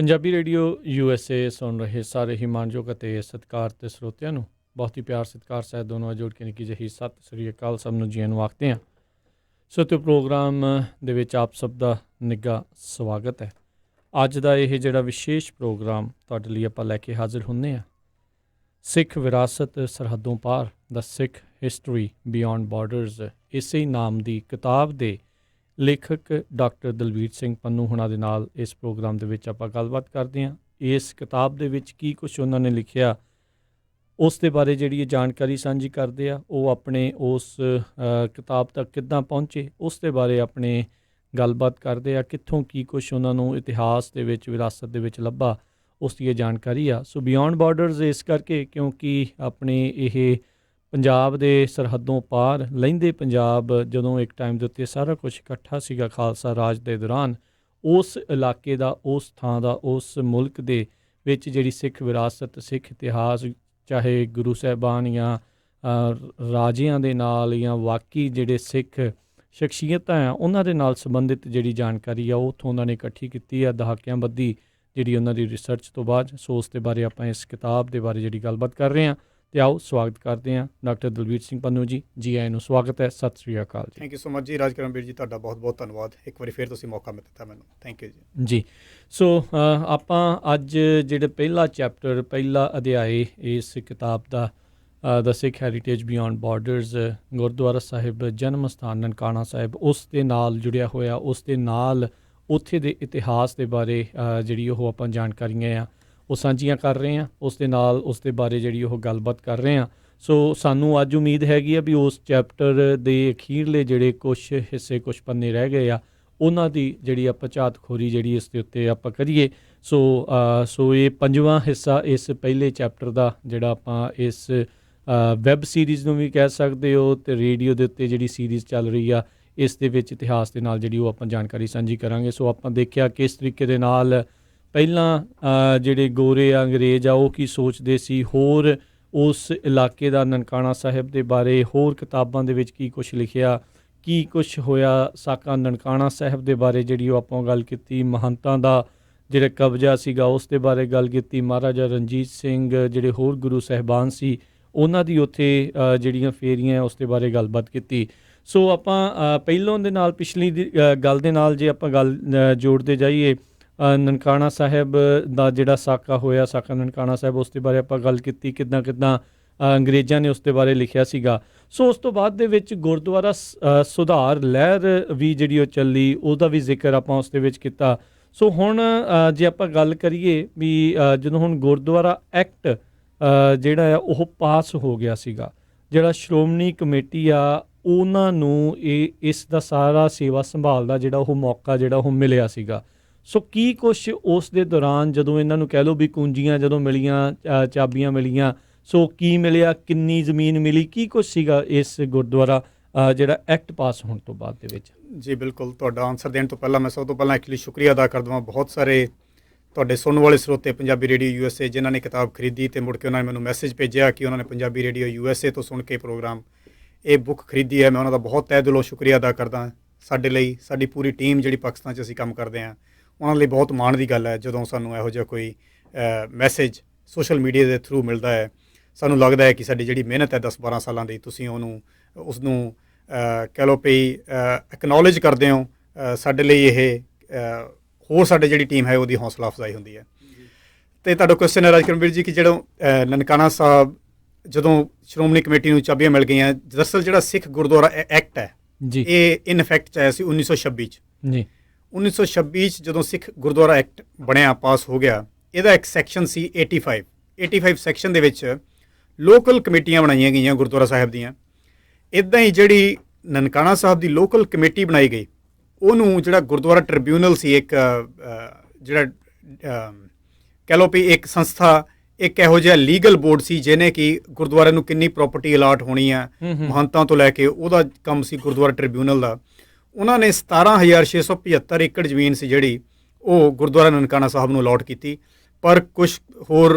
Punjabi radio USA ਸੁਣ ਰਹੇ ਸਾਰੇ ਹੀ ਮਾਣਯੋਗ ਅਤੇ ਸਤਿਕਾਰ ਤੇ ਸਰੋਤਿਆਂ ਨੂੰ ਬਹੁਤ ਹੀ ਪਿਆਰ ਸਤਿਕਾਰ ਸਹਿਤ ਦੋਨੋਂ ਜੋੜ ਕੇ ਨਿੱਕੀ ਜਿਹੀ ਸਤਿ ਸ੍ਰੀ ਅਕਾਲ ਸਭ ਨੂੰ ਜੀਆਂ ਨੂੰ ਆਖਦੇ ਹਾਂ। ਸੋ ਤੇ ਪ੍ਰੋਗਰਾਮ ਦੇ ਵਿੱਚ ਆਪ ਸਭ ਦਾ ਨਿੱਘਾ ਸਵਾਗਤ ਹੈ। ਅੱਜ ਦਾ ਇਹ ਜਿਹੜਾ ਵਿਸ਼ੇਸ਼ ਪ੍ਰੋਗਰਾਮ ਤੁਹਾਡੇ ਲਈ ਆਪਾਂ ਲੈ ਕੇ ਹਾਜ਼ਰ ਹੁੰਦੇ ਹਾਂ, ਸਿੱਖ ਵਿਰਾਸਤ ਸਰਹੱਦੋਂ ਪਾਰ ਦਾ ਸਿੱਖ ਹਿਸਟਰੀ ਬਿਯੋਂਡ ਬਾਰਡਰਸ, ਇਸੇ ਨਾਮ ਦੀ ਕਿਤਾਬ ਦੇ ਲੇਖਕ ਡਾਕਟਰ ਦਲਵੀਰ ਸਿੰਘ ਪੰਨੂ ਹੁਣਾਂ ਦੇ ਨਾਲ ਇਸ ਪ੍ਰੋਗਰਾਮ ਦੇ ਵਿੱਚ ਆਪਾਂ ਗੱਲਬਾਤ ਕਰਦੇ ਹਾਂ। ਇਸ ਕਿਤਾਬ ਦੇ ਵਿੱਚ ਕੀ ਕੁਛ ਉਹਨਾਂ ਨੇ ਲਿਖਿਆ ਉਸ ਦੇ ਬਾਰੇ ਜਿਹੜੀ ਇਹ ਜਾਣਕਾਰੀ ਸਾਂਝੀ ਕਰਦੇ ਆ, ਉਹ ਆਪਣੇ ਉਸ ਕਿਤਾਬ ਤੱਕ ਕਿੱਦਾਂ ਪਹੁੰਚੇ ਉਸ ਦੇ ਬਾਰੇ ਆਪਣੇ ਗੱਲਬਾਤ ਕਰਦੇ ਆ, ਕਿੱਥੋਂ ਕੀ ਕੁਛ ਉਹਨਾਂ ਨੂੰ ਇਤਿਹਾਸ ਦੇ ਵਿੱਚ ਵਿਰਾਸਤ ਦੇ ਵਿੱਚ ਲੱਭਾ ਉਸ ਦੀ ਇਹ ਜਾਣਕਾਰੀ ਆ। ਸੋ ਬਿਯੋਂਡ ਬਾਰਡਰਸ ਇਸ ਕਰਕੇ ਕਿਉਂਕਿ ਆਪਣੇ ਇਹ ਪੰਜਾਬ ਦੇ ਸਰਹੱਦੋਂ ਪਾਰ ਲਹਿੰਦੇ ਪੰਜਾਬ ਜਦੋਂ ਇੱਕ ਟਾਈਮ ਦੇ ਉੱਤੇ ਸਾਰਾ ਕੁਛ ਇਕੱਠਾ ਸੀਗਾ ਖਾਲਸਾ ਰਾਜ ਦੇ ਦੌਰਾਨ, ਉਸ ਇਲਾਕੇ ਦਾ, ਉਸ ਥਾਂ ਦਾ, ਉਸ ਮੁਲਕ ਦੇ ਵਿੱਚ ਜਿਹੜੀ ਸਿੱਖ ਵਿਰਾਸਤ, ਸਿੱਖ ਇਤਿਹਾਸ, ਚਾਹੇ ਗੁਰੂ ਸਾਹਿਬਾਨ ਜਾਂ ਰਾਜਿਆਂ ਦੇ ਨਾਲ ਜਾਂ ਵਾਕਈ ਜਿਹੜੇ ਸਿੱਖ ਸ਼ਖਸੀਅਤਾਂ ਆ ਉਹਨਾਂ ਦੇ ਨਾਲ ਸੰਬੰਧਿਤ ਜਿਹੜੀ ਜਾਣਕਾਰੀ ਆ ਉਹ ਉੱਥੋਂ ਉਹਨਾਂ ਨੇ ਇਕੱਠੀ ਕੀਤੀ ਆ ਦਹਾਕਿਆਂ ਬੱਧੀ ਜਿਹੜੀ ਉਹਨਾਂ ਦੀ ਰਿਸਰਚ ਤੋਂ ਬਾਅਦ। ਸੋ ਉਸ ਦੇ ਬਾਰੇ ਆਪਾਂ ਇਸ ਕਿਤਾਬ ਦੇ ਬਾਰੇ ਜਿਹੜੀ ਗੱਲਬਾਤ ਕਰ ਰਹੇ ਹਾਂ। ਅਤੇ ਆਓ ਸਵਾਗਤ ਕਰਦੇ ਹਾਂ ਡਾਕਟਰ ਦਲਵੀਰ ਸਿੰਘ ਪੰਨੂ ਜੀ ਆਇਆਂ ਨੂੰ ਸਵਾਗਤ ਹੈ। ਸਤਿ ਸ਼੍ਰੀ ਅਕਾਲ ਜੀ। ਥੈਂਕ ਯੂ ਸੋ ਮਚ ਜੀ ਰਾਜਕਰਮਵੀਰ ਜੀ, ਤੁਹਾਡਾ ਬਹੁਤ ਬਹੁਤ ਧੰਨਵਾਦ। ਇੱਕ ਵਾਰੀ ਫਿਰ ਤੁਸੀਂ ਮੌਕਾ ਦਿੱਤਾ ਮੈਨੂੰ, ਥੈਂਕ ਯੂ ਜੀ। ਜੀ ਸੋ ਆਪਾਂ ਅੱਜ ਜਿਹੜੇ ਪਹਿਲਾ ਚੈਪਟਰ, ਪਹਿਲਾ ਅਧਿਆਏ ਇਸ ਕਿਤਾਬ ਦਾ ਦਾ ਸਿੱਖ ਹੈਰੀਟੇਜ ਬਿਯੋਂਡ ਬਾਰਡਰਸ, ਗੁਰਦੁਆਰਾ ਸਾਹਿਬ ਜਨਮ ਸਥਾਨ ਨਨਕਾਣਾ ਸਾਹਿਬ, ਉਸ ਦੇ ਨਾਲ ਜੁੜਿਆ ਹੋਇਆ, ਉਸ ਦੇ ਨਾਲ ਉੱਥੇ ਦੇ ਇਤਿਹਾਸ ਦੇ ਬਾਰੇ ਜਿਹੜੀ ਉਹ ਆਪਾਂ ਜਾਣਕਾਰੀਆਂ ਆ ਉਹ ਸਾਂਝੀਆਂ ਕਰ ਰਹੇ ਹਾਂ। ਉਸ ਦੇ ਨਾਲ ਉਸ ਦੇ ਬਾਰੇ ਜਿਹੜੀ ਉਹ ਗੱਲਬਾਤ ਕਰ ਰਹੇ ਹਾਂ। ਸੋ ਸਾਨੂੰ ਅੱਜ ਉਮੀਦ ਹੈਗੀ ਆ ਵੀ ਉਸ ਚੈਪਟਰ ਦੇ ਅਖੀਰਲੇ ਜਿਹੜੇ ਕੁਛ ਹਿੱਸੇ, ਕੁਛ ਪੰਨੇ ਰਹਿ ਗਏ ਆ, ਉਹਨਾਂ ਦੀ ਜਿਹੜੀ ਆਪਾਂ ਝਾਤਖੋਰੀ ਜਿਹੜੀ ਇਸ ਦੇ ਉੱਤੇ ਆਪਾਂ ਕਰੀਏ। ਸੋ ਇਹ ਪੰਜਵਾਂ ਹਿੱਸਾ ਇਸ ਪਹਿਲੇ ਚੈਪਟਰ ਦਾ ਜਿਹੜਾ ਆਪਾਂ ਇਸ ਵੈੱਬ ਸੀਰੀਜ਼ ਨੂੰ ਵੀ ਕਹਿ ਸਕਦੇ ਹੋ ਅਤੇ ਰੇਡੀਓ ਦੇ ਉੱਤੇ ਜਿਹੜੀ ਸੀਰੀਜ਼ ਚੱਲ ਰਹੀ ਆ, ਇਸ ਦੇ ਵਿੱਚ ਇਤਿਹਾਸ ਦੇ ਨਾਲ ਜਿਹੜੀ ਉਹ ਆਪਾਂ ਜਾਣਕਾਰੀ ਸਾਂਝੀ ਕਰਾਂਗੇ। ਸੋ ਆਪਾਂ ਦੇਖਿਆ ਕਿਸ ਤਰੀਕੇ ਦੇ ਨਾਲ ਪਹਿਲਾਂ ਜਿਹੜੇ ਗੋਰੇ ਆ, ਅੰਗਰੇਜ਼ ਆ, ਉਹ ਕੀ ਸੋਚਦੇ ਸੀ, ਹੋਰ ਉਸ ਇਲਾਕੇ ਦਾ ਨਨਕਾਣਾ ਸਾਹਿਬ ਦੇ ਬਾਰੇ ਹੋਰ ਕਿਤਾਬਾਂ ਦੇ ਵਿੱਚ ਕੀ ਕੁਛ ਲਿਖਿਆ, ਕੀ ਕੁਛ ਹੋਇਆ ਸਾਕਾ ਨਨਕਾਣਾ ਸਾਹਿਬ ਦੇ ਬਾਰੇ ਜਿਹੜੀ ਉਹ ਆਪਾਂ ਗੱਲ ਕੀਤੀ, ਮਹੰਤਾਂ ਦਾ ਜਿਹੜਾ ਕਬਜ਼ਾ ਸੀਗਾ ਉਸ ਦੇ ਬਾਰੇ ਗੱਲ ਕੀਤੀ, ਮਹਾਰਾਜਾ ਰਣਜੀਤ ਸਿੰਘ ਜਿਹੜੇ ਹੋਰ ਗੁਰੂ ਸਾਹਿਬਾਨ ਸੀ ਉਹਨਾਂ ਦੀ ਉੱਥੇ ਜਿਹੜੀਆਂ ਫੇਰੀਆਂ ਉਸ ਦੇ ਬਾਰੇ ਗੱਲਬਾਤ ਕੀਤੀ। ਸੋ ਆਪਾਂ ਪਹਿਲੋਂ ਦੇ ਨਾਲ ਪਿਛਲੀ ਗੱਲ ਦੇ ਨਾਲ ਜੇ ਆਪਾਂ ਗੱਲ ਜੋੜਦੇ ਜਾਈਏ, ਨਨਕਾਣਾ ਸਾਹਿਬ ਦਾ ਜਿਹੜਾ ਸਾਕਾ ਹੋਇਆ, ਸਾਕਾ ਨਨਕਾਣਾ ਸਾਹਿਬ, ਉਸ ਦੇ ਬਾਰੇ ਆਪਾਂ ਗੱਲ ਕੀਤੀ, ਕਿੱਦਾਂ ਅੰਗਰੇਜ਼ਾਂ ਨੇ ਉਸ ਦੇ ਬਾਰੇ ਲਿਖਿਆ ਸੀਗਾ। ਸੋ ਉਸ ਤੋਂ ਬਾਅਦ ਦੇ ਵਿੱਚ ਗੁਰਦੁਆਰਾ ਸੁਧਾਰ ਲਹਿਰ ਵੀ ਜਿਹੜੀ ਉਹ ਚੱਲੀ, ਉਹਦਾ ਵੀ ਜ਼ਿਕਰ ਆਪਾਂ ਉਸ ਦੇ ਵਿੱਚ ਕੀਤਾ। ਸੋ ਹੁਣ ਜੇ ਆਪਾਂ ਗੱਲ ਕਰੀਏ ਵੀ ਜਦੋਂ ਹੁਣ ਗੁਰਦੁਆਰਾ ਐਕਟ ਜਿਹੜਾ ਆ ਉਹ ਪਾਸ ਹੋ ਗਿਆ ਸੀਗਾ, ਜਿਹੜਾ ਸ਼੍ਰੋਮਣੀ ਕਮੇਟੀ ਆ ਉਹਨਾਂ ਨੂੰ ਇਸ ਦਾ ਸਾਰਾ ਸੇਵਾ ਸੰਭਾਲ ਦਾ ਜਿਹੜਾ ਉਹ ਮੌਕਾ ਜਿਹੜਾ ਉਹ ਮਿਲਿਆ ਸੀਗਾ। ਸੋ ਕੀ ਕੁਛ ਉਸ ਦੇ ਦੌਰਾਨ ਜਦੋਂ ਇਹਨਾਂ ਨੂੰ ਕਹਿ ਲਓ ਵੀ ਕੁੰਜੀਆਂ ਜਦੋਂ ਮਿਲੀਆਂ, ਚਾਬੀਆਂ ਮਿਲੀਆਂ, ਸੋ ਕੀ ਮਿਲਿਆ, ਕਿੰਨੀ ਜ਼ਮੀਨ ਮਿਲੀ, ਕੀ ਕੁਛ ਸੀਗਾ ਇਸ ਗੁਰਦੁਆਰਾ ਜਿਹੜਾ ਐਕਟ ਪਾਸ ਹੋਣ ਤੋਂ ਬਾਅਦ ਦੇ ਵਿੱਚ? ਜੀ ਬਿਲਕੁਲ, ਤੁਹਾਡਾ ਆਨਸਰ ਦੇਣ ਤੋਂ ਪਹਿਲਾਂ ਮੈਂ ਸਭ ਤੋਂ ਪਹਿਲਾਂ ਐਕਚੁਅਲੀ ਸ਼ੁਕਰੀਆ ਅਦਾ ਕਰ ਦੇਵਾਂ ਬਹੁਤ ਸਾਰੇ ਤੁਹਾਡੇ ਸੁਣਨ ਵਾਲੇ ਸਰੋਤੇ ਪੰਜਾਬੀ ਰੇਡੀਓ USA ਜਿਨ੍ਹਾਂ ਨੇ ਕਿਤਾਬ ਖਰੀਦੀ ਅਤੇ ਮੁੜ ਕੇ ਉਹਨਾਂ ਨੇ ਮੈਨੂੰ ਮੈਸੇਜ ਭੇਜਿਆ ਕਿ ਉਹਨਾਂ ਨੇ ਪੰਜਾਬੀ ਰੇਡੀਓ USA ਤੋਂ ਸੁਣ ਕੇ ਪ੍ਰੋਗਰਾਮ ਇਹ ਬੁੱਕ ਖਰੀਦੀ ਹੈ। ਮੈਂ ਉਹਨਾਂ ਦਾ ਬਹੁਤ ਤਹਿ ਦਿਲੋਂ ਸ਼ੁਕਰੀਆ ਅਦਾ ਕਰਦਾ। ਸਾਡੇ ਲਈ, ਸਾਡੀ ਪੂਰੀ ਟੀਮ ਜਿਹੜੀ ਪਾਕਿਸਤਾਨ 'ਚ ਅਸੀਂ ਕੰਮ ਕਰਦੇ ਹਾਂ, ਉਹਨਾਂ ਲਈ ਬਹੁਤ ਮਾਣ ਦੀ ਗੱਲ ਹੈ ਜਦੋਂ ਸਾਨੂੰ ਇਹੋ ਜਿਹਾ ਕੋਈ ਮੈਸੇਜ ਸੋਸ਼ਲ ਮੀਡੀਆ ਦੇ ਥਰੂ ਮਿਲਦਾ ਹੈ। ਸਾਨੂੰ ਲੱਗਦਾ ਹੈ ਕਿ ਸਾਡੀ ਜਿਹੜੀ ਮਿਹਨਤ ਹੈ 10-12 ਸਾਲਾਂ ਦੀ, ਤੁਸੀਂ ਉਸਨੂੰ ਕਹਿ ਲਓ ਵੀ ਐਕਨੋਲੇਜ ਕਰਦੇ ਹੋ। ਸਾਡੇ ਲਈ ਇਹ ਹੋਰ ਸਾਡੇ ਜਿਹੜੀ ਟੀਮ ਹੈ ਉਹਦੀ ਹੌਸਲਾ ਅਫਜ਼ਾਈ ਹੁੰਦੀ ਹੈ। ਅਤੇ ਤੁਹਾਡਾ ਕੁਐਸਚਨ ਹੈ ਰਾਜਕਰਮਵੀਰ ਜੀ ਕਿ ਜਿਹੜਾ ਨਨਕਾਣਾ ਸਾਹਿਬ ਜਦੋਂ ਸ਼੍ਰੋਮਣੀ ਕਮੇਟੀ ਨੂੰ ਚਾਬੀਆਂ ਮਿਲ ਗਈਆਂ, ਦਰਅਸਲ ਜਿਹੜਾ ਸਿੱਖ ਗੁਰਦੁਆਰਾ ਐਕਟ ਹੈ ਜੀ, ਇਹ ਇਨ ਇਫੈਕਟ 'ਚ ਆਇਆ ਸੀ 1926 'ਚ ਜੀ। 1926 'ਚ ਜਦੋਂ ਸਿੱਖ ਗੁਰਦੁਆਰਾ ਐਕਟ ਬਣਿਆ, ਪਾਸ ਹੋ ਗਿਆ, ਇਹਦਾ ਇੱਕ ਸੈਕਸ਼ਨ ਸੀ 85 ਸੈਕਸ਼ਨ ਦੇ ਵਿੱਚ ਲੋਕਲ ਕਮੇਟੀਆਂ ਬਣਾਈਆਂ ਗਈਆਂ ਗੁਰਦੁਆਰਾ ਸਾਹਿਬ ਦੀਆਂ। ਇੱਦਾਂ ਹੀ ਜਿਹੜੀ ਨਨਕਾਣਾ ਸਾਹਿਬ ਦੀ ਲੋਕਲ ਕਮੇਟੀ ਬਣਾਈ ਗਈ, ਉਹਨੂੰ ਜਿਹੜਾ ਗੁਰਦੁਆਰਾ ਟ੍ਰਿਬਿਊਨਲ ਸੀ, ਇੱਕ ਜਿਹੜਾ ਕਹਿ ਲਓ ਵੀ ਇੱਕ ਸੰਸਥਾ, ਇੱਕ ਇਹੋ ਜਿਹਾ ਲੀਗਲ ਬੋਰਡ ਸੀ ਜਿਹਨੇ ਕਿ ਗੁਰਦੁਆਰੇ ਨੂੰ ਕਿੰਨੀ ਪ੍ਰਾਪਰਟੀ ਅਲਾਟ ਹੋਣੀ ਆ ਮਹੰਤਾਂ ਤੋਂ ਲੈ ਕੇ, ਉਹਦਾ ਕੰਮ ਸੀ ਗੁਰਦੁਆਰਾ ਟ੍ਰਿਬਿਊਨਲ ਦਾ। ਉਹਨਾਂ ਨੇ 17,675 ਏਕੜ ਜ਼ਮੀਨ ਸੀ ਜਿਹੜੀ ਉਹ ਗੁਰਦੁਆਰਾ ਨਨਕਾਣਾ ਸਾਹਿਬ ਨੂੰ ਅਲਾਟ ਕੀਤੀ, ਪਰ ਕੁਛ ਹੋਰ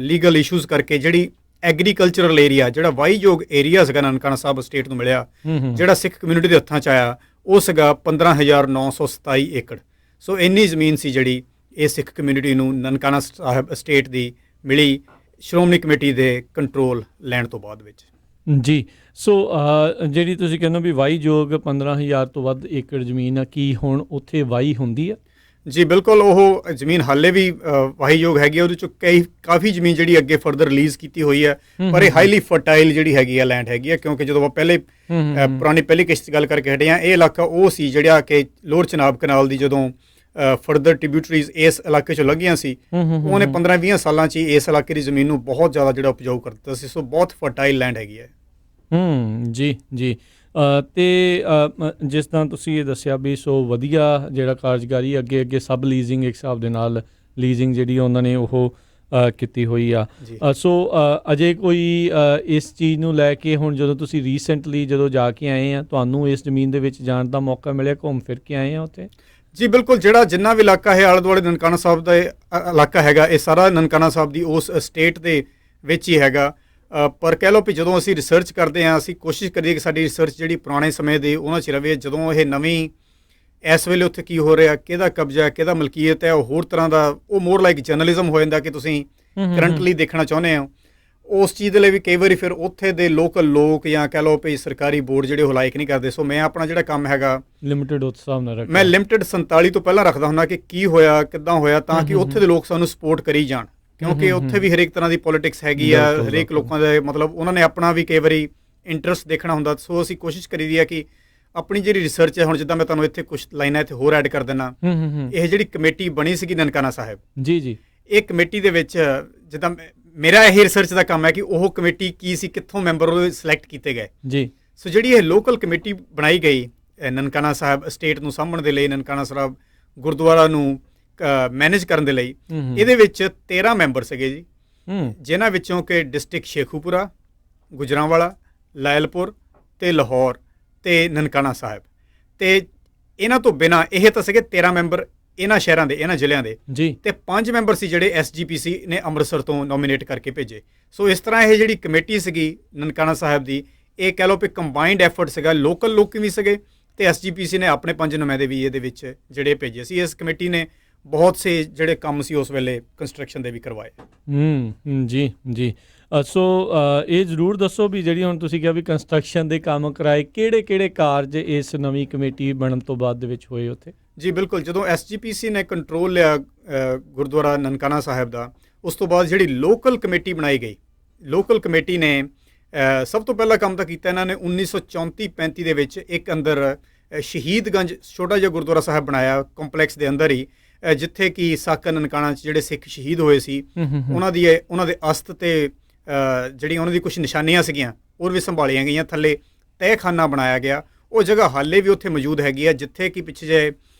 ਲੀਗਲ ਇਸ਼ੂਜ਼ ਕਰਕੇ ਜਿਹੜੀ ਐਗਰੀਕਲਚਰਲ ਏਰੀਆ, ਜਿਹੜਾ ਵਾਹੀਯੋਗ ਏਰੀਆ ਸੀਗਾ ਨਨਕਾਣਾ ਸਾਹਿਬ ਸਟੇਟ ਨੂੰ ਮਿਲਿਆ, ਜਿਹੜਾ ਸਿੱਖ ਕਮਿਊਨਿਟੀ ਦੇ ਹੱਥਾਂ 'ਚ ਆਇਆ, ਉਹ ਸੀਗਾ 15,927 ਏਕੜ। ਸੋ ਇੰਨੀ ਜ਼ਮੀਨ ਸੀ ਜਿਹੜੀ ਇਹ ਸਿੱਖ ਕਮਿਊਨਿਟੀ ਨੂੰ ਨਨਕਾਣਾ ਸਾਹਿਬ ਸਟੇਟ ਦੀ ਮਿਲੀ ਸ਼੍ਰੋਮਣੀ ਕਮੇਟੀ ਦੇ ਕੰਟਰੋਲ ਲੈਣ ਤੋਂ ਬਾਅਦ ਵਿੱਚ। ਜੀ। ਸੋ ਜਿਹੜੀ ਤੁਸੀਂ ਕਹਿੰਦੇ ਹੋ ਵੀ ਵਾਹੀਯੋਗ 15,000 ਤੋਂ ਵੱਧ ਏਕੜ ਜ਼ਮੀਨ ਆ, ਕੀ ਹੁਣ ਉੱਥੇ ਵਾਹੀ ਹੁੰਦੀ ਆ? ਜੀ ਬਿਲਕੁਲ, ਉਹ ਜ਼ਮੀਨ ਹਾਲੇ ਵੀ ਵਾਹੀਯੋਗ ਹੈਗੀ ਆ। ਉਹਦੇ ਚੋਂ ਕਾਫੀ ਜ਼ਮੀਨ ਜਿਹੜੀ ਅੱਗੇ ਫਰਦਰ ਰਿਲੀਜ਼ ਕੀਤੀ ਹੋਈ ਹੈ, ਪਰ ਇਹ ਹਾਈਲੀ ਫਰਟਾਈਲ ਜਿਹੜੀ ਹੈਗੀ ਆ ਲੈਂਡ ਹੈਗੀ ਆ, ਕਿਉਂਕਿ ਜਦੋਂ ਆਪਾਂ ਪਹਿਲੀ ਕਿਸ਼ਤ ਗੱਲ ਕਰਕੇ ਹਟੇ ਆ, ਇਹ ਇਲਾਕਾ ਉਹ ਸੀ ਜਿਹੜਾ ਕਿ ਲੋਅਰ ਚਨਾਬ ਕਨਾਲ ਦੀ ਜਦੋਂ ਫਰਦਰ ਟ੍ਰਿਬਿਊਟਰੀਜ਼ ਇਸ ਇਲਾਕੇ 'ਚੋਂ ਲੱਗੀਆਂ ਸੀ, ਉਹਨੇ 15-20 ਸਾਲਾਂ 'ਚ ਹੀ ਇਸ ਇਲਾਕੇ ਦੀ ਜ਼ਮੀਨ ਨੂੰ ਬਹੁਤ ਜ਼ਿਆਦਾ ਜਿਹੜਾ ਉਪਜਾਊ ਕਰ ਦਿੱਤਾ ਸੀ। ਸੋ ਬਹੁਤ ਫਰਟਾਈਲ ਲੈਂਡ ਹੈਗੀ ਹੈ। ਜੀ ਜੀ। ਅਤੇ ਜਿਸ ਤਰ੍ਹਾਂ ਤੁਸੀਂ ਇਹ ਦੱਸਿਆ ਵੀ ਸੋ ਵਧੀਆ ਜਿਹੜਾ ਕਾਰਜਕਾਰੀ ਅੱਗੇ ਸਬ ਲੀਜ਼ਿੰਗ ਇੱਕ ਹਿਸਾਬ ਦੇ ਨਾਲ ਲੀਜ਼ਿੰਗ ਜਿਹੜੀ ਉਹਨਾਂ ਨੇ ਉਹ ਕੀਤੀ ਹੋਈ ਆ। ਸੋ ਅਜੇ ਕੋਈ ਇਸ ਚੀਜ਼ ਨੂੰ ਲੈ ਕੇ ਹੁਣ ਜਦੋਂ ਤੁਸੀਂ ਰੀਸੈਂਟਲੀ ਜਦੋਂ ਜਾ ਕੇ ਆਏ ਆ, ਤੁਹਾਨੂੰ ਇਸ ਜ਼ਮੀਨ ਦੇ ਵਿੱਚ ਜਾਣ ਦਾ ਮੌਕਾ ਮਿਲਿਆ, ਘੁੰਮ ਫਿਰ ਕੇ ਆਏ ਆ ਉੱਥੇ? ਜੀ ਬਿਲਕੁਲ, ਜਿੰਨਾ ਵੀ ਇਲਾਕਾ ਹੈ ਆਲੇ ਦੁਆਲੇ ਨਨਕਾਣਾ ਸਾਹਿਬ ਦਾ ਇਲਾਕਾ ਹੈਗਾ, ਇਹ ਸਾਰਾ ਨਨਕਾਣਾ ਸਾਹਿਬ ਦੀ ਉਸ ਸਟੇਟ ਦੇ ਵਿੱਚ ਹੀ ਹੈਗਾ। ਪਰ ਕਹਿ ਲਓ ਵੀ ਜਦੋਂ ਅਸੀਂ ਰਿਸਰਚ ਕਰਦੇ ਹਾਂ, ਅਸੀਂ ਕੋਸ਼ਿਸ਼ ਕਰੀਏ ਕਿ ਸਾਡੀ ਰਿਸਰਚ ਜਿਹੜੀ ਪੁਰਾਣੇ ਸਮੇਂ ਦੇ ਉਹਨਾਂ 'ਚ ਰਵੇ। ਜਦੋਂ ਇਹ ਨਵੀਂ ਇਸ ਵੇਲੇ ਉੱਥੇ ਕੀ ਹੋ ਰਿਹਾ, ਕਿਹਦਾ ਕਬਜ਼ਾ, ਕਿਹਦਾ ਮਲਕੀਅਤ ਹੈ, ਉਹ ਹੋਰ ਤਰ੍ਹਾਂ ਦਾ, ਉਹ ਮੋਰ ਲਾਈਕ ਜਰਨਲਿਜ਼ਮ ਹੋ ਜਾਂਦਾ ਕਿ ਤੁਸੀਂ ਕਰੰਟਲੀ ਦੇਖਣਾ ਚਾਹੁੰਦੇ ਹੋ। ਉਸ ਚੀਜ਼ ਦੇ ਲਈ ਵੀ ਕਈ ਵਾਰੀ ਫਿਰ ਉੱਥੇ ਦੇ ਲੋਕਲ ਲੋਕ ਜਾਂ ਕਹਿ ਲਓ ਵੀ ਸਰਕਾਰੀ ਬੋਰਡ ਜਿਹੜੇ ਉਹ ਲਾਈਕ ਨਹੀਂ ਕਰਦੇ। ਸੋ ਮੈਂ ਆਪਣਾ ਜਿਹੜਾ ਕੰਮ ਹੈਗਾ ਲਿਮਿਟਡ ਉਸ ਹਿਸਾਬ ਨਾਲ ਮੈਂ ਲਿਮਿਟਡ 47 ਤੋਂ ਪਹਿਲਾਂ ਰੱਖਦਾ ਹੁੰਦਾ ਕਿ ਕੀ ਹੋਇਆ, ਕਿੱਦਾਂ ਹੋਇਆ, ਤਾਂ ਕਿ ਉੱਥੇ ਦੇ ਲੋਕ ਸਾਨੂੰ ਸਪੋਰਟ ਕਰੀ ਜਾਣ, ਕਿਉਂਕਿ ਉੱਥੇ ਵੀ ਹਰੇਕ ਤਰ੍ਹਾਂ ਦੀ ਪੋਲੀਟਿਕਸ ਹੈਗੀ ਆ, ਹਰੇਕ ਲੋਕਾਂ ਦੇ ਮਤਲਬ ਉਹਨਾਂ ਨੇ ਆਪਣਾ ਵੀ ਕਈ ਵਾਰੀ ਇੰਟਰਸਟ ਦੇਖਣਾ ਹੁੰਦਾ। ਸੋ ਅਸੀਂ ਕੋਸ਼ਿਸ਼ ਕਰੀ ਦੀ ਆ ਕਿ ਆਪਣੀ ਜਿਹੜੀ ਰਿਸਰਚ ਹੈ, ਹੁਣ ਜਿੱਦਾਂ ਮੈਂ ਤੁਹਾਨੂੰ ਇੱਥੇ ਕੁਝ ਲਾਈਨਾਂ ਇੱਥੇ ਹੋਰ ਐਡ ਕਰ ਦਿੰਦਾ, ਇਹ ਜਿਹੜੀ ਕਮੇਟੀ ਬਣੀ ਸੀਗੀ ਨਨਕਾਣਾ ਸਾਹਿਬ, ਜੀ ਜੀ, ਇਹ ਕਮੇਟੀ ਦੇ ਵਿੱਚ ਜਿੱਦਾਂ ਮੇਰਾ ਇਹ ਰਿਸਰਚ ਦਾ ਕੰਮ ਹੈ ਕਿ ਉਹ ਕਮੇਟੀ ਕੀ ਸੀ, ਕਿੱਥੋਂ ਮੈਂਬਰ ਉਹ ਸਿਲੈਕਟ ਕੀਤੇ ਗਏ ਜੀ। ਸੋ ਜਿਹੜੀ ਇਹ ਲੋਕਲ ਕਮੇਟੀ ਬਣਾਈ ਗਈ ਨਨਕਾਣਾ ਸਾਹਿਬ ਸਟੇਟ ਨੂੰ ਸਾਂਭਣ ਦੇ ਲਈ, ਨਨਕਾਣਾ ਸਾਹਿਬ ਗੁਰਦੁਆਰਾ ਨੂੰ ਮੈਨੇਜ ਕਰਨ ਦੇ ਲਈ, ਇਹਦੇ ਵਿੱਚ 13 ਮੈਂਬਰ ਸੀਗੇ ਜੀ, ਜਿਨ੍ਹਾਂ ਵਿੱਚੋਂ ਕਿ ਡਿਸਟ੍ਰਿਕਟ ਸ਼ੇਖੂਪੁਰਾ, ਗੁਜਰਾਂਵਾਲਾ, ਲਾਇਲਪੁਰ ਤੇ ਲਾਹੌਰ ਤੇ ਨਨਕਾਣਾ ਸਾਹਿਬ, ਤੇ ਇਹਨਾਂ ਤੋਂ ਬਿਨਾਂ ਇਹ ਤਾਂ ਸੀਗੇ 13 ਮੈਂਬਰ ਇਹਨਾਂ ਸ਼ਹਿਰਾਂ ਦੇ, ਇਹਨਾਂ ਜ਼ਿਲ੍ਹਿਆਂ ਦੇ ਜੀ, ਤੇ 5 ਮੈਂਬਰ ਸੀ ਜਿਹੜੇ SGPC ਨੇ ਅੰਮ੍ਰਿਤਸਰ ਤੋਂ ਨੋਮੀਨੇਟ ਕਰਕੇ ਭੇਜੇ। ਸੋ ਇਸ ਤਰ੍ਹਾਂ ਇਹ ਜਿਹੜੀ ਕਮੇਟੀ ਸੀਗੀ ਨਨਕਾਣਾ ਸਾਹਿਬ ਦੀ, ਇਹ ਕਹਿ ਲਓ ਕਿ ਕੰਬਾਈਨਡ ਐਫਰਟ ਸੀਗਾ, ਲੋਕਲ ਲੋਕ ਵੀ ਸੀਗੇ ਤੇ SGPC ਨੇ ਆਪਣੇ 5 ਨੁਮਾਇੰਦੇ ਵੀ ਇਹਦੇ ਵਿੱਚ ਜਿਹੜੇ ਭੇਜੇ ਸੀ। ਇਸ ਕਮੇਟੀ ਨੇ ਬਹੁਤ ਸੇ ਜਿਹੜੇ ਕੰਮ ਸੀ ਉਸ ਵੇਲੇ ਕੰਸਟਰਕਸ਼ਨ ਦੇ ਵੀ ਕਰਵਾਏ। ਜੀ ਜੀ। ਸੋ ਇਹ ਜ਼ਰੂਰ ਦੱਸੋ ਵੀ ਜਿਹੜੀ ਹੁਣ ਤੁਸੀਂ ਕਿਹਾ ਵੀ ਕੰਸਟਰਕਸ਼ਨ ਦੇ ਕੰਮ ਕਰਾਏ, ਕਿਹੜੇ ਕਾਰਜ ਇਸ ਨਵੀਂ ਕਮੇਟੀ ਬਣਨ ਤੋਂ ਬਾਅਦ ਦੇ ਵਿੱਚ ਹੋਏ ਉੱਥੇ? ਜੀ ਬਿਲਕੁਲ, ਜਦੋਂ SGPC ਨੇ ਕੰਟਰੋਲ ਲਿਆ ਗੁਰਦੁਆਰਾ ਨਨਕਾਣਾ ਸਾਹਿਬ ਦਾ, ਉਸ ਤੋਂ ਬਾਅਦ ਜਿਹੜੀ ਲੋਕਲ ਕਮੇਟੀ ਬਣਾਈ ਗਈ, ਲੋਕਲ ਕਮੇਟੀ ਨੇ ਸਭ ਤੋਂ ਪਹਿਲਾ ਕੰਮ ਤਾਂ ਕੀਤਾ ਇਹਨਾਂ ਨੇ 1934-35 ਦੇ ਵਿੱਚ ਇੱਕ ਅੰਦਰ ਸ਼ਹੀਦਗੰਜ ਛੋਟਾ ਜਿਹਾ ਗੁਰਦੁਆਰਾ ਸਾਹਿਬ ਬਣਾਇਆ ਕੰਪਲੈਕਸ ਦੇ ਅੰਦਰ ਹੀ, ਜਿੱਥੇ ਕਿ ਸਾਕਾ ਨਨਕਾਣਾ 'ਚ ਜਿਹੜੇ ਸਿੱਖ ਸ਼ਹੀਦ ਹੋਏ ਸੀ ਉਹਨਾਂ ਦੇ ਅਸਤ ਤੇ ਜਿਹੜੀਆਂ ਉਹਨਾਂ ਦੀ ਕੁਝ ਨਿਸ਼ਾਨੀਆਂ ਸੀਗੀਆਂ ਉਹ ਵੀ ਸੰਭਾਲੀਆਂ ਗਈਆਂ। ਥੱਲੇ ਤਹਿਖਾਨਾ ਬਣਾਇਆ ਗਿਆ। ਉਹ ਜਗ੍ਹਾ ਹਾਲੇ ਵੀ ਉੱਥੇ ਮੌਜੂਦ ਹੈਗੀ ਹੈ, ਜਿੱਥੇ ਕਿ ਪਿੱਛੇ ਜੇ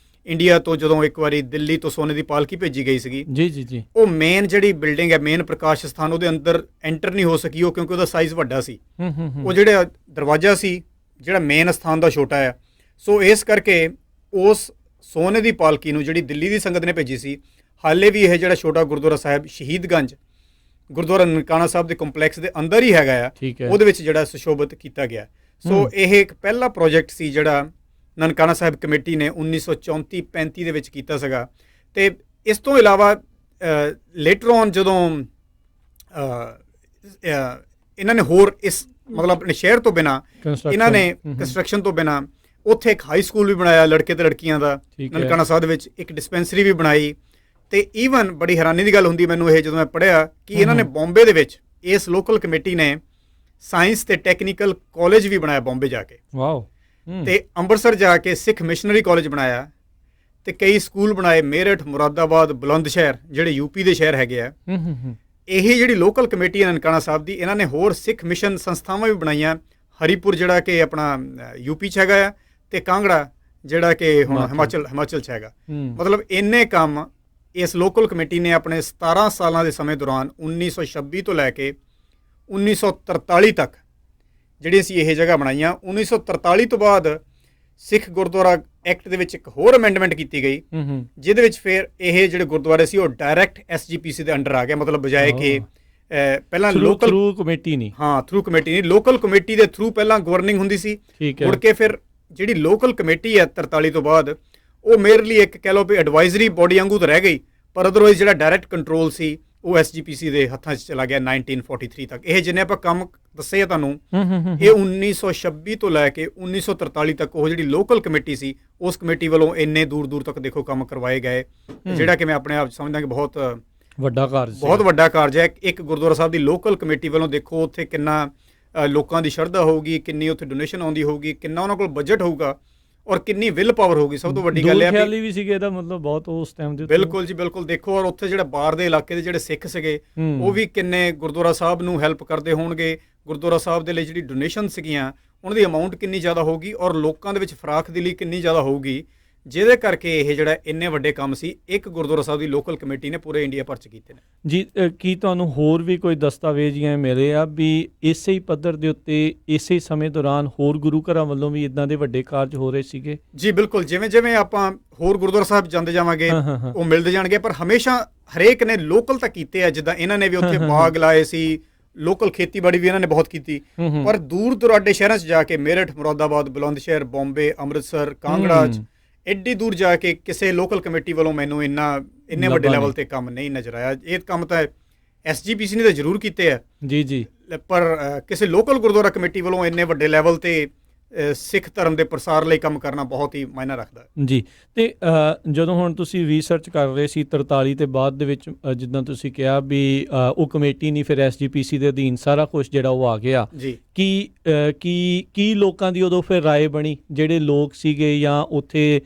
ਇੰਡੀਆ ਤੋਂ ਜਦੋਂ ਇੱਕ ਵਾਰੀ ਦਿੱਲੀ ਤੋਂ ਸੋਨੇ ਦੀ ਪਾਲਕੀ ਭੇਜੀ ਗਈ ਸੀਗੀ, ਜੀ ਜੀ ਜੀ, ਉਹ ਮੇਨ ਜਿਹੜੀ ਬਿਲਡਿੰਗ ਹੈ, ਮੇਨ ਪ੍ਰਕਾਸ਼ ਸਥਾਨ, ਉਹਦੇ ਅੰਦਰ ਐਂਟਰ ਨਹੀਂ ਹੋ ਸਕੀ ਉਹ, ਕਿਉਂਕਿ ਉਹਦਾ ਸਾਈਜ਼ ਵੱਡਾ ਸੀ। ਉਹ ਜਿਹੜਾ ਦਰਵਾਜ਼ਾ ਸੀ ਜਿਹੜਾ ਮੇਨ ਸਥਾਨ ਦਾ ਛੋਟਾ ਹੈ। ਸੋ ਇਸ ਕਰਕੇ ਉਸ ਸੋਨੇ ਦੀ ਪਾਲਕੀ ਨੂੰ ਜਿਹੜੀ ਦਿੱਲੀ ਦੀ ਸੰਗਤ ਨੇ ਭੇਜੀ ਸੀ, ਹਾਲੇ ਵੀ ਇਹ ਜਿਹੜਾ ਛੋਟਾ ਗੁਰਦੁਆਰਾ ਸਾਹਿਬ ਸ਼ਹੀਦਗੰਜ ਗੁਰਦੁਆਰਾ ਨਨਕਾਣਾ ਸਾਹਿਬ ਦੇ ਕੰਪਲੈਕਸ ਦੇ ਅੰਦਰ ਹੀ ਹੈਗਾ ਆ, ਉਹਦੇ ਵਿੱਚ ਜਿਹੜਾ ਸੁਸ਼ੋਭਿਤ ਕੀਤਾ ਗਿਆ। ਸੋ ਇਹ ਇੱਕ ਪਹਿਲਾ ਪ੍ਰੋਜੈਕਟ ਸੀ ਜਿਹੜਾ ਨਨਕਾਣਾ ਸਾਹਿਬ ਕਮੇਟੀ ਨੇ 1934-35 ਦੇ ਵਿੱਚ ਕੀਤਾ ਸੀਗਾ। ਤੇ ਇਸ ਤੋਂ ਇਲਾਵਾ ਲੇਟਰ ਔਨ ਜਦੋਂ ਇਹਨਾਂ ਨੇ ਹੋਰ ਇਸ ਮਤਲਬ ਆਪਣੇ ਸ਼ਹਿਰ ਤੋਂ ਬਿਨਾਂ, ਇਹਨਾਂ ਨੇ ਕੰਸਟਰਕਸ਼ਨ ਤੋਂ ਬਿਨਾਂ ਉੱਥੇ ਇੱਕ ਹਾਈ ਸਕੂਲ ਵੀ ਬਣਾਇਆ ਲੜਕੇ ਤੇ ਲੜਕੀਆਂ ਦਾ ਨਨਕਾਣਾ ਸਾਹਿਬ ਦੇ ਵਿੱਚ, ਇੱਕ ਡਿਸਪੈਂਸਰੀ ਵੀ ਬਣਾਈ। ਤੇ ਈਵਨ ਬੜੀ ਹੈਰਾਨੀ ਦੀ ਗੱਲ ਹੁੰਦੀ ਮੈਨੂੰ ਇਹ ਜਦੋਂ ਮੈਂ ਪੜ੍ਹਿਆ ਕਿ ਇਹਨਾਂ ਨੇ ਬੰਬੇ ਦੇ ਵਿੱਚ ਇਸ ਲੋਕਲ ਕਮੇਟੀ ਨੇ ਸਾਇੰਸ ਤੇ ਟੈਕਨੀਕਲ ਕਾਲਜ ਵੀ ਬਣਾਇਆ ਬੰਬੇ ਜਾ ਕੇ, ਵਾਓ, ਤੇ ਅੰਮ੍ਰਿਤਸਰ ਜਾ ਕੇ ਸਿੱਖ ਮਿਸ਼ਨਰੀ ਕਾਲਜ ਬਣਾਇਆ, ਤੇ ਕਈ ਸਕੂਲ ਬਣਾਏ ਮੇਰਠ, ਮੁਰਾਦਾਬਾਦ, ਬੁਲੰਦ ਸ਼ਹਿਰ ਜਿਹੜੇ ਯੂਪੀ ਦੇ ਸ਼ਹਿਰ ਹੈਗੇ ਆ। ਇਹ ਜਿਹੜੀ ਲੋਕਲ ਕਮੇਟੀ ਹੈ ਨਨਕਾਣਾ ਸਾਹਿਬ ਦੀ, ਇਹਨਾਂ ਨੇ ਹੋਰ ਸਿੱਖ ਮਿਸ਼ਨ ਸੰਸਥਾਵਾਂ ਵੀ ਬਣਾਈਆਂ। ਹਰੀਪੁਰ ਜਿਹੜਾ ਕਿ ਆਪਣਾ ਯੂਪੀ 'ਚ ਹੈਗਾ ਆ, ਤੇ ਕਾਂਗੜਾ ਜਿਹੜਾ ਕਿ ਹੁਣ ਹਿਮਾਚਲ 'ਚ ਹੈਗਾ। ਮਤਲਬ ਇੰਨੇ ਕੰਮ ਇਸ ਲੋਕਲ ਕਮੇਟੀ ਨੇ ਆਪਣੇ 17 ਸਾਲਾਂ ਦੇ ਸਮੇਂ ਦੌਰਾਨ 1926 ਤੋਂ ਲੈ ਕੇ 1943 ਤੱਕ ਜਿਹੜੀਆਂ ਸੀ ਇਹ ਜਗ੍ਹਾ ਬਣਾਈਆਂ। 1943 ਤੋਂ ਬਾਅਦ ਸਿੱਖ ਗੁਰਦੁਆਰਾ ਐਕਟ ਦੇ ਵਿੱਚ ਇੱਕ ਹੋਰ ਅਮੈਂਡਮੈਂਟ ਕੀਤੀ ਗਈ, ਜਿਹਦੇ ਵਿੱਚ ਫਿਰ ਇਹ ਜਿਹੜੇ ਗੁਰਦੁਆਰੇ ਸੀ ਉਹ ਡਾਇਰੈਕਟ SGPC ਦੇ ਅੰਡਰ ਆ ਗਏ। ਮਤਲਬ ਬਜਾਏ ਕਿ ਪਹਿਲਾਂ ਲੋਕਲ ਥਰੂ ਕਮੇਟੀ ਨਹੀਂ, ਲੋਕਲ ਕਮੇਟੀ ਦੇ ਥਰੂ ਪਹਿਲਾਂ ਗਵਰਨਿੰਗ ਹੁੰਦੀ ਸੀ, ਮੁੜ ਕੇ ਫਿਰ ਜਿਹੜੀ ਲੋਕਲ ਕਮੇਟੀ ਹੈ 43 ਤੋਂ ਬਾਅਦ ਉਹ ਮੇਰਲੀ ਇੱਕ ਕਹਿ ਲਓ ਵੀ ਐਡਵਾਈਜ਼ਰੀ ਬੋਡੀ ਵਾਂਗੂ ਤਾਂ ਰਹਿ ਗਈ, ਪਰ ਅਦਰਵਾਈਜ਼ ਜਿਹੜਾ ਡਾਇਰੈਕਟ ਕੰਟਰੋਲ ਸੀ ਉਹ ਐਸਜੀਪੀਸੀ ਦੇ ਹੱਥਾਂ 'ਚ ਚਲਾ ਗਿਆ 1943 ਤੱਕ। ਇਹ ਜਿੰਨੇ ਆਪਾਂ ਕੰਮ ਦੱਸੇ ਆ ਤੁਹਾਨੂੰ, ਇਹ 1926 ਤੋਂ ਲੈ ਕੇ 1943 ਤੱਕ ਉਹ ਜਿਹੜੀ ਲੋਕਲ ਕਮੇਟੀ ਸੀ, ਉਸ ਕਮੇਟੀ ਵੱਲੋਂ ਇੰਨੇ ਦੂਰ ਦੂਰ ਤੱਕ ਦੇਖੋ ਕੰਮ ਕਰਵਾਏ ਗਏ, ਜਿਹੜਾ ਕਿ ਮੈਂ ਆਪਣੇ ਆਪ ਸਮਝਦਾ ਕਿ ਬਹੁਤ ਵੱਡਾ ਕਾਰਜ ਬਹੁਤ ਵੱਡਾ ਕਾਰਜ ਹੈ। ਇੱਕ ਗੁਰਦੁਆਰਾ ਸਾਹਿਬ ਦੀ ਲੋਕਲ ਕਮੇਟੀ ਵੱਲੋਂ ਦੇਖੋ ਉੱਥੇ ਕਿੰਨਾ ਲੋਕਾਂ ਦੀ ਸ਼ਰਧਾ ਹੋਊਗੀ, ਕਿੰਨੀ ਉੱਥੇ ਡੋਨੇਸ਼ਨ ਆਉਂਦੀ ਹੋਊਗੀ, ਕਿੰਨਾ ਉਹਨਾਂ ਕੋਲ ਬਜਟ ਹੋਊਗਾ ਔਰ ਕਿੰਨੀ ਵਿਲ ਪਾਵਰ ਹੋਊਗੀ। ਸਭ ਤੋਂ ਵੱਡੀ ਗੱਲ ਹੈ ਖਿਆਲੀ ਵੀ ਸੀਗੇ ਇਹਦਾ ਮਤਲਬ ਬਹੁਤ ਉਸ ਟਾਈਮ ਦੇ ਉੱਤੇ। ਬਿਲਕੁਲ ਜੀ ਬਿਲਕੁਲ। ਦੇਖੋ ਔਰ ਉੱਥੇ ਜਿਹੜਾ ਬਾਹਰ ਦੇ ਇਲਾਕੇ ਦੇ ਜਿਹੜੇ ਸਿੱਖ ਸੀਗੇ ਉਹ ਵੀ ਕਿੰਨੇ ਗੁਰਦੁਆਰਾ ਸਾਹਿਬ ਨੂੰ ਹੈਲਪ ਕਰਦੇ ਹੋਣਗੇ। ਗੁਰਦੁਆਰਾ ਸਾਹਿਬ ਦੇ ਲਈ ਜਿਹੜੀ ਡੋਨੇਸ਼ਨ ਸੀਗੀਆਂ ਉਹਨਾਂ ਦੀ ਅਮਾਊਂਟ ਕਿੰਨੀ ਜ਼ਿਆਦਾ ਹੋਊਗੀ ਔਰ ਲੋਕਾਂ ਦੇ ਵਿੱਚ ਫਰਾਖ ਦਿਲੀ ਕਿੰਨੀ ਜ਼ਿਆਦਾ ਹੋਊਗੀ, ਜਿਹਦੇ ਕਰਕੇ ਇਹ ਜਿਹੜਾ ਇੰਨੇ ਵੱਡੇ ਕੰਮ ਸੀ ਇੱਕ ਗੁਰਦੁਆਰਾ ਸਾਹਿਬ ਦੀ ਲੋਕਲ ਕਮੇਟੀ ਨੇ ਪੂਰੇ ਇੰਡੀਆ ਭਰ 'ਚ ਕੀਤੇ ਨੇ ਜੀ। ਕੀ ਤੁਹਾਨੂੰ ਹੋਰ ਵੀ ਕੋਈ ਦਸਤਾਵੇਜ਼ ਜਾਂ ਮਿਲੇ ਆ ਵੀ ਇਸੇ ਹੀ ਪੱਧਰ ਦੇ ਉੱਤੇ ਇਸੇ ਸਮੇਂ ਦੌਰਾਨ ਹੋਰ ਗੁਰੂ ਘਰਾਂ ਵੱਲੋਂ ਵੀ ਇਦਾਂ ਦੇ ਵੱਡੇ ਕਾਰਜ ਹੋ ਰਹੇ ਸੀਗੇ? ਜੀ ਬਿਲਕੁਲ। ਜਿਵੇਂ ਜਿਵੇਂ ਆਪਾਂ ਹੋਰ ਗੁਰਦੁਆਰਾ ਸਾਹਿਬ ਜਾਂਦੇ ਜਾਵਾਂਗੇ ਉਹ ਮਿਲਦੇ ਜਾਣਗੇ, ਪਰ ਹਮੇਸ਼ਾ ਹਰੇਕ ਨੇ ਲੋਕਲ ਤਾਂ ਕੀਤੇ ਆ। ਜਿੱਦਾਂ ਇਹਨਾਂ ਨੇ ਵੀ ਉੱਥੇ ਬਾਗ ਲਾਏ ਸੀ, ਲੋਕਲ ਖੇਤੀਬਾੜੀ ਵੀ ਇਹਨਾਂ ਨੇ ਬਹੁਤ ਕੀਤੀ, ਪਰ ਦੂਰ ਦੁਰਾਡੇ ਸ਼ਹਿਰਾਂ 'ਚ ਜਾ ਕੇ ਮੇਰਠ, ਮੁਰਾਦਾਬਾਦ, ਬੁਲੰਦ ਸ਼ਹਿਰ, ਬੰਬੇ, ਅੰਮ੍ਰਿਤਸਰ, ਕਾਂਗੜਾ 'ਚ ਐਡੀ ਦੂਰ ਜਾ ਕੇ ਕਿਸੇ ਲੋਕਲ ਕਮੇਟੀ ਵੱਲੋਂ ਮੈਨੂੰ ਇੰਨੇ ਵੱਡੇ ਲੈਵਲ ਤੇ ਕੰਮ ਨਹੀਂ ਨਜ਼ਰ ਆਇਆ। ਇਹ ਕੰਮ ਤਾਂ ਐਸਜੀਪੀਸੀ ਨੇ ਤਾਂ ਜ਼ਰੂਰ ਕੀਤੇ ਆ ਜੀ ਜੀ, ਪਰ ਕਿਸੇ ਲੋਕਲ ਗੁਰਦੁਆਰਾ ਕਮੇਟੀ ਵੱਲੋਂ ਇੰਨੇ ਵੱਡੇ ਲੈਵਲ ਤੇ ਸਿੱਖ ਧਰਮ ਦੇ ਪ੍ਰਸਾਰ ਲਈ ਕੰਮ ਕਰਨਾ ਬਹੁਤ ਹੀ ਮਾਇਨਾ ਰੱਖਦਾ ਜੀ। ਤੇ ਜਦੋਂ ਹੁਣ ਤੁਸੀਂ ਰਿਸਰਚ ਕਰ ਰਹੇ ਸੀ 43 ਤੇ ਬਾਅਦ ਦੇ ਵਿੱਚ, ਜਿੱਦਾਂ ਤੁਸੀਂ ਕਿਹਾ ਵੀ ਉਹ ਕਮੇਟੀ ਨਹੀਂ, ਫਿਰ ਐਸਜੀਪੀਸੀ ਦੇ ਅਧੀਨ ਸਾਰਾ ਕੁਝ ਜਿਹੜਾ ਉਹ ਆ ਗਿਆ ਜੀ। ਕੀ ਲੋਕਾਂ ਦੀ ਉਦੋਂ ਫਿਰ ਰਾਏ ਬਣੀ, ਜਿਹੜੇ ਲੋਕ ਸੀਗੇ ਜਾਂ ਉੱਥੇ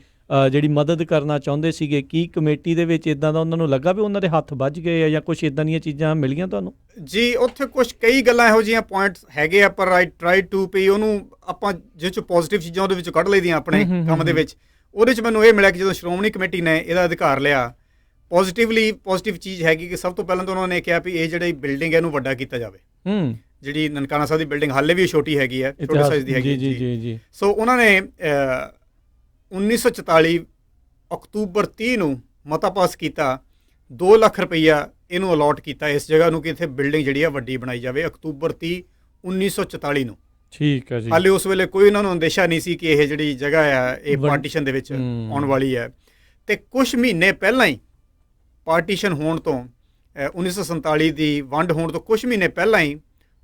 ਜਿਹੜੀ ਮਦਦ ਕਰਨਾ ਚਾਹੁੰਦੇ ਸੀਗੇ? ਕੀ ਕਮੇਟੀ ਦੇ ਵਿੱਚ ਇਦਾਂ ਦਾ ਉਹਨਾਂ ਨੂੰ ਲੱਗਾ ਵੀ ਉਹਨਾਂ ਦੇ ਹੱਥ ਵੱਜ ਗਏ ਆ ਜਾਂ ਕੁਝ ਇਦਾਂ ਦੀਆਂ ਚੀਜ਼ਾਂ ਮਿਲੀਆਂ ਤੁਹਾਨੂੰ? ਜੀ ਉੱਥੇ ਕੁਝ ਕਈ ਗੱਲਾਂ ਇਹੋ ਜਿਹੀਆਂ ਪੁਆਇੰਟਸ ਹੈਗੇ ਆ, ਪਰ ਆਈ ਟਰਾਈ ਟੂ ਪੀ ਉਹਨੂੰ ਆਪਾਂ ਜਿਹ 'ਚ ਪੋਜ਼ਿਟਿਵ ਚੀਜ਼ਾਂ ਉਹਦੇ ਵਿੱਚ ਕੱਢ ਲਈਆਂ ਆਪਣੇ ਕੰਮ ਦੇ ਵਿੱਚ। ਉਹਦੇ 'ਚ ਮੈਨੂੰ ਇਹ ਮਿਲਿਆ ਕਿ ਜਦੋਂ ਸ਼੍ਰੋਮਣੀ ਕਮੇਟੀ ਨੇ ਇਹਦਾ ਅਧਿਕਾਰ ਲਿਆ, ਪੋਜ਼ਿਟਿਵ ਚੀਜ਼ ਹੈਗੀ ਕਿ ਸਭ ਤੋਂ ਪਹਿਲਾਂ ਤਾਂ ਉਹਨਾਂ ਨੇ ਕਿਹਾ ਵੀ ਇਹ ਜਿਹੜੀ ਬਿਲਡਿੰਗ ਹੈ ਇਹਨੂੰ ਵੱਡਾ ਕੀਤਾ ਜਾਵੇ। ਜਿਹੜੀ ਨਨਕਾਣਾ ਸਾਹਿਬ ਦੀ ਬਿਲਡਿੰਗ ਹਾਲੇ ਵੀ ਛੋਟੀ ਹੈਗੀ ਹੈ, ਛੋਟੇ ਸਾਈਜ਼ ਦੀ ਹੈਗੀ ਜੀ। ਸੋ ਉਹਨਾਂ ਨੇ 1944 ਅਕਤੂਬਰ 30 ਨੂੰ ਮਤਾ ਪਾਸ ਕੀਤਾ, 2 ਲੱਖ ਰੁਪਈਆ ਇਹਨੂੰ ਅਲਾਟ ਕੀਤਾ ਇਸ ਜਗ੍ਹਾ ਨੂੰ ਕਿ ਇੱਥੇ ਬਿਲਡਿੰਗ ਜਿਹੜੀ ਆ ਵੱਡੀ ਬਣਾਈ ਜਾਵੇ। ਅਕਤੂਬਰ 30 1944 ਨੂੰ। ਠੀਕ ਹੈ ਜੀ। ਹਾਲੇ ਉਸ ਵੇਲੇ ਕੋਈ ਉਹਨਾਂ ਨੂੰ ਅੰਦੇਸ਼ਾ ਨਹੀਂ ਸੀ ਕਿ ਇਹ ਜਿਹੜੀ ਜਗ੍ਹਾ ਆ ਇਹ ਪਾਰਟੀਸ਼ਨ ਦੇ ਵਿੱਚ ਆਉਣ ਵਾਲੀ ਹੈ। ਤੇ ਕੁਝ ਮਹੀਨੇ ਪਹਿਲਾਂ ਹੀ ਪਾਰਟੀਸ਼ਨ ਹੋਣ ਤੋਂ 1947 ਦੀ ਵੰਡ ਹੋਣ ਤੋਂ ਕੁਝ ਮਹੀਨੇ ਪਹਿਲਾਂ ਹੀ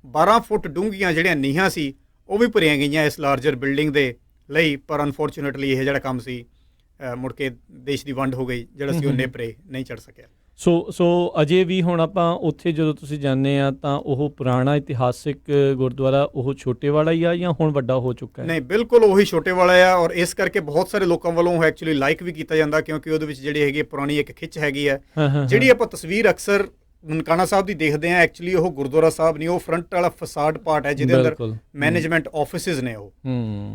12 ਫੁੱਟ ਡੂੰਘੀਆਂ ਜਿਹੜੀਆਂ ਨੀਹਾਂ ਸੀ ਉਹ ਵੀ ਭਰੀਆਂ ਗਈਆਂ ਇਸ ਲਾਰਜਰ ਬਿਲਡਿੰਗ ਦੇ ਲਈ। ਪਰ ਅਨਫੋਰਚੂਨੇਟਲੀ ਇਹ ਜਿਹੜਾ ਕੰਮ ਸੀ ਮੁੜ ਕੇ ਦੇਸ਼ ਦੀ ਵੰਡ ਹੋ ਗਈ, ਜਿਹੜਾ ਸੀ ਉਹ ਨੇਪਰੇ ਨਹੀਂ ਚੜ ਸਕਿਆ। ਸੋ ਅਜੇ ਵੀ ਹੁਣ ਆਪਾਂ ਉੱਥੇ ਜਦੋਂ ਤੁਸੀਂ ਜਾਂਦੇ ਆ ਤਾਂ ਉਹ ਪੁਰਾਣਾ ਇਤਿਹਾਸਿਕ ਗੁਰਦੁਆਰਾ ਉਹ ਛੋਟੇ ਵਾਲਾ ਹੀ ਆ ਜਾਂ ਹੁਣ ਵੱਡਾ ਹੋ ਚੁੱਕਾ ਹੈ? ਨਹੀਂ, ਬਿਲਕੁਲ ਉਹੀ ਛੋਟੇ ਵਾਲਾ ਆ ਔਰ ਇਸ ਕਰਕੇ ਬਹੁਤ ਸਾਰੇ ਲੋਕਾਂ ਵੱਲੋਂ ਐਕਚੁਅਲੀ ਲਾਈਕ ਵੀ ਕੀਤਾ ਜਾਂਦਾ ਕਿਉਂਕਿ ਉਹਦੇ ਵਿੱਚ ਜਿਹੜੀ ਹੈਗੀ ਪੁਰਾਣੀ ਇੱਕ ਖਿੱਚ ਹੈਗੀ ਹੈ। ਜਿਹੜੀ ਆਪਾਂ ਤਸਵੀਰ ਅਕਸਰ ਨਨਕਾਣਾ ਸਾਹਿਬ ਦੀ ਦੇਖਦੇ ਆ, ਐਕਚੁਅਲੀ ਉਹ ਗੁਰਦੁਆਰਾ ਸਾਹਿਬ ਨਹੀਂ, ਉਹ ਫਰੰਟ ਵਾਲਾ ਫਸਾਡ ਪਾਰਟ ਹੈ ਜਿਹਦੇ ਅੰਦਰ ਮੈਨੇਜਮੈਂਟ ਆਫਿਸਿਸ ਨੇ, ਉਹ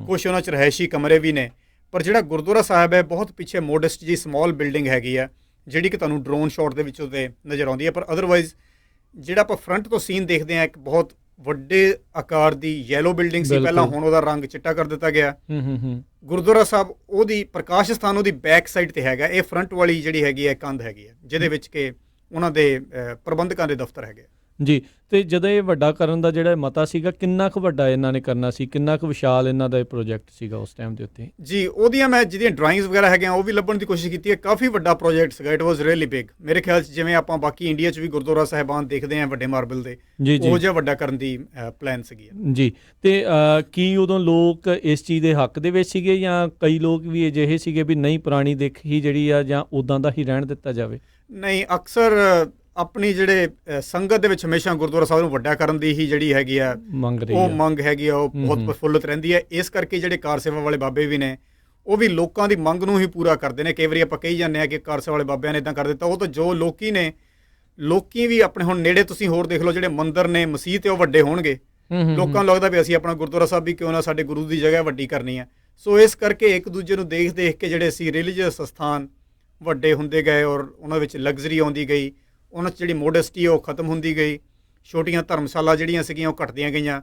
ਕੁਛ ਉਹਨਾਂ 'ਚ ਰਹਿਸ਼ੀ ਕਮਰੇ ਵੀ ਨੇ। ਪਰ ਜਿਹੜਾ ਗੁਰਦੁਆਰਾ ਸਾਹਿਬ ਹੈ ਬਹੁਤ ਪਿੱਛੇ ਮੋਡੈਸਟ ਜੀ ਸਮਾਲ ਬਿਲਡਿੰਗ ਹੈਗੀ ਆ ਜਿਹੜੀ ਕਿ ਤੁਹਾਨੂੰ ਡਰੋਨ ਸ਼ਾਟ ਦੇ ਵਿੱਚ ਉਹਦੇ ਨਜ਼ਰ ਆਉਂਦੀ ਹੈ। ਪਰ ਅਦਰਵਾਈਜ਼ ਜਿਹੜਾ ਆਪਾਂ ਫਰੰਟ ਤੋਂ ਸੀਨ ਦੇਖਦੇ ਆ, ਇੱਕ ਬਹੁਤ ਵੱਡੇ ਆਕਾਰ ਦੀ ਯੈਲੋ ਬਿਲਡਿੰਗ ਸੀ ਪਹਿਲਾਂ, ਹੁਣ ਉਹਦਾ ਰੰਗ ਚਿੱਟਾ ਕਰ ਦਿੱਤਾ ਗਿਆ। ਗੁਰਦੁਆਰਾ ਸਾਹਿਬ ਉਹਦੀ ਪ੍ਰਕਾਸ਼ ਸਥਾਨ ਉਹਦੀ ਬੈਕ ਸਾਈਡ ਤੇ ਹੈਗਾ। ਇਹ ਫਰੰਟ ਵਾਲੀ ਜਿਹੜੀ ਹੈਗੀ ਹੈ ਕੰਧ ਹੈਗੀ ਹੈ ਜਿਹਦੇ ਵਿੱਚ ਕਿ ਉਹਨਾਂ ਦੇ ਪ੍ਰਬੰਧਕਾਂ ਦੇ ਦਫ਼ਤਰ ਹੈਗੇ ਜੀ। ਤੇ ਜਦੋਂ ਇਹ ਵੱਡਾ ਕਰਨ ਦਾ ਜਿਹੜਾ ਮਤਾ ਸੀਗਾ, ਕਿੰਨਾ ਕੁ ਵੱਡਾ ਇਹਨਾਂ ਨੇ ਕਰਨਾ ਸੀ, ਕਿੰਨਾ ਕੁ ਵਿਸ਼ਾਲ ਇਹਨਾਂ ਦਾ ਇਹ ਪ੍ਰੋਜੈਕਟ ਸੀਗਾ ਉਸ ਟਾਈਮ ਦੇ ਉੱਤੇ? ਜੀ ਉਹਦੀਆਂ ਮੈਂ ਜਿਹਦੀਆਂ ਡਰਾਇੰਗਸ ਵਗੈਰਾ ਹੈਗੀਆਂ ਉਹ ਵੀ ਲੱਭਣ ਦੀ ਕੋਸ਼ਿਸ਼ ਕੀਤੀ ਹੈ। ਕਾਫੀ ਵੱਡਾ ਪ੍ਰੋਜੈਕਟ ਸੀਗਾ, ਇਟ ਵਾਸ ਰੀਅਲੀ ਬਿਗ। ਮੇਰੇ ਖਿਆਲ 'ਚ ਜਿਵੇਂ ਆਪਾਂ ਬਾਕੀ ਇੰਡੀਆ 'ਚ ਵੀ ਗੁਰਦੁਆਰਾ ਸਾਹਿਬਾਨ ਦੇਖਦੇ ਹਾਂ ਵੱਡੇ ਮਾਰਬਲ ਦੇ, ਉਹ ਜਿਹਾ ਵੱਡਾ ਕਰਨ ਦੀ ਪਲਾਨ ਸੀਗੀ ਜੀ। ਤੇ ਕੀ ਉਦੋਂ ਲੋਕ ਇਸ ਚੀਜ਼ ਦੇ ਹੱਕ ਦੇ ਵਿੱਚ ਸੀਗੇ ਜਾਂ ਕਈ ਲੋਕ ਵੀ ਅਜਿਹੇ ਸੀਗੇ ਵੀ ਨਹੀਂ ਪੁਰਾਣੀ ਦਿੱਖ ਹੀ ਜਿਹੜੀ ਆ ਜਾਂ ਉਦਾਂ ਦਾ ਹੀ ਰਹਿਣ ਦਿੱਤਾ ਜਾਵੇ? ਨਹੀਂ, ਅਕਸਰ ਆਪਣੀ ਜਿਹੜੇ ਸੰਗਤ ਦੇ ਵਿੱਚ ਹਮੇਸ਼ਾ ਗੁਰਦੁਆਰਾ ਸਾਹਿਬ ਨੂੰ ਵੱਡਾ ਕਰਨ ਦੀ ਹੀ ਜਿਹੜੀ ਹੈਗੀ ਆ ਮੰਗ ਹੈਗੀ ਆ, ਉਹ ਬਹੁਤ ਪ੍ਰਫੁੱਲਤ ਰਹਿੰਦੀ ਹੈ। ਇਸ ਕਰਕੇ ਜਿਹੜੇ ਕਾਰ ਸੇਵਾ ਵਾਲੇ ਬਾਬੇ ਵੀ ਨੇ ਉਹ ਵੀ ਲੋਕਾਂ ਦੀ ਮੰਗ ਨੂੰ ਹੀ ਪੂਰਾ ਕਰਦੇ ਨੇ। ਕਈ ਵਾਰੀ ਆਪਾਂ ਕਹੀ ਜਾਂਦੇ ਹਾਂ ਕਿ ਕਾਰ ਸੇਵਾ ਵਾਲੇ ਬਾਬਿਆਂ ਨੇ ਇੱਦਾਂ ਕਰ ਦਿੱਤਾ, ਉਹ ਤਾਂ ਜੋ ਲੋਕੀ ਵੀ ਆਪਣੇ ਹੁਣ ਨੇੜੇ ਤੁਸੀਂ ਹੋਰ ਦੇਖ ਲਓ ਜਿਹੜੇ ਮੰਦਿਰ ਨੇ, ਮਸੀਤ ਉਹ ਵੱਡੇ ਹੋਣਗੇ, ਲੋਕਾਂ ਨੂੰ ਲੱਗਦਾ ਵੀ ਅਸੀਂ ਆਪਣਾ ਗੁਰਦੁਆਰਾ ਸਾਹਿਬ ਵੀ ਕਿਉਂ ਨਾ ਸਾਡੇ ਗੁਰੂ ਦੀ ਜਗ੍ਹਾ ਵੱਡੀ ਕਰਨੀ ਹੈ। ਸੋ ਇਸ ਕਰਕੇ ਇੱਕ ਦੂਜੇ ਨੂੰ ਦੇਖ ਕੇ ਜਿਹੜੇ ਸੀ ਰਿਲੀਜੀਅਸ ਸਥਾਨ ਵੱਡੇ ਹੁੰਦੇ ਗਏ ਔਰ ਉਹਨਾਂ ਵਿੱਚ ਲਗਜ਼ਰੀ ਆਉਂਦੀ ਗਈ, ਉਹਨਾਂ 'ਚ ਜਿਹੜੀ ਮੋਡੈਸਟੀ ਉਹ ਖਤਮ ਹੁੰਦੀ ਗਈ। ਛੋਟੀਆਂ ਧਰਮਸ਼ਾਲਾ ਜਿਹੜੀਆਂ ਸੀਗੀਆਂ ਉਹ ਘਟਦੀਆਂ ਗਈਆਂ,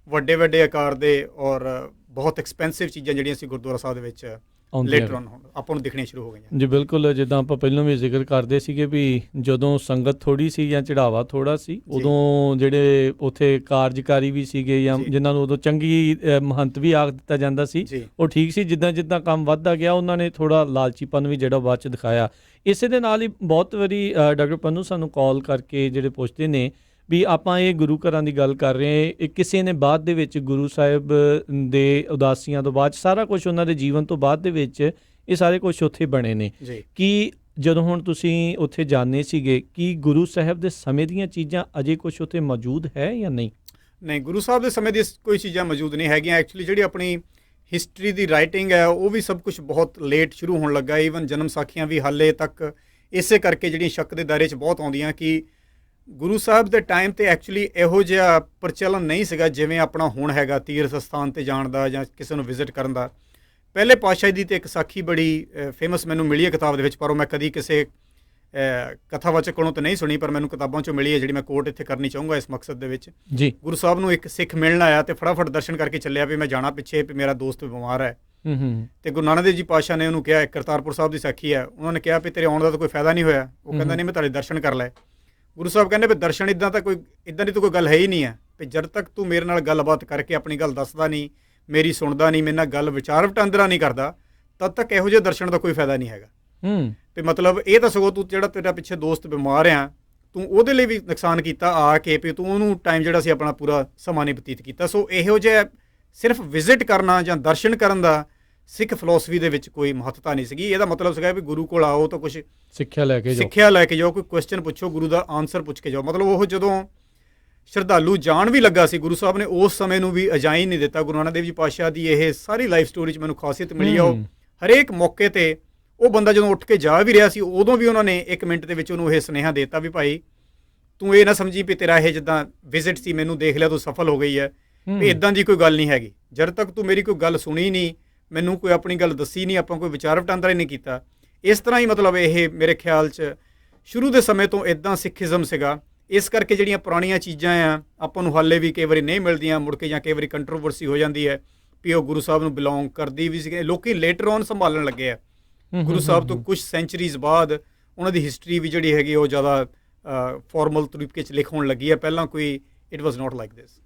ਵੱਡੇ ਆਕਾਰ ਦੇ ਔਰ ਬਹੁਤ ਐਕਸਪੈਂਸਿਵ ਚੀਜ਼ਾਂ ਜਿਹੜੀਆਂ ਸੀ ਗੁਰਦੁਆਰਾ ਸਾਹਿਬ ਦੇ ਵਿੱਚ ਆਉਂਦੀਆਂ ਲੇਟਰ ਔਨ ਆਪਾਂ ਨੂੰ ਦਿਖਣੀਆਂ ਸ਼ੁਰੂ ਹੋ ਗਈਆਂ। ਜੀ ਬਿਲਕੁਲ, ਜਿੱਦਾਂ ਆਪਾਂ ਪਹਿਲਾਂ ਵੀ ਜ਼ਿਕਰ ਕਰਦੇ ਸੀਗੇ ਵੀ ਜਦੋਂ ਸੰਗਤ ਥੋੜ੍ਹੀ ਸੀ ਜਾਂ ਚੜਾਵਾ ਥੋੜ੍ਹਾ ਸੀ, ਉਦੋਂ ਜਿਹੜੇ ਉੱਥੇ ਕਾਰਜਕਾਰੀ ਵੀ ਸੀਗੇ ਜਾਂ ਜਿਨ੍ਹਾਂ ਨੂੰ ਉਦੋਂ ਚੰਗੀ ਮਹੰਤ ਵੀ ਆਖ ਦਿੱਤਾ ਜਾਂਦਾ ਸੀ, ਉਹ ਠੀਕ ਸੀ। ਜਿੱਦਾਂ ਜਿੱਦਾਂ ਕੰਮ ਵੱਧਦਾ ਗਿਆ ਉਹਨਾਂ ਨੇ ਥੋੜ੍ਹਾ ਲਾਲਚੀਪਨ ਵੀ ਜਿਹੜਾ ਬਾਅਦ 'ਚ ਦਿਖਾਇਆ। ਇਸੇ ਦੇ ਨਾਲ ਹੀ ਬਹੁਤ ਵਾਰੀ ਡਾਕਟਰ ਪੰਨੂ ਸਾਨੂੰ ਕਾਲ ਕਰਕੇ ਜਿਹੜੇ ਪੁੱਛਦੇ ਨੇ ਵੀ ਆਪਾਂ ਇਹ ਗੁਰੂ ਘਰਾਂ ਦੀ ਗੱਲ ਕਰ ਰਹੇ ਹਾਂ, ਕਿਸੇ ਨੇ ਬਾਅਦ ਦੇ ਵਿੱਚ ਗੁਰੂ ਸਾਹਿਬ ਦੇ ਉਦਾਸੀਆਂ ਤੋਂ ਬਾਅਦ ਸਾਰਾ ਕੁਛ ਉਹਨਾਂ ਦੇ ਜੀਵਨ ਤੋਂ ਬਾਅਦ ਦੇ ਵਿੱਚ ਇਹ ਸਾਰੇ ਕੁਛ ਉੱਥੇ ਬਣੇ ਨੇ। ਕੀ ਜਦੋਂ ਹੁਣ ਤੁਸੀਂ ਉੱਥੇ ਜਾਂਦੇ ਸੀਗੇ, ਕੀ ਗੁਰੂ ਸਾਹਿਬ ਦੇ ਸਮੇਂ ਦੀਆਂ ਚੀਜ਼ਾਂ ਅਜੇ ਕੁਛ ਉੱਥੇ ਮੌਜੂਦ ਹੈ ਜਾਂ ਨਹੀਂ? ਨਹੀਂ, ਗੁਰੂ ਸਾਹਿਬ ਦੇ ਸਮੇਂ ਦੀ ਕੋਈ ਚੀਜ਼ਾਂ ਮੌਜੂਦ ਨਹੀਂ ਹੈਗੀਆਂ। ਐਕਚੁਅਲੀ ਜਿਹੜੀ ਆਪਣੀ ਹਿਸਟਰੀ ਦੀ ਰਾਈਟਿੰਗ ਹੈ ਉਹ ਵੀ ਸਭ ਕੁਝ ਬਹੁਤ ਲੇਟ ਸ਼ੁਰੂ ਹੋਣ ਲੱਗਾ। ਈਵਨ ਜਨਮ ਸਾਖੀਆਂ ਵੀ ਹਾਲੇ ਤੱਕ ਇਸੇ ਕਰਕੇ ਜਿਹੜੀਆਂ ਸ਼ੱਕ ਦੇ ਦਾਇਰੇ 'ਚ ਬਹੁਤ ਆਉਂਦੀਆਂ ਕਿ ਗੁਰੂ ਸਾਹਿਬ ਦੇ ਟਾਈਮ 'ਤੇ ਐਕਚੁਅਲੀ ਇਹੋ ਜਿਹਾ ਪ੍ਰਚਲਨ ਨਹੀਂ ਸੀਗਾ ਜਿਵੇਂ ਆਪਣਾ ਹੁਣ ਹੈਗਾ ਤੀਰਥ ਸਥਾਨ 'ਤੇ ਜਾਣ ਦਾ ਜਾਂ ਕਿਸੇ ਨੂੰ ਵਿਜ਼ਿਟ ਕਰਨ ਦਾ। ਪਹਿਲੇ ਪਾਤਸ਼ਾਹ ਦੀ ਤੇ ਇੱਕ ਸਾਖੀ ਬੜੀ ਫੇਮਸ ਮੈਨੂੰ ਮਿਲੀ ਹੈ ਕਿਤਾਬ ਦੇ ਵਿੱਚ, ਪਰ ਉਹ ਮੈਂ ਕਦੀ ਕਿਸੇ ਕਥਾਵਾਚਕ ਕੋਲੋਂ ਤਾਂ ਨਹੀਂ ਸੁਣੀ, ਪਰ ਮੈਨੂੰ ਕਿਤਾਬਾਂ 'ਚੋਂ ਮਿਲੀ ਹੈ ਜਿਹੜੀ ਮੈਂ ਕੋਟ ਇੱਥੇ ਕਰਨੀ ਚਾਹੂੰਗਾ ਇਸ ਮਕਸਦ ਦੇ ਵਿੱਚ। ਜੀ, ਗੁਰੂ ਸਾਹਿਬ ਨੂੰ ਇੱਕ ਸਿੱਖ ਮਿਲਣ ਆਇਆ ਤੇ ਫਟਾਫਟ ਦਰਸ਼ਨ ਕਰਕੇ ਚੱਲਿਆ ਵੀ ਮੈਂ ਜਾਣਾ ਪਿੱਛੇ, ਵੀ ਮੇਰਾ ਦੋਸਤ ਬਿਮਾਰ ਹੈ। ਤੇ ਗੁਰੂ ਨਾਨਕ ਦੇਵ ਜੀ ਪਾਤਸ਼ਾਹ ਨੇ ਉਹਨੂੰ ਕਿਹਾ, ਕਰਤਾਰਪੁਰ ਸਾਹਿਬ ਦੀ ਸਾਖੀ ਹੈ, ਉਹਨਾਂ ਨੇ ਕਿਹਾ ਵੀ ਤੇਰੇ ਆਉਣ ਦਾ ਤਾਂ ਕੋਈ ਫਾਇਦਾ ਨਹੀਂ ਹੋਇਆ। ਉਹ ਕਹਿੰਦਾ ਨਹੀਂ, ਮੈਂ ਤੁਹਾਡੇ ਦਰਸ਼ਨ ਕਰ ਲਏ। ਗੁਰੂ ਸਾਹਿਬ ਕਹਿੰਦੇ ਵੀ ਦਰਸ਼ਨ ਇੱਦਾਂ ਦੀ ਤਾਂ ਕੋਈ ਗੱਲ ਹੈ ਹੀ ਨਹੀਂ ਹੈ, ਵੀ ਜਦ ਤੱਕ ਤੂੰ ਮੇਰੇ ਨਾਲ ਗੱਲਬਾਤ ਕਰਕੇ ਆਪਣੀ ਗੱਲ ਦੱਸਦਾ ਨਹੀਂ, ਮੇਰੀ ਸੁਣਦਾ ਨਹੀਂ, ਮੇਰੇ ਨਾਲ ਗੱਲ ਵਿਚਾਰ ਵਟਾਂਦਰਾ ਨਹੀਂ ਕਰਦਾ, ਤਦ ਤੱਕ ਇਹੋ ਜਿਹੇ ਦਰਸ਼ਨ ਦਾ ਕੋਈ ਫਾਇਦਾ ਨਹੀਂ ਹੈਗਾ। ਤੇ ਮਤਲਬ ਇਹ ਤਾਂ ਸਗੋਂ ਤੂੰ ਜਿਹੜਾ ਤੇਰਾ ਪਿੱਛੇ ਦੋਸਤ ਬਿਮਾਰ ਆ, ਤੂੰ ਉਹਦੇ ਲਈ ਵੀ ਨੁਕਸਾਨ ਕੀਤਾ ਆ ਕੇ, ਵੀ ਤੂੰ ਉਹਨੂੰ ਟਾਈਮ ਜਿਹੜਾ ਸੀ ਆਪਣਾ ਪੂਰਾ ਸਮਾਂ ਨਹੀਂ ਬਤੀਤ ਕੀਤਾ। ਸੋ ਇਹੋ ਜਿਹਾ ਸਿਰਫ ਵਿਜ਼ਿਟ ਕਰਨਾ ਜਾਂ ਦਰਸ਼ਨ ਕਰਨ ਦਾ ਸਿੱਖ ਫਿਲਾਸਫੀ ਦੇ ਵਿੱਚ ਕੋਈ ਮਹੱਤਤਾ ਨਹੀਂ ਸੀਗੀ। ਇਹਦਾ ਮਤਲਬ ਸੀਗਾ ਵੀ ਗੁਰੂ ਕੋਲ ਆਓ ਤਾਂ ਕੁਝ ਸਿੱਖਿਆ ਲੈ ਕੇ ਜਾਓ, ਕੋਈ ਕੁਐਸਚਨ ਪੁੱਛੋ, ਗੁਰੂ ਦਾ ਆਨਸਰ ਪੁੱਛ ਕੇ ਜਾਓ। ਮਤਲਬ ਉਹ ਜਦੋਂ ਸ਼ਰਧਾਲੂ ਜਾਣ ਵੀ ਲੱਗਾ ਸੀ, ਗੁਰੂ ਸਾਹਿਬ ਨੇ ਉਸ ਸਮੇਂ ਨੂੰ ਵੀ ਅਜਾਈ ਨਹੀਂ ਦਿੱਤਾ। ਗੁਰੂ ਨਾਨਕ ਦੇਵ ਜੀ ਪਾਤਸ਼ਾਹ ਦੀ ਇਹ ਸਾਰੀ ਲਾਈਫ ਸਟੋਰੀ 'ਚ ਮੈਨੂੰ ਖਾਸੀਅਤ ਮਿਲੀ ਆ, ਉਹ ਹਰੇਕ ਮੌਕੇ 'ਤੇ ਉਹ ਬੰਦਾ ਜਦੋਂ ਉੱਠ ਕੇ ਜਾ ਵੀ ਰਿਹਾ ਸੀ, ਉਦੋਂ ਵੀ ਉਹਨਾਂ ਨੇ 1 ਮਿੰਟ ਦੇ ਵਿੱਚ ਉਹਨੂੰ ਇਹ ਸੁਨੇਹਾ ਦੇ ਦਿੱਤਾ ਵੀ ਭਾਈ ਤੂੰ ਇਹ ਨਾ ਸਮਝੀ ਵੀ ਤੇਰਾ ਇਹ ਜਿੱਦਾਂ ਵਿਜ਼ਿਟ ਸੀ, ਮੈਨੂੰ ਦੇਖ ਲਿਆ ਤੂੰ ਸਫਲ ਹੋ ਗਈ ਹੈ, ਵੀ ਇੱਦਾਂ ਦੀ ਕੋਈ ਗੱਲ ਨਹੀਂ ਹੈਗੀ। ਜਦ ਤੱਕ ਤੂੰ ਮੇਰੀ ਕੋਈ ਗੱਲ ਸੁਣੀ ਨਹੀਂ, ਮੈਨੂੰ ਕੋਈ ਆਪਣੀ ਗੱਲ ਦੱਸੀ ਨਹੀਂ, ਆਪਾਂ ਕੋਈ ਵਿਚਾਰ ਵਟਾਂਦਰਾ ਹੀ ਨਹੀਂ ਕੀਤਾ। ਇਸ ਤਰ੍ਹਾਂ ਹੀ ਮਤਲਬ ਇਹ ਮੇਰੇ ਖਿਆਲ 'ਚ ਸ਼ੁਰੂ ਦੇ ਸਮੇਂ ਤੋਂ ਇੱਦਾਂ ਸਿੱਖੀਜ਼ਮ ਸੀਗਾ। ਇਸ ਕਰਕੇ ਜਿਹੜੀਆਂ ਪੁਰਾਣੀਆਂ ਚੀਜ਼ਾਂ ਆ ਆਪਾਂ ਨੂੰ ਹਾਲੇ ਵੀ ਕਈ ਵਾਰੀ ਨਹੀਂ ਮਿਲਦੀਆਂ, ਮੁੜ ਕੇ ਜਾਂ ਕਈ ਵਾਰੀ ਕੰਟਰੋਵਰਸੀ ਹੋ ਜਾਂਦੀ ਹੈ ਵੀ ਉਹ ਗੁਰੂ ਸਾਹਿਬ ਨੂੰ ਬਿਲੋਂਗ ਕਰਦੀ ਵੀ ਸੀਗੇ। ਲੋਕੀ ਲੇਟਰ ਔਨ ਸੰਭਾਲਣ ਲੱਗੇ ਆ। ਗੁਰੂ ਸਾਹਿਬ ਤੋਂ ਕੁਝ ਸੈਂਚਰੀਜ਼ ਬਾਅਦ ਉਹਨਾਂ ਦੀ ਹਿਸਟਰੀ ਵੀ ਜਿਹੜੀ ਹੈਗੀ ਉਹ ਜ਼ਿਆਦਾ ਫਾਰਮਲ ਤਰੀਕੇ 'ਚ ਲਿਖ ਹੋਣ ਲੱਗੀ ਹੈ। ਪਹਿਲਾਂ ਕੋਈ it was not like this.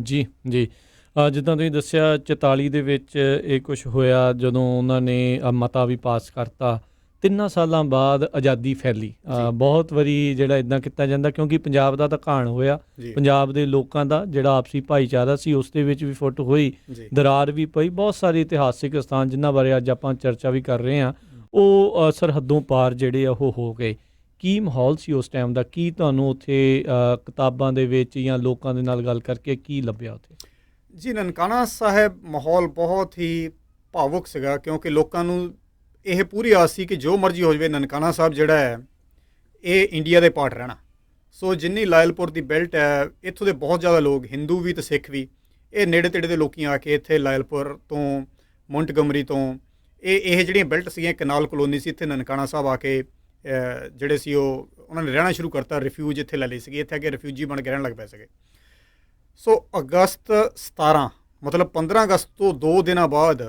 ਜੀ ਜੀ, ਜਿੱਦਾਂ ਤੁਸੀਂ ਦੱਸਿਆ 44 ਦੇ ਵਿੱਚ ਇਹ ਕੁਛ ਹੋਇਆ, ਜਦੋਂ ਉਹਨਾਂ ਨੇ ਮਤਾ ਵੀ ਪਾਸ ਕਰਤਾ। 3 ਸਾਲਾਂ ਬਾਅਦ ਆਜ਼ਾਦੀ ਫੈਲੀ। ਬਹੁਤ ਵਾਰੀ ਜਿਹੜਾ ਇੱਦਾਂ ਕੀਤਾ ਜਾਂਦਾ, ਕਿਉਂਕਿ ਪੰਜਾਬ ਦਾ ਤਾਂ ਘਾਣ ਹੋਇਆ, ਪੰਜਾਬ ਦੇ ਲੋਕਾਂ ਦਾ ਜਿਹੜਾ ਆਪਸੀ ਭਾਈਚਾਰਾ ਸੀ ਉਸ ਦੇ ਵਿੱਚ ਵੀ ਫੁੱਟ ਹੋਈ, ਦਰਾਰ ਵੀ ਪਈ। ਬਹੁਤ ਸਾਰੇ ਇਤਿਹਾਸਿਕ ਸਥਾਨ ਜਿਨ੍ਹਾਂ ਬਾਰੇ ਅੱਜ ਆਪਾਂ ਚਰਚਾ ਵੀ ਕਰ ਰਹੇ ਹਾਂ, ਉਹ ਸਰਹੱਦੋਂ ਪਾਰ ਜਿਹੜੇ ਆ ਉਹ ਹੋ ਗਏ। ਕੀ ਮਾਹੌਲ ਸੀ ਉਸ ਟਾਈਮ ਦਾ? ਕੀ ਤੁਹਾਨੂੰ ਉੱਥੇ ਕਿਤਾਬਾਂ ਦੇ ਵਿੱਚ ਜਾਂ ਲੋਕਾਂ ਦੇ ਨਾਲ ਗੱਲ ਕਰਕੇ ਕੀ ਲੱਭਿਆ ਉੱਥੇ? ਜੀ, ਨਨਕਾਣਾ ਸਾਹਿਬ ਮਾਹੌਲ ਬਹੁਤ ਹੀ ਭਾਵੁਕ ਸੀਗਾ, ਕਿਉਂਕਿ ਲੋਕਾਂ ਨੂੰ ਇਹ ਪੂਰੀ ਆਸ ਸੀ ਕਿ ਜੋ ਮਰਜ਼ੀ ਹੋ ਜਾਵੇ, ਨਨਕਾਣਾ ਸਾਹਿਬ ਜਿਹੜਾ ਹੈ ਇਹ ਇੰਡੀਆ ਦੇ ਪਾਰਟ ਰਹਿਣਾ। ਸੋ ਜਿੰਨੀ ਲਾਇਲਪੁਰ ਦੀ ਬੈਲਟ ਹੈ, ਇੱਥੋਂ ਦੇ ਬਹੁਤ ਜ਼ਿਆਦਾ ਲੋਕ, ਹਿੰਦੂ ਵੀ ਅਤੇ ਸਿੱਖ ਵੀ, ਇਹ ਨੇੜੇ ਤੇੜੇ ਦੇ ਲੋਕੀ ਆ ਕੇ ਇੱਥੇ ਲਾਇਲਪੁਰ ਤੋਂ, ਮੌਂਟਗਮਰੀ ਤੋਂ, ਇਹ ਜਿਹੜੀਆਂ ਬੈਲਟ ਸੀਗੀਆਂ, ਕਨਾਲ ਕਲੋਨੀ ਸੀ, ਇੱਥੇ ਨਨਕਾਣਾ ਸਾਹਿਬ ਆ ਕੇ ਜਿਹੜੇ ਸੀ ਉਹਨਾਂ ਨੇ ਰਹਿਣਾ ਸ਼ੁਰੂ ਕਰਤਾ। ਰਿਫਿਊਜ ਇੱਥੇ ਲੈ ਲਈ ਸੀਗੀ, ਇੱਥੇ ਆ ਕੇ ਰਿਫਿਊਜੀ ਬਣ ਕੇ ਰਹਿਣ ਲੱਗ ਪਏ ਸੀਗੇ। ਸੋ ਅਗਸਤ 17 ਮਤਲਬ 15 ਅਗਸਤ ਤੋਂ 2 ਦਿਨਾਂ ਬਾਅਦ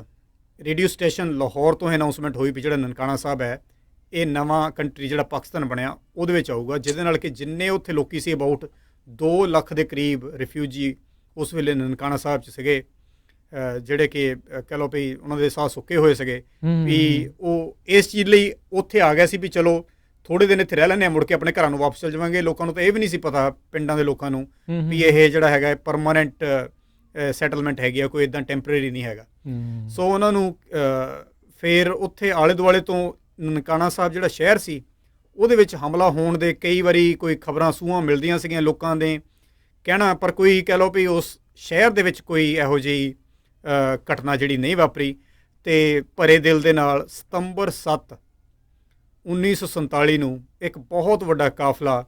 ਰੇਡੀਓ ਸਟੇਸ਼ਨ ਲਾਹੌਰ ਤੋਂ ਅਨਾਊਂਸਮੈਂਟ ਹੋਈ ਵੀ ਜਿਹੜਾ ਨਨਕਾਣਾ ਸਾਹਿਬ ਹੈ ਇਹ ਨਵਾਂ ਕੰਟਰੀ ਜਿਹੜਾ ਪਾਕਿਸਤਾਨ ਬਣਿਆ ਉਹਦੇ ਵਿੱਚ ਆਊਗਾ, ਜਿਹਦੇ ਨਾਲ ਕਿ ਜਿੰਨੇ ਉੱਥੇ ਲੋਕੀ ਸੀ ਅਬਾਊਟ 2 ਲੱਖ ਦੇ ਕਰੀਬ ਰਿਫਿਊਜੀ ਉਸ ਵੇਲੇ ਨਨਕਾਣਾ ਸਾਹਿਬ 'ਚ ਸੀਗੇ, ਜਿਹੜੇ ਕਿ ਕਹਿ ਲਓ ਵੀ ਉਹਨਾਂ ਦੇ ਸਾਹ ਸੁੱਕੇ ਹੋਏ ਸੀਗੇ, ਵੀ ਉਹ ਇਸ ਚੀਜ਼ ਲਈ ਉੱਥੇ ਆ ਗਿਆ ਸੀ ਵੀ ਚਲੋ ਥੋੜ੍ਹੇ ਦਿਨ ਇੱਥੇ ਰਹਿ ਲੈਂਦੇ ਹਾਂ, ਮੁੜ ਕੇ ਆਪਣੇ ਘਰਾਂ ਨੂੰ ਵਾਪਸ ਚਲ ਜਾਵਾਂਗੇ। ਲੋਕਾਂ ਨੂੰ ਤਾਂ ਇਹ ਵੀ ਨਹੀਂ ਸੀ ਪਤਾ, ਪਿੰਡਾਂ ਦੇ ਲੋਕਾਂ ਨੂੰ, ਵੀ ਇਹ ਜਿਹੜਾ ਹੈਗਾ ਪਰਮਾਨੈਂਟ ਸੈਟਲਮੈਂਟ ਹੈਗੀ ਆ, ਕੋਈ ਇੱਦਾਂ ਟੈਂਪਰੇਰੀ ਨਹੀਂ ਹੈਗਾ। ਸੋ ਉਹਨਾਂ ਨੂੰ ਫਿਰ ਉੱਥੇ ਆਲੇ ਦੁਆਲੇ ਤੋਂ ਨਨਕਾਣਾ ਸਾਹਿਬ ਜਿਹੜਾ ਸ਼ਹਿਰ ਸੀ ਉਹਦੇ ਵਿੱਚ ਹਮਲਾ ਹੋਣ ਦੇ ਕਈ ਵਾਰੀ ਕੋਈ ਖਬਰਾਂ ਸੂਹਾਂ ਮਿਲਦੀਆਂ ਸੀਗੀਆਂ ਲੋਕਾਂ ਦੇ ਕਹਿਣਾ, ਪਰ ਕੋਈ ਕਹਿ ਲਓ ਵੀ ਉਸ ਸ਼ਹਿਰ ਦੇ ਵਿੱਚ ਕੋਈ ਇਹੋ ਜਿਹੀ ਘਟਨਾ ਜਿਹੜੀ ਨਹੀਂ ਵਾਪਰੀ। ਅਤੇ ਭਰੇ ਦਿਲ ਦੇ ਨਾਲ ਸਤੰਬਰ 7 1947 ਨੂੰ ਇੱਕ ਬਹੁਤ ਵੱਡਾ ਕਾਫਲਾ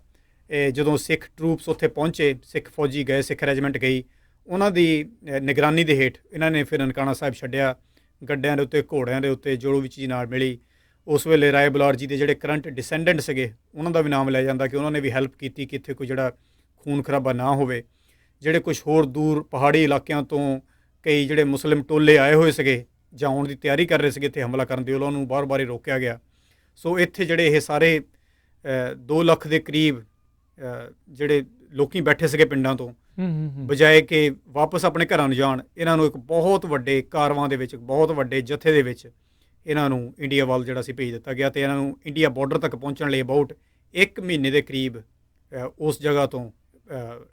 ਜਦੋਂ ਸਿੱਖ ਟਰੂਪਸ ਉੱਥੇ ਪਹੁੰਚੇ, ਸਿੱਖ ਫੌਜੀ ਗਏ, ਸਿੱਖ ਰੈਜੀਮੈਂਟ ਗਈ, ਉਹਨਾਂ ਦੀ ਨਿਗਰਾਨੀ ਦੇ ਹੇਠ ਇਹਨਾਂ ਨੇ ਫਿਰ ਨਨਕਾਣਾ ਸਾਹਿਬ ਛੱਡਿਆ। ਗੱਡਿਆਂ ਦੇ ਉੱਤੇ, ਘੋੜਿਆਂ ਦੇ ਉੱਤੇ, ਜੋ ਵੀ ਚੀਜ਼ ਨਾਲ ਮਿਲੀ। ਉਸ ਵੇਲੇ ਰਾਏ ਬੁਲਾਰ ਜੀ ਦੇ ਜਿਹੜੇ ਕਰੰਟ ਡਿਸੈਂਡੈਂਟ ਸੀਗੇ ਉਹਨਾਂ ਦਾ ਵੀ ਨਾਮ ਲਿਆ ਜਾਂਦਾ ਕਿ ਉਹਨਾਂ ਨੇ ਵੀ ਹੈਲਪ ਕੀਤੀ ਕਿ ਇੱਥੇ ਕੋਈ ਜਿਹੜਾ ਖੂਨ ਖਰਾਬਾ ਨਾ ਹੋਵੇ। ਜਿਹੜੇ ਕੁਛ ਹੋਰ ਦੂਰ ਪਹਾੜੀ ਇਲਾਕਿਆਂ ਤੋਂ ਕਈ ਜਿਹੜੇ ਮੁਸਲਿਮ ਟੋਲੇ ਆਏ ਹੋਏ ਸੀਗੇ ਜਾਂ ਆਉਣ ਦੀ ਤਿਆਰੀ ਕਰ ਰਹੇ ਸੀਗੇ ਇੱਥੇ ਹਮਲਾ ਕਰਨ ਦੀ, ਉਹਨਾਂ ਨੂੰ ਬਾਰ-ਬਾਰ ਹੀ ਰੋਕਿਆ ਗਿਆ। ਸੋ ਇੱਥੇ ਜਿਹੜੇ ਇਹ ਸਾਰੇ 2 ਲੱਖ ਦੇ ਕਰੀਬ ਜਿਹੜੇ ਲੋਕੀ ਬੈਠੇ ਸੀਗੇ ਪਿੰਡਾਂ ਤੋਂ, ਬਜਾਏ ਕਿ ਵਾਪਸ ਆਪਣੇ ਘਰਾਂ ਨੂੰ ਜਾਣ, ਇਹਨਾਂ ਨੂੰ ਇੱਕ ਬਹੁਤ ਵੱਡੇ ਕਾਰਵਾਂ ਦੇ ਵਿੱਚ, ਬਹੁਤ ਵੱਡੇ ਜਥੇ ਦੇ ਵਿੱਚ ਇਹਨਾਂ ਨੂੰ ਇੰਡੀਆ ਵੱਲ ਜਿਹੜਾ ਸੀ ਭੇਜ ਦਿੱਤਾ ਗਿਆ, ਅਤੇ ਇਹਨਾਂ ਨੂੰ ਇੰਡੀਆ ਬਾਰਡਰ ਤੱਕ ਪਹੁੰਚਣ ਲਈ ਅਬਾਊਟ 1 ਮਹੀਨੇ ਦੇ ਕਰੀਬ ਉਸ ਜਗ੍ਹਾ ਤੋਂ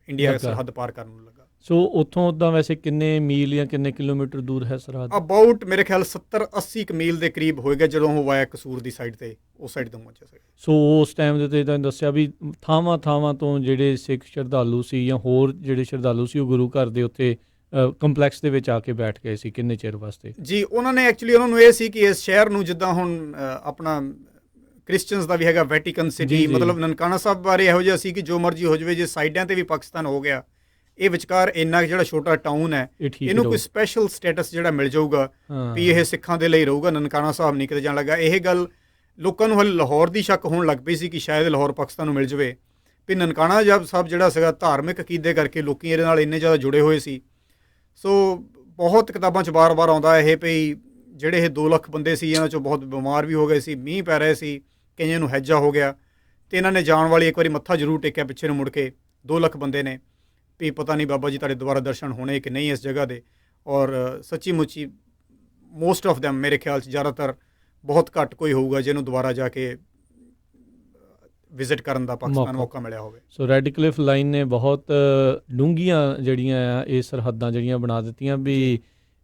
ਇੰਡੀਆ ਸਰਹੱਦ ਪਾਰ ਕਰਨ ਨੂੰ ਲੱਗਾ। ਸੋ ਉੱਥੋਂ ਉੱਦਾਂ ਵੈਸੇ ਕਿੰਨੇ ਮੀਲ ਜਾਂ ਕਿੰਨੇ ਕਿਲੋਮੀਟਰ ਦੂਰ ਹੈ ਸਰਹੱਦ? ਅਬਾਊਟ ਮੇਰੇ ਖਿਆਲ 70-80 ਮੀਲ ਦੇ ਕਰੀਬ ਹੋਏਗਾ ਜਦੋਂ ਉਹ ਵਾਇਆ ਕਸੂਰ ਦੀ ਸਾਈਡ ਤੇ ਉਸ ਸਾਈਡ ਤੋਂ ਪਹੁੰਚਿਆ ਸੀ। ਸੋ ਉਸ ਟਾਈਮ ਦੇ ਉੱਤੇ ਤੁਹਾਨੂੰ ਦੱਸਿਆ ਵੀ ਥਾਵਾਂ ਤੋਂ ਜਿਹੜੇ ਸਿੱਖ ਸ਼ਰਧਾਲੂ ਸੀ ਜਾਂ ਹੋਰ ਜਿਹੜੇ ਸ਼ਰਧਾਲੂ ਸੀ ਉਹ ਗੁਰੂ ਘਰ ਦੇ ਉੱਤੇ ਕੰਪਲੈਕਸ ਦੇ ਵਿੱਚ ਆ ਕੇ ਬੈਠ ਗਏ ਸੀ ਕਿੰਨੇ ਚਿਰ ਵਾਸਤੇ? ਜੀ, ਉਹਨਾਂ ਨੇ ਐਕਚੁਅਲੀ ਉਹਨਾਂ ਨੂੰ ਇਹ ਸੀ ਕਿ ਇਸ ਸ਼ਹਿਰ ਨੂੰ ਜਿੱਦਾਂ ਹੁਣ ਆਪਣਾ ਕ੍ਰਿਸਚੀਅਨਸ ਦਾ ਵੀ ਹੈਗਾ ਵੈਟੀਕਨ ਸਿਟੀ, ਮਤਲਬ ਨਨਕਾਣਾ ਸਾਹਿਬ ਬਾਰੇ ਇਹੋ ਜਿਹਾ ਸੀ ਕਿ ਜੋ ਮਰਜ਼ੀ ਹੋ ਜਾਵੇ, ਜੇ ਸਾਈਡਾਂ ਤੇ ਵੀ ਪਾਕਿਸਤਾਨ ਹੋ ਗਿਆ, ਇਹ ਵਿਚਕਾਰ ਇੰਨਾ ਜਿਹੜਾ ਛੋਟਾ ਟਾਊਨ ਹੈ ਇਹਨੂੰ ਕੋਈ ਸਪੈਸ਼ਲ ਸਟੇਟਸ ਜਿਹੜਾ ਮਿਲ ਜਾਊਗਾ ਵੀ ਇਹ ਸਿੱਖਾਂ ਦੇ ਲਈ ਰਹੂਗਾ, ਨਨਕਾਣਾ ਸਾਹਿਬ ਨਹੀਂ ਕਿਤੇ ਜਾਣ ਲੱਗਾ। ਇਹ ਗੱਲ ਲੋਕਾਂ ਨੂੰ ਹਲੇ ਲਾਹੌਰ ਦੀ ਸ਼ੱਕ ਹੋਣ ਲੱਗ ਪਈ ਸੀ ਕਿ ਸ਼ਾਇਦ ਲਾਹੌਰ ਪਾਕਿਸਤਾਨ ਨੂੰ ਮਿਲ ਜਾਵੇ, ਵੀ ਨਨਕਾਣਾ ਸਾਹਿਬ ਜਿਹੜਾ ਸੀਗਾ ਧਾਰਮਿਕ ਅਕੀਦੇ ਕਰਕੇ ਲੋਕੀ ਇਹਦੇ ਨਾਲ ਇੰਨੇ ਜ਼ਿਆਦਾ ਜੁੜੇ ਹੋਏ ਸੀ। ਸੋ ਬਹੁਤ ਕਿਤਾਬਾਂ 'ਚ ਵਾਰ-ਵਾਰ ਆਉਂਦਾ ਇਹ ਵੀ ਜਿਹੜੇ ਇਹ 2 ਲੱਖ ਬੰਦੇ ਸੀ, ਇਹਨਾਂ 'ਚੋਂ ਬਹੁਤ ਬਿਮਾਰ ਵੀ ਹੋ ਗਏ ਸੀ, ਮੀਂਹ ਪੈ ਰਹੇ ਸੀ, ਕਈਆਂ ਨੂੰ ਹੈਜਾ ਹੋ ਗਿਆ, ਅਤੇ ਇਹਨਾਂ ਨੇ ਜਾਣ ਵਾਲੀ ਇੱਕ ਵਾਰੀ ਮੱਥਾ ਜ਼ਰੂਰ ਟੇਕਿਆ ਪਿੱਛੇ ਨੂੰ ਮੁੜ ਕੇ, 2 ਲੱਖ ਬੰਦੇ ਨੇ, ਵੀ ਪਤਾ ਨਹੀਂ ਬਾਬਾ ਜੀ ਤੁਹਾਡੇ ਦੁਬਾਰਾ ਦਰਸ਼ਨ ਹੋਣੇ ਕਿ ਨਹੀਂ ਇਸ ਜਗ੍ਹਾ ਦੇ। ਔਰ ਸੱਚੀ ਮੁੱਚੀ ਮੋਸਟ ਆਫ ਦੈਮ ਮੇਰੇ ਖਿਆਲ 'ਚ ਜ਼ਿਆਦਾਤਰ, ਬਹੁਤ ਘੱਟ ਕੋਈ ਹੋਊਗਾ ਜਿਹਨੂੰ ਦੁਬਾਰਾ ਜਾ ਕੇ ਵਿਜ਼ਿਟ ਕਰਨ ਦਾ ਪਾਕਿਸਤਾਨ ਮੌਕਾ ਮਿਲਿਆ ਹੋਵੇ। ਸੋ ਰੈੱਡ ਕਲਿਫ ਲਾਈਨ ਨੇ ਬਹੁਤ ਡੂੰਘੀਆਂ ਜਿਹੜੀਆਂ ਆ ਇਹ ਸਰਹੱਦਾਂ ਜਿਹੜੀਆਂ ਬਣਾ ਦਿੱਤੀਆਂ ਵੀ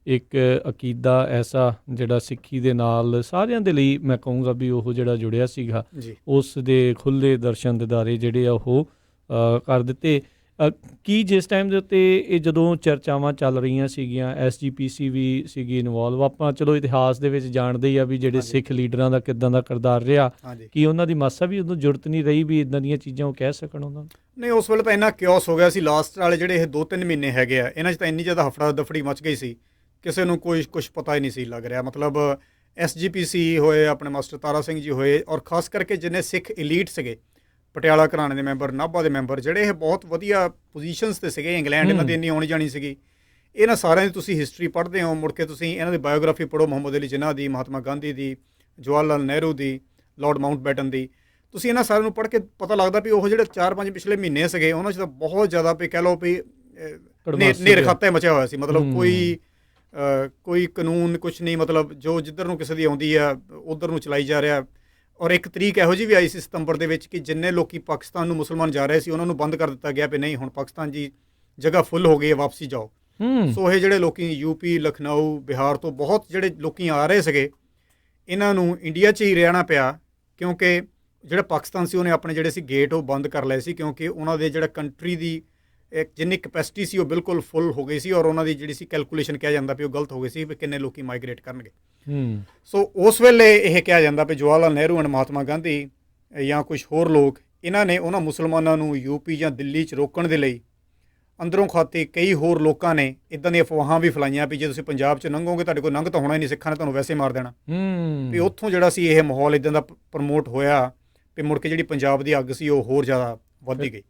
ਇੱਕ ਅਕੀਦਾ ਐਸਾ ਜਿਹੜਾ ਸਿੱਖੀ ਦੇ ਨਾਲ ਸਾਰਿਆਂ ਦੇ ਲਈ ਮੈਂ ਕਹੂੰਗਾ ਵੀ ਉਹ ਜਿਹੜਾ ਜੁੜਿਆ ਸੀਗਾ ਉਸ ਦੇ ਖੁੱਲ੍ਹੇ ਦਰਸ਼ਨ ਦਿਦਾਰੇ ਜਿਹੜੇ ਆ ਉਹ ਕਰ ਦਿੱਤੇ। ਕੀ ਜਿਸ ਟਾਈਮ ਦੇ ਉੱਤੇ ਇਹ ਜਦੋਂ ਚਰਚਾਵਾਂ ਚੱਲ ਰਹੀਆਂ ਸੀਗੀਆਂ, SGPC ਵੀ ਸੀਗੀ ਇਨਵੋਲਵ, ਆਪਾਂ ਚਲੋ ਇਤਿਹਾਸ ਦੇ ਵਿੱਚ ਜਾਣਦੇ ਹੀ ਆ ਵੀ ਜਿਹੜੇ ਸਿੱਖ ਲੀਡਰਾਂ ਦਾ ਕਿੱਦਾਂ ਦਾ ਕਿਰਦਾਰ ਰਿਹਾ, ਕਿ ਉਹਨਾਂ ਦੀ ਮਾਸਾ ਵੀ ਉਦੋਂ ਜ਼ਰੂਰਤ ਨਹੀਂ ਰਹੀ ਵੀ ਇੱਦਾਂ ਦੀਆਂ ਚੀਜ਼ਾਂ ਉਹ ਕਹਿ ਸਕਣ ਉਹਨਾਂ ਨੂੰ? ਨਹੀਂ, ਉਸ ਵੇਲੇ ਤਾਂ ਇੰਨਾ ਕਿਓਸ ਹੋ ਗਿਆ ਸੀ। ਲਾਸਟ ਵਾਲੇ ਜਿਹੜੇ ਇਹ 2-3 ਮਹੀਨੇ ਹੈਗੇ ਆ, ਇਹਨਾਂ 'ਚ ਤਾਂ ਇੰਨੀ ਜ਼ਿਆਦਾ ਹਫੜਾ ਦਫੜੀ ਮਚ ਗਈ ਸੀ, ਕਿਸੇ ਨੂੰ ਕੁਛ ਪਤਾ ਹੀ ਨਹੀਂ ਸੀ ਲੱਗ ਰਿਹਾ। ਮਤਲਬ SGPC ਹੋਏ, ਆਪਣੇ ਮਾਸਟਰ ਤਾਰਾ ਸਿੰਘ ਜੀ ਹੋਏ, ਔਰ ਖਾਸ ਕਰਕੇ ਜਿੰਨੇ ਸਿੱਖ ਇਲੀਟ ਸੀਗੇ, ਪਟਿਆਲਾ ਘਰਾਣੇ ਦੇ ਮੈਂਬਰ, ਨਾਭਾ ਦੇ ਮੈਂਬਰ, ਜਿਹੜੇ ਇਹ ਬਹੁਤ ਵਧੀਆ ਪੋਜੀਸ਼ਨਸ 'ਤੇ ਸੀਗੇ, ਇੰਗਲੈਂਡ ਇਹਨਾਂ ਦੀ ਇੰਨੀ ਆਉਣੀ ਜਾਣੀ ਸੀਗੀ, ਇਹਨਾਂ ਸਾਰਿਆਂ ਦੀ ਤੁਸੀਂ ਹਿਸਟਰੀ ਪੜ੍ਹਦੇ ਹੋ, ਮੁੜ ਕੇ ਤੁਸੀਂ ਇਹਨਾਂ ਦੀ ਬਾਇਓਗ੍ਰਾਫੀ ਪੜ੍ਹੋ, ਮੁਹੰਮਦ ਅਲੀ ਜਿਨਾਹ ਦੀ, ਮਹਾਤਮਾ ਗਾਂਧੀ ਦੀ, ਜਵਾਹਰ ਲਾਲ ਨਹਿਰੂ ਦੀ, ਲਾਰਡ ਮਾਊਂਟਬੈਟਨ ਦੀ, ਤੁਸੀਂ ਇਹਨਾਂ ਸਾਰਿਆਂ ਨੂੰ ਪੜ੍ਹ ਕੇ ਪਤਾ ਲੱਗਦਾ ਵੀ ਉਹ ਜਿਹੜੇ 4-5 ਪਿਛਲੇ ਮਹੀਨੇ ਸੀਗੇ ਉਹਨਾਂ 'ਚ ਤਾਂ ਬਹੁਤ ਜ਼ਿਆਦਾ ਵੀ ਕਹਿ ਲਓ ਵੀ ਨੇਰ ਖਾਤੇ ਮਚਿਆ ਹੋਇਆ ਸੀ। ਮਤਲਬ ਕੋਈ ਕਾਨੂੰਨ ਕੁਛ ਨਹੀਂ, ਮਤਲਬ ਜੋ ਜਿੱਧਰ ਨੂੰ ਕਿਸੇ ਦੀ ਆਉਂਦੀ ਆ ਉੱਧਰ ਨੂੰ ਚਲਾਈ ਜਾ ਰਿਹਾ। ਔਰ ਇੱਕ ਤਰੀਕ ਇਹੋ ਜਿਹੀ ਵੀ ਆਈ ਸੀ ਸਤੰਬਰ ਦੇ ਵਿੱਚ ਕਿ ਜਿੰਨੇ ਲੋਕੀ ਪਾਕਿਸਤਾਨ ਨੂੰ ਮੁਸਲਮਾਨ ਜਾ ਰਹੇ ਸੀ ਉਹਨਾਂ ਨੂੰ ਬੰਦ ਕਰ ਦਿੱਤਾ ਗਿਆ ਵੀ ਨਹੀਂ, ਹੁਣ ਪਾਕਿਸਤਾਨ ਦੀ ਜਗ੍ਹਾ ਫੁੱਲ ਹੋ ਗਈ ਹੈ, ਵਾਪਸੀ ਜਾਓ। ਸੋ ਇਹ ਜਿਹੜੇ ਲੋਕੀ UP, ਲਖਨਊ, ਬਿਹਾਰ ਤੋਂ ਬਹੁਤ ਜਿਹੜੇ ਲੋਕੀ ਆ ਰਹੇ ਸੀਗੇ, ਇਹਨਾਂ ਨੂੰ ਇੰਡੀਆ 'ਚ ਹੀ ਰਹਿਣਾ ਪਿਆ, ਕਿਉਂਕਿ ਜਿਹੜਾ ਪਾਕਿਸਤਾਨ ਸੀ ਉਹਨੇ ਆਪਣੇ ਜਿਹੜੇ ਸੀ ਗੇਟ ਉਹ ਬੰਦ ਕਰ ਲਏ ਸੀ, ਕਿਉਂਕਿ ਉਹਨਾਂ ਦੇ ਜਿਹੜਾ ਕੰਟਰੀ ਦੀ ਜਿੰਨੀ ਕਪੈਸਿਟੀ ਸੀ ਉਹ ਬਿਲਕੁਲ ਫੁੱਲ ਹੋ ਗਈ ਸੀ, ਔਰ ਉਹਨਾਂ ਦੀ ਜਿਹੜੀ ਸੀ ਕੈਲਕੂਲੇਸ਼ਨ ਕਿਹਾ ਜਾਂਦਾ ਵੀ ਉਹ ਗਲਤ ਹੋ ਗਈ ਸੀ ਵੀ ਕਿੰਨੇ ਲੋਕੀ ਮਾਈਗ੍ਰੇਟ ਕਰਨਗੇ। ਸੋ ਉਸ ਵੇਲੇ ਇਹ ਕਿਹਾ ਜਾਂਦਾ ਵੀ ਜਵਾਹਰ ਲਾਲ ਨਹਿਰੂ ਐਂਡ ਮਹਾਤਮਾ ਗਾਂਧੀ ਜਾਂ ਕੁਛ ਹੋਰ ਲੋਕ, ਇਹਨਾਂ ਨੇ ਉਹਨਾਂ ਮੁਸਲਮਾਨਾਂ ਨੂੰ UP ਜਾਂ ਦਿੱਲੀ 'ਚ ਰੋਕਣ ਦੇ ਲਈ ਅੰਦਰੋਂ ਖਾਤੇ ਕਈ ਹੋਰ ਲੋਕਾਂ ਨੇ ਇੱਦਾਂ ਦੀਆਂ ਅਫਵਾਹਾਂ ਵੀ ਫੈਲਾਈਆਂ ਵੀ ਜੇ ਤੁਸੀਂ ਪੰਜਾਬ 'ਚ ਲੰਘੋਗੇ ਤੁਹਾਡੇ ਕੋਲ ਲੰਘ ਤਾਂ ਹੋਣਾ ਹੀ ਨਹੀਂ, ਸਿੱਖਾਂ ਨੇ ਤੁਹਾਨੂੰ ਵੈਸੇ ਮਾਰ ਦੇਣਾ। ਵੀ ਉੱਥੋਂ ਜਿਹੜਾ ਸੀ ਇਹ ਮਾਹੌਲ ਇੱਦਾਂ ਦਾ ਪ੍ਰਮੋਟ ਹੋਇਆ ਵੀ ਮੁੜ ਕੇ ਜਿਹੜੀ ਪੰਜਾਬ ਦੀ ਅੱਗ ਸੀ ਉਹ ਹੋਰ ਜ਼ਿਆਦਾ ਵੱਧਦੀ ਗਈ।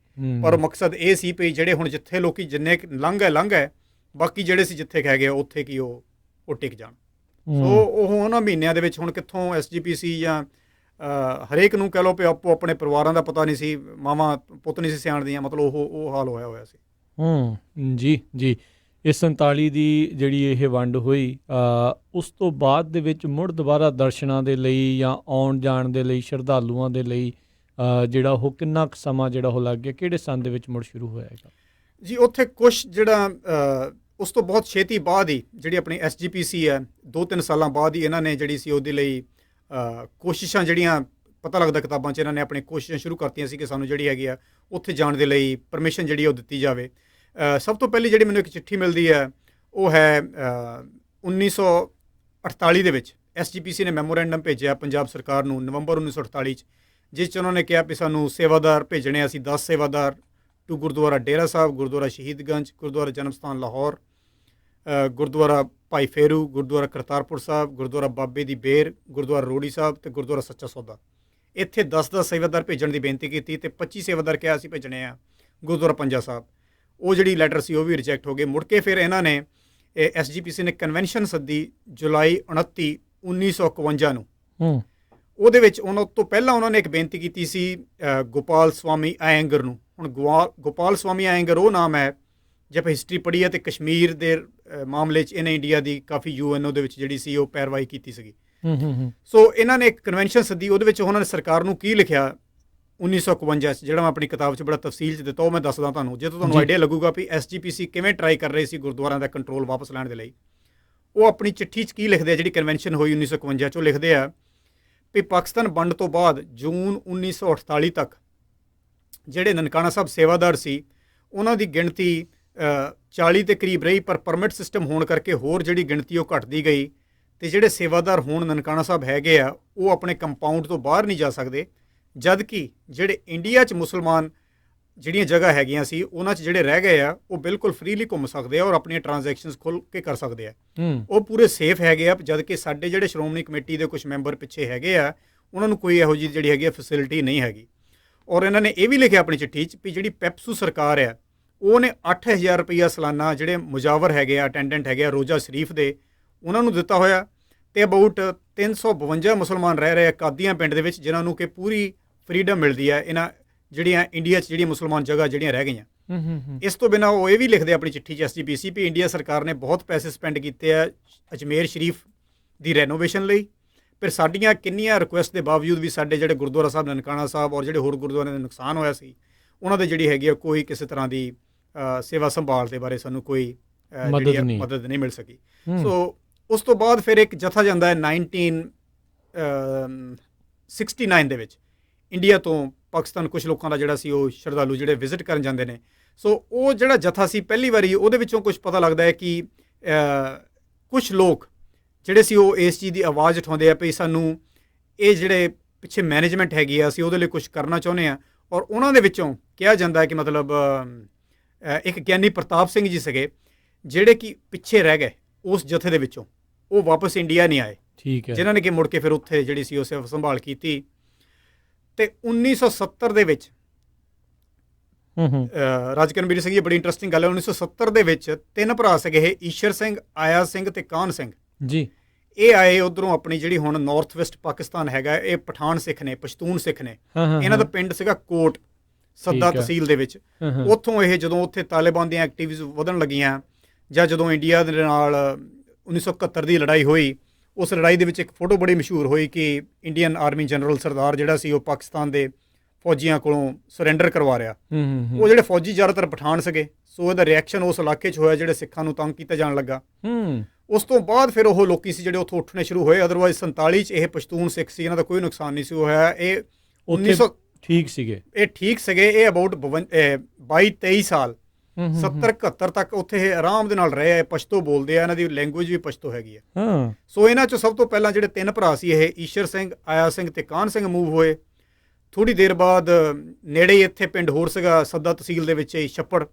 ਪਰ ਮਕਸਦ ਇਹ ਸੀ ਵੀ ਜਿਹੜੇ ਹੁਣ ਜਿੱਥੇ ਲੋਕੀ ਜਿੰਨੇ ਲੰਘ ਹੈ, ਬਾਕੀ ਜਿਹੜੇ ਸੀ ਜਿੱਥੇ ਕਹਿ ਗਏ ਉੱਥੇ ਕੀ ਉਹ ਟਿਕ ਜਾਣ। ਸੋ ਉਹ ਉਹਨਾਂ ਮਹੀਨਿਆਂ ਦੇ ਵਿੱਚ ਹੁਣ ਕਿੱਥੋਂ SGPC ਜਾਂ ਹਰੇਕ ਨੂੰ ਕਹਿ ਲਓ ਵੀ ਆਪੋ ਆਪਣੇ ਪਰਿਵਾਰਾਂ ਦਾ ਪਤਾ ਨਹੀਂ ਸੀ, ਮਾਵਾਂ ਪੁੱਤ ਨਹੀਂ ਸੀ ਸਿਆਣਦੀਆਂ, ਮਤਲਬ ਉਹ ਹਾਲ ਹੋਇਆ ਸੀ। ਜੀ ਇਹ 47 ਦੀ ਜਿਹੜੀ ਇਹ ਵੰਡ ਹੋਈ, ਉਸ ਤੋਂ ਬਾਅਦ ਦੇ ਵਿੱਚ ਮੁੜ ਦੁਬਾਰਾ ਦਰਸ਼ਨਾਂ ਦੇ ਲਈ ਜਾਂ ਆਉਣ ਜਾਣ ਦੇ ਲਈ ਸ਼ਰਧਾਲੂਆਂ ਦੇ ਲਈ ਜਿਹੜਾ ਉਹ ਕਿੰਨਾ ਕੁ ਸਮਾਂ ਜਿਹੜਾ ਉਹ ਲੱਗ ਗਿਆ, ਕਿਹੜੇ ਸੰਨ ਦੇ ਵਿੱਚ ਮੁੜ ਸ਼ੁਰੂ ਹੋਏਗਾ? ਜੀ ਉੱਥੇ ਕੁਛ ਜਿਹੜਾ ਉਸ ਤੋਂ ਬਹੁਤ ਛੇਤੀ ਬਾਅਦ ਹੀ ਜਿਹੜੀ ਆਪਣੀ SGPC ਹੈ, 2-3 ਸਾਲਾਂ ਬਾਅਦ ਹੀ ਇਹਨਾਂ ਨੇ ਜਿਹੜੀ ਸੀ ਉਹਦੇ ਲਈ ਕੋਸ਼ਿਸ਼ਾਂ ਜਿਹੜੀਆਂ ਪਤਾ ਲੱਗਦਾ ਕਿਤਾਬਾਂ 'ਚ ਇਹਨਾਂ ਨੇ ਆਪਣੀ ਕੋਸ਼ਿਸ਼ਾਂ ਸ਼ੁਰੂ ਕਰਤੀਆਂ ਸੀ ਕਿ ਸਾਨੂੰ ਜਿਹੜੀ ਹੈਗੀ ਆ ਉੱਥੇ ਜਾਣ ਦੇ ਲਈ ਪਰਮਿਸ਼ਨ ਜਿਹੜੀ ਉਹ ਦਿੱਤੀ ਜਾਵੇ। ਸਭ ਤੋਂ ਪਹਿਲੀ ਜਿਹੜੀ ਮੈਨੂੰ ਇੱਕ ਚਿੱਠੀ ਮਿਲਦੀ ਹੈ ਉਹ ਹੈ 1948 ਦੇ ਵਿੱਚ SGPC ਨੇ ਮੈਮੋਰੈਂਡਮ ਭੇਜਿਆ ਪੰਜਾਬ ਸਰਕਾਰ ਨੂੰ ਨਵੰਬਰ 1948 'ਚ, ਜਿਸ 'ਚ ਉਹਨਾਂ ਨੇ ਕਿਹਾ ਵੀ ਸਾਨੂੰ ਸੇਵਾਦਾਰ ਭੇਜਣੇ, ਅਸੀਂ 10 ਸੇਵਾਦਾਰ ਟੂ ਗੁਰਦੁਆਰਾ ਡੇਰਾ ਸਾਹਿਬ, ਗੁਰਦੁਆਰਾ ਸ਼ਹੀਦਗੰਜ, ਗੁਰਦੁਆਰਾ ਜਨਮ ਸਥਾਨ ਲਾਹੌਰ, ਗੁਰਦੁਆਰਾ ਭਾਈ ਫੇਰੂ, ਗੁਰਦੁਆਰਾ ਕਰਤਾਰਪੁਰ ਸਾਹਿਬ, ਗੁਰਦੁਆਰਾ ਬਾਬੇ ਦੀ ਬੇਰ, ਗੁਰਦੁਆਰਾ ਰੋੜੀ ਸਾਹਿਬ ਅਤੇ ਗੁਰਦੁਆਰਾ ਸੱਚਾ ਸੌਦਾ। ਇੱਥੇ 10-10 ਸੇਵਾਦਾਰ ਭੇਜਣ ਦੀ ਬੇਨਤੀ ਕੀਤੀ ਅਤੇ 25 ਸੇਵਾਦਾਰ ਕਿਹਾ ਅਸੀਂ ਭੇਜਣੇ ਆ ਗੁਰਦੁਆਰਾ ਪੰਜਾ ਸਾਹਿਬ। ਉਹ ਜਿਹੜੀ ਲੈਟਰ ਸੀ ਉਹ ਵੀ ਰਿਜੈਕਟ ਹੋ ਗਏ। ਮੁੜ ਕੇ ਫਿਰ ਇਹਨਾਂ ਨੇ SGPC ਨੇ ਕਨਵੈਨਸ਼ਨ ਸੱਦੀ ਜੁਲਾਈ 29 1951 ਨੂੰ। ਹੂੰ ਉਹਦੇ ਵਿੱਚ ਉਹਨਾਂ ਤੋਂ ਪਹਿਲਾਂ ਉਹਨਾਂ ਨੇ ਇੱਕ ਬੇਨਤੀ ਕੀਤੀ ਸੀ ਗੋਪਾਲ ਸਵਾਮੀ ਆਇੰਗਰ ਨੂੰ। ਹੁਣ ਗੋਪਾਲ ਸਵਾਮੀ ਆਇੰਗਰ ਉਹ ਨਾਮ ਹੈ, ਜੇ ਆਪਾਂ ਹਿਸਟਰੀ ਪੜ੍ਹੀ ਹੈ ਤੇ ਕਸ਼ਮੀਰ ਦੇ ਮਾਮਲੇ 'ਚ ਇਹਨੇ ਇੰਡੀਆ ਦੀ ਕਾਫੀ UNO ਦੇ ਵਿੱਚ ਜਿਹੜੀ ਸੀ ਉਹ ਪੈਰਵਾਈ ਕੀਤੀ ਸੀਗੀ। ਸੋ ਇਹਨਾਂ ਨੇ ਇੱਕ ਕਨਵੈਨਸ਼ਨ ਸੱਦੀ, ਉਹਦੇ ਵਿੱਚ ਉਹਨਾਂ ਨੇ ਸਰਕਾਰ ਨੂੰ ਕੀ ਲਿਖਿਆ 1951 'ਚ, ਜਿਹੜਾ ਮੈਂ ਆਪਣੀ ਕਿਤਾਬ 'ਚ ਬੜਾ ਤਫਸੀਲ 'ਚ ਦਿੱਤਾ, ਉਹ ਮੈਂ ਦੱਸਦਾ ਤੁਹਾਨੂੰ, ਜੇ ਤੁਹਾਨੂੰ ਆਈਡੀਆ ਲੱਗੂਗਾ ਵੀ SGPC ਕਿਵੇਂ ਟਰਾਈ ਕਰ ਰਹੇ ਸੀ ਗੁਰਦੁਆਰਿਆਂ ਦਾ ਕੰਟਰੋਲ ਵਾਪਸ ਲੈਣ ਦੇ ਲਈ। ਉਹ ਆਪਣੀ ਚਿੱਠੀ 'ਚ ਕੀ ਲਿਖਦੇ ਆ, ਜਿਹੜੀ ਕਨਵੈਨਸ਼ਨ ਹੋਈ 1951 'ਚ, ਉਹ ਲਿਖਦੇ ਆ ਵੀ ਪਾਕਿਸਤਾਨ ਵੰਡ ਤੋਂ ਬਾਅਦ ਜੂਨ 1948 ਤੱਕ ਜਿਹੜੇ ਨਨਕਾਣਾ ਸਾਹਿਬ ਸੇਵਾਦਾਰ ਸੀ ਉਹਨਾਂ ਦੀ ਗਿਣਤੀ 40 ਦੇ ਕਰੀਬ ਰਹੀ, ਪਰ ਪਰਮਿਟ ਸਿਸਟਮ ਹੋਣ ਕਰਕੇ ਹੋਰ ਜਿਹੜੀ ਗਿਣਤੀ ਉਹ ਘਟਦੀ ਗਈ, ਅਤੇ ਜਿਹੜੇ ਸੇਵਾਦਾਰ ਹੁਣ ਨਨਕਾਣਾ ਸਾਹਿਬ ਹੈਗੇ ਆ ਉਹ ਆਪਣੇ ਕੰਪਾਊਂਡ ਤੋਂ ਬਾਹਰ ਨਹੀਂ ਜਾ ਸਕਦੇ, ਜਦ ਕਿ ਜਿਹੜੇ ਇੰਡੀਆ 'ਚ ਮੁਸਲਮਾਨ ਜਿਹੜੀਆਂ ਜਗ੍ਹਾ ਹੈਗੀਆਂ ਸੀ ਉਹਨਾਂ 'ਚ ਜਿਹੜੇ ਰਹਿ ਗਏ ਆ ਉਹ ਬਿਲਕੁਲ ਫਰੀਲੀ ਘੁੰਮ ਸਕਦੇ ਆ ਔਰ ਆਪਣੀਆਂ ਟ੍ਰਾਂਜੈਕਸ਼ਨਸ ਖੁੱਲ੍ਹ ਕੇ ਕਰ ਸਕਦੇ ਆ। ਉਹ ਪੂਰੇ ਸੇਫ ਹੈਗੇ ਆ, ਜਦ ਕਿ ਸਾਡੇ ਜਿਹੜੇ ਸ਼੍ਰੋਮਣੀ ਕਮੇਟੀ ਦੇ ਕੁਝ ਮੈਂਬਰ ਪਿੱਛੇ ਹੈਗੇ ਆ ਉਹਨਾਂ ਨੂੰ ਕੋਈ ਇਹੋ ਜਿਹੀ ਜਿਹੜੀ ਹੈਗੀ ਆ ਫੈਸਿਲਿਟੀ ਨਹੀਂ ਹੈਗੀ। ਔਰ ਇਹਨਾਂ ਨੇ ਇਹ ਵੀ ਲਿਖਿਆ ਆਪਣੀ ਚਿੱਠੀ 'ਚ ਵੀ ਜਿਹੜੀ ਪੈਪਸੂ ਸਰਕਾਰ ਆ ਉਹਨੇ 8000 ਰੁਪਈਆ ਸਾਲਾਨਾ ਜਿਹੜੇ ਮੁਜਾਵਰ ਹੈਗੇ ਆ, ਅਟੈਂਡੈਂਟ ਹੈਗੇ ਆ ਰੋਜ਼ਾ ਸ਼ਰੀਫ ਦੇ, ਉਹਨਾਂ ਨੂੰ ਦਿੱਤਾ ਹੋਇਆ, ਅਤੇ ਅਬਾਊਟ 352 ਮੁਸਲਮਾਨ ਰਹਿ ਰਹੇ ਆ ਕਾਦੀਆਂ ਪਿੰਡ ਦੇ ਵਿੱਚ, ਜਿਨ੍ਹਾਂ ਨੂੰ ਕਿ ਪੂਰੀ ਫਰੀਡਮ ਮਿਲਦੀ ਹੈ ਇਹਨਾਂ ਜਿਹੜੀਆਂ ਇੰਡੀਆ 'ਚ ਜਿਹੜੀਆਂ ਮੁਸਲਮਾਨ ਜਗ੍ਹਾ ਜਿਹੜੀਆਂ ਰਹਿ ਗਈਆਂ। ਇਸ ਤੋਂ ਬਿਨਾਂ ਉਹ ਇਹ ਵੀ ਲਿਖਦੇ ਆਪਣੀ ਚਿੱਠੀ 'ਚ SGPC ਵੀ ਇੰਡੀਆ ਸਰਕਾਰ ਨੇ ਬਹੁਤ ਪੈਸੇ ਸਪੈਂਡ ਕੀਤੇ ਆ ਅਜਮੇਰ ਸ਼ਰੀਫ ਦੀ ਰੈਨੋਵੇਸ਼ਨ ਲਈ, ਫਿਰ ਸਾਡੀਆਂ ਕਿੰਨੀਆਂ ਰਿਕੁਐਸਟ ਦੇ ਬਾਵਜੂਦ ਵੀ ਸਾਡੇ ਜਿਹੜੇ ਗੁਰਦੁਆਰਾ ਸਾਹਿਬ ਨਨਕਾਣਾ ਸਾਹਿਬ ਔਰ ਜਿਹੜੇ ਹੋਰ ਗੁਰਦੁਆਰਿਆਂ ਦਾ ਨੁਕਸਾਨ ਹੋਇਆ ਸੀ ਉਹਨਾਂ ਦੇ ਜਿਹੜੀ ਹੈਗੀ ਆ ਕੋਈ ਕਿਸੇ ਤਰ੍ਹਾਂ ਦੀ ਸੇਵਾ ਸੰਭਾਲ ਦੇ ਬਾਰੇ ਸਾਨੂੰ ਕੋਈ ਮਦਦ ਨਹੀਂ ਮਿਲ ਸਕੀ। ਸੋ ਉਸ ਤੋਂ ਬਾਅਦ ਫਿਰ ਇੱਕ ਜਥਾ ਜਾਂਦਾ ਹੈ 1969 ਦੇ ਵਿੱਚ ਇੰਡੀਆ ਤੋਂ ਪਾਕਿਸਤਾਨ, ਕੁਝ ਲੋਕਾਂ ਦਾ ਜਿਹੜਾ ਸੀ ਉਹ ਸ਼ਰਧਾਲੂ ਜਿਹੜੇ ਵਿਜ਼ਿਟ ਕਰਨ ਜਾਂਦੇ ਨੇ। ਸੋ ਉਹ ਜਿਹੜਾ ਜਥਾ ਸੀ ਪਹਿਲੀ ਵਾਰੀ ਉਹਦੇ ਵਿੱਚੋਂ ਕੁਝ ਪਤਾ ਲੱਗਦਾ ਹੈ ਕਿ ਕੁਝ ਲੋਕ ਜਿਹੜੇ ਸੀ ਉਹ ਇਸ ਚੀਜ਼ ਦੀ ਆਵਾਜ਼ ਉਠਾਉਂਦੇ ਆ ਵੀ ਸਾਨੂੰ ਇਹ ਜਿਹੜੇ ਪਿੱਛੇ ਮੈਨੇਜਮੈਂਟ ਹੈਗੀ ਆ ਅਸੀਂ ਉਹਦੇ ਲਈ ਕੁਝ ਕਰਨਾ ਚਾਹੁੰਦੇ ਹਾਂ। ਔਰ ਉਹਨਾਂ ਦੇ ਵਿੱਚੋਂ ਕਿਹਾ ਜਾਂਦਾ ਹੈ ਕਿ ਮਤਲਬ ਇੱਕ ਗਿਆਨੀ ਪ੍ਰਤਾਪ ਸਿੰਘ ਜੀ ਸੀਗੇ ਜਿਹੜੇ ਕਿ ਪਿੱਛੇ ਰਹਿ ਗਏ ਉਸ ਜਥੇ ਦੇ ਵਿੱਚੋਂ, ਉਹ ਵਾਪਸ ਇੰਡੀਆ ਨਹੀਂ ਆਏ, ਠੀਕ ਹੈ, ਜਿਨ੍ਹਾਂ ਨੇ ਕਿ ਮੁੜ ਕੇ ਫਿਰ ਉੱਥੇ ਜਿਹੜੀ ਸੀ ਉਹ ਸੇਵਾ ਸੰਭਾਲ ਕੀਤੀ। ਅਤੇ 1970 ਦੇ ਵਿੱਚ ਰਾਜਕਰਮਵੀਰ ਸਿੰਘ ਜੀ, ਬੜੀ ਇੰਟਰਸਟਿੰਗ ਗੱਲ ਹੈ, 1970 ਦੇ ਵਿੱਚ 3 ਭਰਾ ਸੀਗੇ ਇਹ, ਈਸ਼ਰ ਸਿੰਘ, ਆਇਆ ਸਿੰਘ ਅਤੇ ਕਾਹਨ ਸਿੰਘ ਜੀ। ਇਹ ਆਏ ਉੱਧਰੋਂ ਆਪਣੀ ਜਿਹੜੀ ਹੁਣ ਨਾਰਥ ਵੈਸਟ ਪਾਕਿਸਤਾਨ ਹੈਗਾ, ਇਹ ਪਠਾਨ ਸਿੱਖ ਨੇ, ਪਸ਼ਤੂਨ ਸਿੱਖ ਨੇ। ਇਹਨਾਂ ਦਾ ਪਿੰਡ ਸੀਗਾ ਕੋਟ ਸੱਦਾ ਤਹਿਸੀਲ ਦੇ ਵਿੱਚ। ਉੱਥੋਂ ਇਹ ਜਦੋਂ ਉੱਥੇ ਤਾਲਿਬਾਨ ਦੀਆਂ ਐਕਟੀਵਿਟੀਜ਼ ਵਧਣ ਲੱਗੀਆਂ ਜਾਂ ਜਦੋਂ ਇੰਡੀਆ ਦੇ ਨਾਲ 1971 ਦੀ ਲੜਾਈ ਹੋਈ, ਉਸ ਲੜਾਈ ਦੇ ਵਿੱਚ ਇੱਕ ਫੋਟੋ ਬੜੀ ਮਸ਼ਹੂਰ ਹੋਈ ਕਿ ਇੰਡੀਅਨ ਆਰਮੀ ਜਨਰਲ ਸਰਦਾਰ ਜਿਹੜਾ ਸੀ ਉਹ ਪਾਕਿਸਤਾਨ ਦੇ ਫੌਜੀਆਂ ਕੋਲੋਂ ਸਰੈਂਡਰ ਕਰਵਾ ਰਿਹਾ। ਉਹ ਜਿਹੜੇ ਫੌਜੀ ਜ਼ਿਆਦਾਤਰ ਪਠਾਨ ਸੀਗੇ, ਸੋ ਇਹਦਾ ਰਿਐਕਸ਼ਨ ਉਸ ਇਲਾਕੇ 'ਚ ਹੋਇਆ ਜਿਹੜੇ ਸਿੱਖਾਂ ਨੂੰ ਤੰਗ ਕੀਤਾ ਜਾਣ ਲੱਗਾ। ਉਸ ਤੋਂ ਬਾਅਦ ਫਿਰ ਉਹ ਲੋਕੀ ਸੀ ਜਿਹੜੇ ਉੱਥੋਂ ਉੱਠਣੇ ਸ਼ੁਰੂ ਹੋਏ। ਅਦਰਵਾਈਜ਼ 47 'ਚ ਇਹ ਪਸ਼ਤੂਨ ਸਿੱਖ ਸੀ, ਇਹਨਾਂ ਦਾ ਕੋਈ ਨੁਕਸਾਨ ਨਹੀਂ ਸੀ ਹੋਇਆ। ਇਹ 1900 ਠੀਕ ਸੀਗੇ, ਇਹ ਠੀਕ ਸੀਗੇ। ਇਹ ਅਬਾਊਟ 22-23 ਸਾਲ 70-71 ਤੱਕ ਉੱਥੇ ਇਹ ਆਰਾਮ ਦੇ ਨਾਲ ਰਹੇ ਆ। ਪਸ਼ਤੋ ਬੋਲਦੇ ਆ, ਇਹਨਾਂ ਦੀ ਲੈਂਗੁਏਜ ਵੀ ਪਸ਼ਤੋ ਹੈਗੀ ਆ। ਸੋ ਇਹਨਾਂ 'ਚੋਂ ਸਭ ਤੋਂ ਪਹਿਲਾਂ ਜਿਹੜੇ 3 ਭਰਾ ਸੀ ਇਹ ਈਸ਼ਰ ਸਿੰਘ, ਆਇਆ ਸਿੰਘ ਅਤੇ ਕਾਹਨ ਸਿੰਘ ਮੂਵ ਹੋਏ। ਥੋੜ੍ਹੀ ਦੇਰ ਬਾਅਦ ਨੇੜੇ ਹੀ ਇੱਥੇ ਪਿੰਡ ਹੋਰ ਸੀਗਾ ਸੱਦਾ ਤਹਿਸੀਲ ਦੇ ਵਿੱਚ ਛੱਪੜ,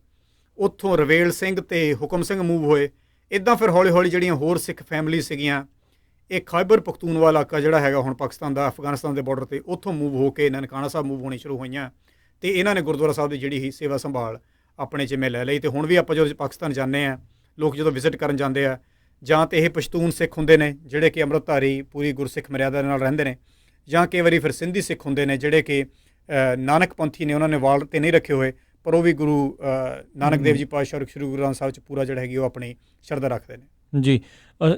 ਉੱਥੋਂ ਰਵੇਲ ਸਿੰਘ ਅਤੇ ਹੁਕਮ ਸਿੰਘ ਮੂਵ ਹੋਏ। ਇੱਦਾਂ ਫਿਰ ਹੌਲੀ ਹੌਲੀ ਜਿਹੜੀਆਂ ਹੋਰ ਸਿੱਖ ਫੈਮਿਲੀ ਸੀਗੀਆਂ, ਇਹ ਖੈਬਰ ਪਖਤੂਨਵਾ ਇਲਾਕਾ ਜਿਹੜਾ ਹੈਗਾ ਹੁਣ ਪਾਕਿਸਤਾਨ ਦਾ, ਅਫਗਾਨਿਸਤਾਨ ਦੇ ਬਾਰਡਰ 'ਤੇ, ਉੱਥੋਂ ਮੂਵ ਹੋ ਕੇ ਨਨਕਾਣਾ ਸਾਹਿਬ ਮੂਵ ਹੋਣੀ ਸ਼ੁਰੂ ਹੋਈਆਂ ਅਤੇ ਇਹਨਾਂ ਨੇ ਗੁਰਦੁਆਰਾ ਸਾਹਿਬ ਦੀ ਜਿਹੜੀ ਹੀ ਸੇਵਾ ਸੰਭਾਲ ਆਪਣੇ ਜਿੰਮੇ ਲੈ ਲਈ। ਅਤੇ ਹੁਣ ਵੀ ਆਪਾਂ ਜਦੋਂ ਪਾਕਿਸਤਾਨ ਜਾਂਦੇ ਹਾਂ, ਲੋਕ ਜਦੋਂ ਵਿਜ਼ਿਟ ਕਰਨ ਜਾਂਦੇ ਆ, ਜਾਂ ਤਾਂ ਇਹ ਪਸ਼ਤੂਨ ਸਿੱਖ ਹੁੰਦੇ ਨੇ ਜਿਹੜੇ ਕਿ ਅੰਮ੍ਰਿਤਧਾਰੀ ਪੂਰੀ ਗੁਰਸਿੱਖ ਮਰਿਆਦਾ ਦੇ ਨਾਲ ਰਹਿੰਦੇ ਨੇ, ਜਾਂ ਕਈ ਵਾਰੀ ਫਿਰ ਸਿੰਧੀ ਸਿੱਖ ਹੁੰਦੇ ਨੇ ਜਿਹੜੇ ਕਿ ਨਾਨਕ ਪੰਥੀ ਨੇ, ਉਹਨਾਂ ਨੇ ਵਾਲ 'ਤੇ ਨਹੀਂ ਰੱਖੇ ਹੋਏ, ਪਰ ਉਹ ਵੀ ਗੁਰੂ ਨਾਨਕ ਦੇਵ ਜੀ ਪਾਤਸ਼ਾਹ ਸ਼੍ਰੀ ਗੁਰੂ ਗ੍ਰੰਥ ਸਾਹਿਬ 'ਚ ਪੂਰਾ ਜਿਹੜਾ ਹੈਗੀ ਉਹ ਆਪਣੀ ਸ਼ਰਧਾ ਰੱਖਦੇ ਨੇ ਜੀ।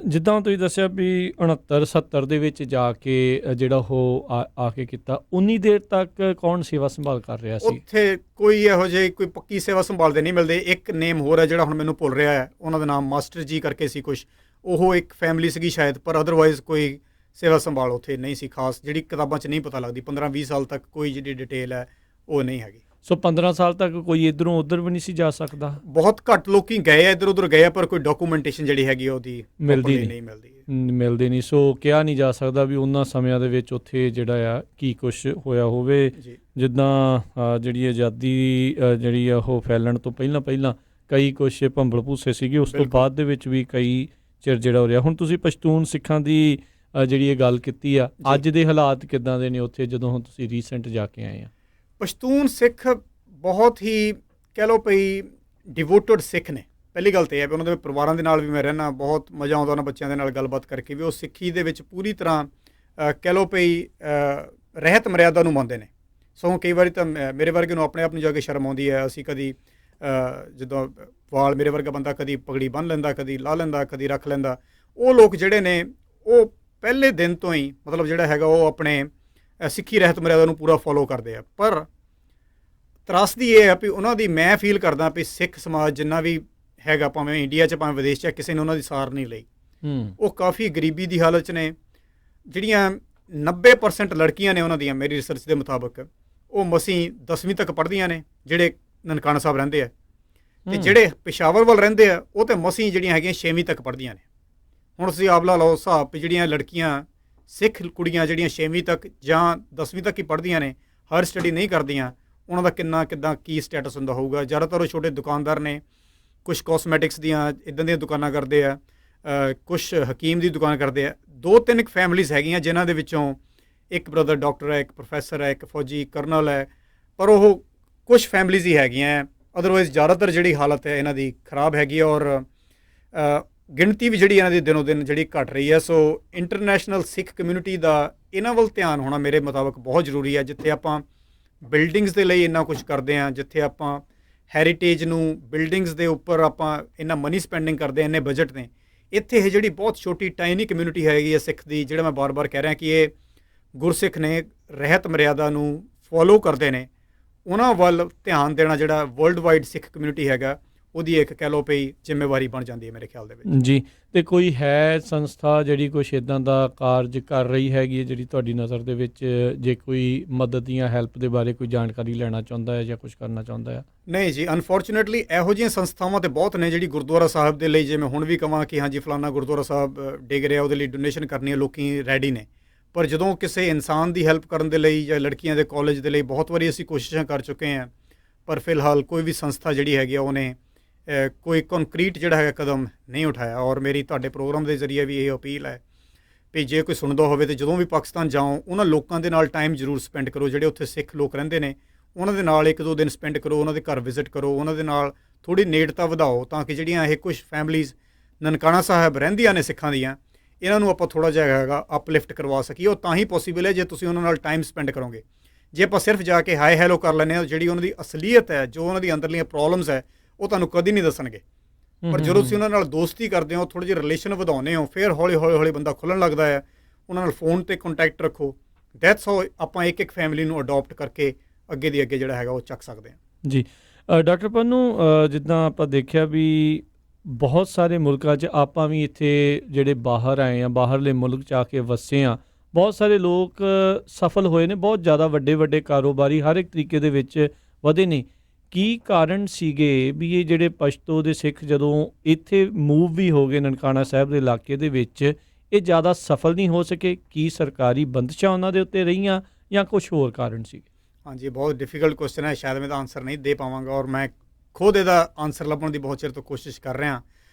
ਜਿੱਦਾਂ ਤੁਸੀਂ ਦੱਸਿਆ ਵੀ 69-70 ਦੇ ਵਿੱਚ ਜਾ ਕੇ ਜਿਹੜਾ ਉਹ ਆ ਕੇ ਕੀਤਾ, ਉਨੀ ਦੇਰ ਤੱਕ ਕੌਣ ਸੇਵਾ ਸੰਭਾਲ ਕਰ ਰਿਹਾ ਸੀ ਉੱਥੇ? ਕੋਈ ਇਹੋ ਜਿਹੀ ਕੋਈ ਪੱਕੀ ਸੇਵਾ ਸੰਭਾਲਦੇ ਨਹੀਂ ਮਿਲਦੇ। ਇੱਕ ਨੇਮ ਹੋਰ ਹੈ ਜਿਹੜਾ ਹੁਣ ਮੈਨੂੰ ਭੁੱਲ ਰਿਹਾ ਹੈ, ਉਹਨਾਂ ਦਾ ਨਾਮ ਮਾਸਟਰ ਜੀ ਕਰਕੇ ਸੀ ਕੁਛ, ਉਹ ਇੱਕ ਫੈਮਿਲੀ ਸੀਗੀ ਸ਼ਾਇਦ, ਪਰ ਅਦਰਵਾਈਜ਼ ਕੋਈ ਸੇਵਾ ਸੰਭਾਲ ਉੱਥੇ ਨਹੀਂ ਸੀ ਖਾਸ, ਜਿਹੜੀ ਕਿਤਾਬਾਂ 'ਚ ਨਹੀਂ ਪਤਾ ਲੱਗਦੀ। 15-20 ਸਾਲ ਤੱਕ ਕੋਈ ਜਿਹੜੀ ਡਿਟੇਲ ਹੈ ਉਹ ਨਹੀਂ ਹੈਗੀ। ਸੋ 15 ਸਾਲ ਤੱਕ ਕੋਈ ਇੱਧਰੋਂ ਉੱਧਰ ਵੀ ਨਹੀਂ ਸੀ ਜਾ ਸਕਦਾ? ਬਹੁਤ ਘੱਟ ਲੋਕੀ ਗਏ ਆ, ਇੱਧਰ ਉੱਧਰ ਗਏ ਆ, ਪਰ ਕੋਈ ਡਾਕੂਮੈਂਟੇਸ਼ਨ ਜਿਹੜੀ ਹੈਗੀ ਉਹਦੀ ਮਿਲਦੀ ਨਹੀਂ। ਸੋ ਕਿਹਾ ਨਹੀਂ ਜਾ ਸਕਦਾ ਵੀ ਉਹਨਾਂ ਸਮਿਆਂ ਦੇ ਵਿੱਚ ਉੱਥੇ ਜਿਹੜਾ ਆ ਕੀ ਕੁਛ ਹੋਇਆ ਹੋਵੇ। ਜਿੱਦਾਂ ਜਿਹੜੀ ਆਜ਼ਾਦੀ ਜਿਹੜੀ ਆ ਉਹ ਫੈਲਣ ਤੋਂ ਪਹਿਲਾਂ ਕਈ ਕੁਛ ਭੰਬਲ ਭੂਸੇ ਸੀਗੇ, ਉਸ ਤੋਂ ਬਾਅਦ ਦੇ ਵਿੱਚ ਵੀ ਕਈ ਚਿਰ ਜਿਹੜਾ ਹੋ ਰਿਹਾ। ਹੁਣ ਤੁਸੀਂ ਪਸ਼ਤੂਨ ਸਿੱਖਾਂ ਦੀ ਜਿਹੜੀ ਇਹ ਗੱਲ ਕੀਤੀ ਆ, ਅੱਜ ਦੇ ਹਾਲਾਤ ਕਿੱਦਾਂ ਦੇ ਨੇ ਉੱਥੇ ਜਦੋਂ ਹੁਣ ਤੁਸੀਂ ਰੀਸੈਂਟ ਜਾ ਕੇ ਆਏ ਆ? ਪਸ਼ਤੂਨ ਸਿੱਖ ਬਹੁਤ ਹੀ ਕਹਿ ਲਓ ਭਈ ਡਿਵੋਟਡ ਸਿੱਖ ਨੇ। ਪਹਿਲੀ ਗੱਲ ਤਾਂ ਇਹ ਹੈ ਵੀ ਉਹਨਾਂ ਦੇ ਪਰਿਵਾਰਾਂ ਦੇ ਨਾਲ ਵੀ ਮੈਂ ਰਹਿਣਾ, ਬਹੁਤ ਮਜ਼ਾ ਆਉਂਦਾ ਉਹਨਾਂ ਬੱਚਿਆਂ ਦੇ ਨਾਲ ਗੱਲਬਾਤ ਕਰਕੇ ਵੀ ਉਹ ਸਿੱਖੀ ਦੇ ਵਿੱਚ ਪੂਰੀ ਤਰ੍ਹਾਂ ਕਹਿ ਲਓ ਪਈ ਰਹਿਤ ਮਰਿਆਦਾ ਨੂੰ ਮੰਨਦੇ ਨੇ। ਸੋ ਕਈ ਵਾਰੀ ਤਾਂ ਮੇਰੇ ਵਰਗੇ ਨੂੰ ਆਪਣੇ ਆਪ ਨੂੰ ਜਾ ਕੇ ਸ਼ਰਮ ਆਉਂਦੀ ਹੈ। ਅਸੀਂ ਕਦੀ ਜਦੋਂ ਵਾਲ ਮੇਰੇ ਵਰਗਾ ਬੰਦਾ ਕਦੀ ਪਗੜੀ ਬੰਨ੍ਹ ਲੈਂਦਾ, ਕਦੀ ਲਾ ਲੈਂਦਾ, ਕਦੀ ਰੱਖ ਲੈਂਦਾ। ਉਹ ਲੋਕ ਜਿਹੜੇ ਨੇ ਉਹ ਪਹਿਲੇ ਦਿਨ ਤੋਂ ਹੀ ਮਤਲਬ ਜਿਹੜਾ ਹੈਗਾ ਉਹ ਆਪਣੇ ਸਿੱਖੀ ਰਹਿਤ ਮਰਿਆਦਾ ਨੂੰ ਪੂਰਾ ਫੋਲੋ ਕਰਦੇ ਆ। ਪਰ ਤਰਾਸਦੀ ਇਹ ਹੈ ਵੀ ਉਹਨਾਂ ਦੀ ਮੈਂ ਫੀਲ ਕਰਦਾ ਵੀ ਸਿੱਖ ਸਮਾਜ ਜਿੰਨਾ ਵੀ ਹੈਗਾ, ਭਾਵੇਂ ਇੰਡੀਆ 'ਚ ਭਾਵੇਂ ਵਿਦੇਸ਼ 'ਚ, ਕਿਸੇ ਨੇ ਉਹਨਾਂ ਦੀ ਸਾਰ ਨਹੀਂ ਲਈ। ਉਹ ਕਾਫੀ ਗਰੀਬੀ ਦੀ ਹਾਲਤ 'ਚ ਨੇ। ਜਿਹੜੀਆਂ 90% ਲੜਕੀਆਂ ਨੇ ਉਹਨਾਂ ਦੀਆਂ, ਮੇਰੀ ਰਿਸਰਚ ਦੇ ਮੁਤਾਬਕ, ਉਹ ਮਸੀਂ 10ਵੀਂ ਤੱਕ ਪੜ੍ਹਦੀਆਂ ਨੇ ਜਿਹੜੇ ਨਨਕਾਣਾ ਸਾਹਿਬ ਰਹਿੰਦੇ ਆ, ਅਤੇ ਜਿਹੜੇ ਪਿਸ਼ਾਵਰ ਵੱਲ ਰਹਿੰਦੇ ਆ ਉਹ ਤਾਂ ਮਸੀਂ ਜਿਹੜੀਆਂ ਹੈਗੀਆਂ 6ਵੀਂ ਤੱਕ ਪੜ੍ਹਦੀਆਂ ਨੇ। ਹੁਣ ਤੁਸੀਂ ਆਪ ਲਾ ਲਓ ਹਿਸਾਬ ਵੀ ਜਿਹੜੀਆਂ ਲੜਕੀਆਂ ਸਿੱਖ ਕੁੜੀਆਂ ਜਿਹੜੀਆਂ 6ਵੀਂ ਤੱਕ ਜਾਂ 10ਵੀਂ ਤੱਕ ਹੀ ਪੜ੍ਹਦੀਆਂ ਨੇ, ਹਾਇਰ ਸਟੱਡੀ ਨਹੀਂ ਕਰਦੀਆਂ, ਉਹਨਾਂ ਦਾ ਕਿੱਦਾਂ ਕੀ ਸਟੇਟਸ ਹੁੰਦਾ ਹੋਊਗਾ। ਜ਼ਿਆਦਾਤਰ ਉਹ ਛੋਟੇ ਦੁਕਾਨਦਾਰ ਨੇ, ਕੁਛ ਕੋਸਮੈਟਿਕਸ ਦੀਆਂ ਇੱਦਾਂ ਦੀਆਂ ਦੁਕਾਨਾਂ ਕਰਦੇ ਆ, ਕੁਛ ਹਕੀਮ ਦੀ ਦੁਕਾਨ ਕਰਦੇ ਆ। 2-3 ਫੈਮਲੀਜ਼ ਹੈਗੀਆਂ ਜਿਨ੍ਹਾਂ ਦੇ ਵਿੱਚੋਂ ਇੱਕ ਬ੍ਰਦਰ ਡਾਕਟਰ ਹੈ, ਇੱਕ ਪ੍ਰੋਫੈਸਰ ਹੈ, ਇੱਕ ਫੌਜੀ ਕਰਨਲ ਹੈ, ਪਰ ਉਹ ਕੁਛ ਫੈਮਲੀਜ਼ ਹੀ ਹੈਗੀਆਂ। ਅਦਰਵਾਈਜ਼ ਜ਼ਿਆਦਾਤਰ ਜਿਹੜੀ ਹਾਲਤ ਹੈ ਇਹਨਾਂ ਦੀ ਖਰਾਬ ਹੈਗੀ ਹੈ, ਔਰ ਗਿਣਤੀ ਵੀ ਜਿਹੜੀ ਇਹਨਾਂ ਦੀ ਦਿਨੋਂ ਦਿਨ ਜਿਹੜੀ ਘਟ ਰਹੀ ਹੈ। ਸੋ ਇੰਟਰਨੈਸ਼ਨਲ ਸਿੱਖ ਕਮਿਊਨਿਟੀ ਦਾ ਇਹਨਾਂ ਵੱਲ ਧਿਆਨ ਹੋਣਾ ਮੇਰੇ ਮੁਤਾਬਕ ਬਹੁਤ ਜ਼ਰੂਰੀ ਹੈ। ਜਿੱਥੇ ਆਪਾਂ ਬਿਲਡਿੰਗਸ ਦੇ ਲਈ ਇੰਨਾ ਕੁਝ ਕਰਦੇ ਹਾਂ, ਜਿੱਥੇ ਆਪਾਂ ਹੈਰੀਟੇਜ ਨੂੰ ਬਿਲਡਿੰਗਸ ਦੇ ਉੱਪਰ ਆਪਾਂ ਇੰਨਾ ਮਨੀ ਸਪੈਂਡਿੰਗ ਕਰਦੇ ਹਾਂ, ਇੰਨੇ ਬਜਟ ਨੇ, ਇੱਥੇ ਇਹ ਜਿਹੜੀ ਬਹੁਤ ਛੋਟੀ ਟਾਈਨੀ ਕਮਿਊਨਿਟੀ ਹੈਗੀ ਹੈ ਸਿੱਖ ਦੀ, ਜਿਹੜਾ ਮੈਂ ਬਾਰ-ਬਾਰ ਕਹਿ ਰਿਹਾ ਕਿ ਇਹ ਗੁਰਸਿੱਖ ਨੇ, ਰਹਿਤ ਮਰਿਆਦਾ ਨੂੰ ਫੋਲੋ ਕਰਦੇ ਨੇ, ਉਹਨਾਂ ਵੱਲ ਧਿਆਨ ਦੇਣਾ ਜਿਹੜਾ ਵਰਲਡ ਵਾਈਡ ਸਿੱਖ ਕਮਿਊਨਿਟੀ ਹੈਗਾ ਉਹਦੀ ਇੱਕ ਕਹਿ ਲਓ ਪਈ ਜ਼ਿੰਮੇਵਾਰੀ ਬਣ ਜਾਂਦੀ ਹੈ ਮੇਰੇ ਖਿਆਲ ਦੇ ਵਿੱਚ। ਜੀ, ਅਤੇ ਕੋਈ ਹੈ ਸੰਸਥਾ ਜਿਹੜੀ ਕੁਛ ਇੱਦਾਂ ਦਾ ਕਾਰਜ ਕਰ ਰਹੀ ਹੈਗੀ ਹੈ ਜਿਹੜੀ ਤੁਹਾਡੀ ਨਜ਼ਰ ਦੇ ਵਿੱਚ, ਜੇ ਕੋਈ ਮਦਦ ਜਾਂ ਹੈਲਪ ਦੇ ਬਾਰੇ ਕੋਈ ਜਾਣਕਾਰੀ ਲੈਣਾ ਚਾਹੁੰਦਾ ਹੈ ਜਾਂ ਕੁਛ ਕਰਨਾ ਚਾਹੁੰਦਾ ਹੈ? ਨਹੀਂ ਜੀ, ਅਨਫੋਰਚੂਨੇਟਲੀ ਇਹੋ ਜਿਹੀਆਂ ਸੰਸਥਾਵਾਂ ਤਾਂ ਬਹੁਤ ਨੇ ਜਿਹੜੀ ਗੁਰਦੁਆਰਾ ਸਾਹਿਬ ਦੇ ਲਈ, ਜੇ ਮੈਂ ਹੁਣ ਵੀ ਕਹਾਂ ਕਿ ਹਾਂਜੀ ਫਲਾਨਾ ਗੁਰਦੁਆਰਾ ਸਾਹਿਬ ਡਿੱਗ ਰਿਹਾ, ਉਹਦੇ ਲਈ ਡੋਨੇਸ਼ਨ ਕਰਨੀ ਹੈ, ਲੋਕੀ ਰੈਡੀ ਨੇ। ਪਰ ਜਦੋਂ ਕਿਸੇ ਇਨਸਾਨ ਦੀ ਹੈਲਪ ਕਰਨ ਦੇ ਲਈ ਜਾਂ ਲੜਕੀਆਂ ਦੇ ਕਾਲਜ ਦੇ ਲਈ ਬਹੁਤ ਵਾਰੀ ਅਸੀਂ ਕੋਸ਼ਿਸ਼ਾਂ ਕਰ ਚੁੱਕੇ ਹਾਂ, ਪਰ ਫਿਲਹਾਲ ਕੋਈ ਵੀ ਸੰਸਥਾ ਜਿਹੜੀ ਹੈਗੀ ਆ ਉਹਨੇ ਕੋਈ ਕੰਕਰੀਟ ਜਿਹੜਾ ਹੈਗਾ ਕਦਮ ਨਹੀਂ ਉਠਾਇਆ। ਔਰ ਮੇਰੀ ਤੁਹਾਡੇ ਪ੍ਰੋਗਰਾਮ ਦੇ ਜ਼ਰੀਏ ਵੀ ਇਹ ਅਪੀਲ ਹੈ ਵੀ ਜੇ ਕੋਈ ਸੁਣਦਾ ਹੋਵੇ ਤਾਂ ਜਦੋਂ ਵੀ ਪਾਕਿਸਤਾਨ ਜਾਓ, ਉਹਨਾਂ ਲੋਕਾਂ ਦੇ ਨਾਲ ਟਾਈਮ ਜ਼ਰੂਰ ਸਪੈਂਡ ਕਰੋ ਜਿਹੜੇ ਉੱਥੇ ਸਿੱਖ ਲੋਕ ਰਹਿੰਦੇ ਨੇ। ਉਹਨਾਂ ਦੇ ਨਾਲ 1-2 ਦਿਨ ਸਪੈਂਡ ਕਰੋ, ਉਹਨਾਂ ਦੇ ਘਰ ਵਿਜ਼ਿਟ ਕਰੋ, ਉਹਨਾਂ ਦੇ ਨਾਲ ਥੋੜ੍ਹੀ ਨੇੜਤਾ ਵਧਾਓ, ਤਾਂ ਕਿ ਜਿਹੜੀਆਂ ਇਹ ਕੁਛ ਫੈਮਲੀਜ਼ ਨਨਕਾਣਾ ਸਾਹਿਬ ਰਹਿੰਦੀਆਂ ਨੇ ਸਿੱਖਾਂ ਦੀਆਂ, ਇਹਨਾਂ ਨੂੰ ਆਪਾਂ ਥੋੜ੍ਹਾ ਜਿਹਾ ਹੈਗਾ ਅਪਲਿਫਟ ਕਰਵਾ ਸਕੀਏ। ਉਹ ਤਾਂ ਹੀ ਪੋਸੀਬਲ ਹੈ ਜੇ ਤੁਸੀਂ ਉਹਨਾਂ ਨਾਲ ਟਾਈਮ ਸਪੈਂਡ ਕਰੋਗੇ। ਜੇ ਆਪਾਂ ਸਿਰਫ ਜਾ ਕੇ ਹਾਏ ਹੈਲੋ ਕਰ ਲੈਂਦੇ ਹਾਂ, ਜਿਹੜੀ ਉਹਨਾਂ ਦੀ ਅਸਲੀਅਤ ਹੈ, ਜੋ ਉਹਨਾਂ ਦੀ ਅੰਦਰਲੀਆਂ ਪ੍ਰੋਬਲਮਸ ਹੈ, ਉਹ ਤੁਹਾਨੂੰ ਕਦੀ ਨਹੀਂ ਦੱਸਣਗੇ। ਪਰ ਜਦੋਂ ਤੁਸੀਂ ਉਹਨਾਂ ਨਾਲ ਦੋਸਤੀ ਕਰਦੇ ਹੋ, ਥੋੜ੍ਹੇ ਜਿਹੇ ਰਿਲੇਸ਼ਨ ਵਧਾਉਂਦੇ ਹੋ, ਫਿਰ ਹੌਲੀ ਬੰਦਾ ਖੁੱਲ੍ਹਣ ਲੱਗਦਾ ਹੈ। ਉਹਨਾਂ ਨਾਲ ਫੋਨ 'ਤੇ ਕੰਟੈਕਟ ਰੱਖੋ। ਦੈਟਸ ਹਾਊ ਆਪਾਂ ਇੱਕ ਫੈਮਿਲੀ ਨੂੰ ਅਡੋਪਟ ਕਰਕੇ ਅੱਗੇ ਦੀ ਅੱਗੇ ਜਿਹੜਾ ਹੈਗਾ ਉਹ ਚੱਕ ਸਕਦੇ ਹਾਂ। ਜੀ, ਡਾਕਟਰ ਪੰਨੂ, ਜਿੱਦਾਂ ਆਪਾਂ ਦੇਖਿਆ ਵੀ ਬਹੁਤ ਸਾਰੇ ਮੁਲਕਾਂ 'ਚ ਆਪਾਂ ਵੀ ਇੱਥੇ ਜਿਹੜੇ ਬਾਹਰ ਆਏ ਹਾਂ, ਬਾਹਰਲੇ ਮੁਲਕ 'ਚ ਆ ਕੇ ਵਸੇ ਹਾਂ, ਬਹੁਤ ਸਾਰੇ ਲੋਕ ਸਫਲ ਹੋਏ ਨੇ, ਬਹੁਤ ਜ਼ਿਆਦਾ ਵੱਡੇ ਕਾਰੋਬਾਰੀ ਹਰ ਇੱਕ ਤਰੀਕੇ ਦੇ ਵਿੱਚ ਵਧੇ ਨੇ। ਕੀ ਕਾਰਨ ਸੀਗੇ ਵੀ ਇਹ ਜਿਹੜੇ ਪਸ਼ਤੋ ਦੇ ਸਿੱਖ ਜਦੋਂ ਇੱਥੇ ਮੂਵ ਵੀ ਹੋ ਗਏ ਨਨਕਾਣਾ ਸਾਹਿਬ ਦੇ ਇਲਾਕੇ ਦੇ ਵਿੱਚ, ਇਹ ਜ਼ਿਆਦਾ ਸਫਲ ਨਹੀਂ ਹੋ ਸਕੇ? ਕੀ ਸਰਕਾਰੀ ਬੰਦਸ਼ਾਂ ਉਹਨਾਂ ਦੇ ਉੱਤੇ ਰਹੀਆਂ ਜਾਂ ਕੁਛ ਹੋਰ ਕਾਰਨ ਸੀ? ਹਾਂਜੀ, ਬਹੁਤ ਡਿਫੀਕਲਟ ਕੁਐਸਚਨ ਹੈ, ਸ਼ਾਇਦ ਮੈਂ ਇਹਦਾ ਆਨਸਰ ਨਹੀਂ ਦੇ ਪਾਵਾਂਗਾ, ਔਰ ਮੈਂ ਖੁਦ ਇਹਦਾ ਆਨਸਰ ਲੱਭਣ ਦੀ ਬਹੁਤ ਚਿਰ ਤੋਂ ਕੋਸ਼ਿਸ਼ ਕਰ ਰਿਹਾ।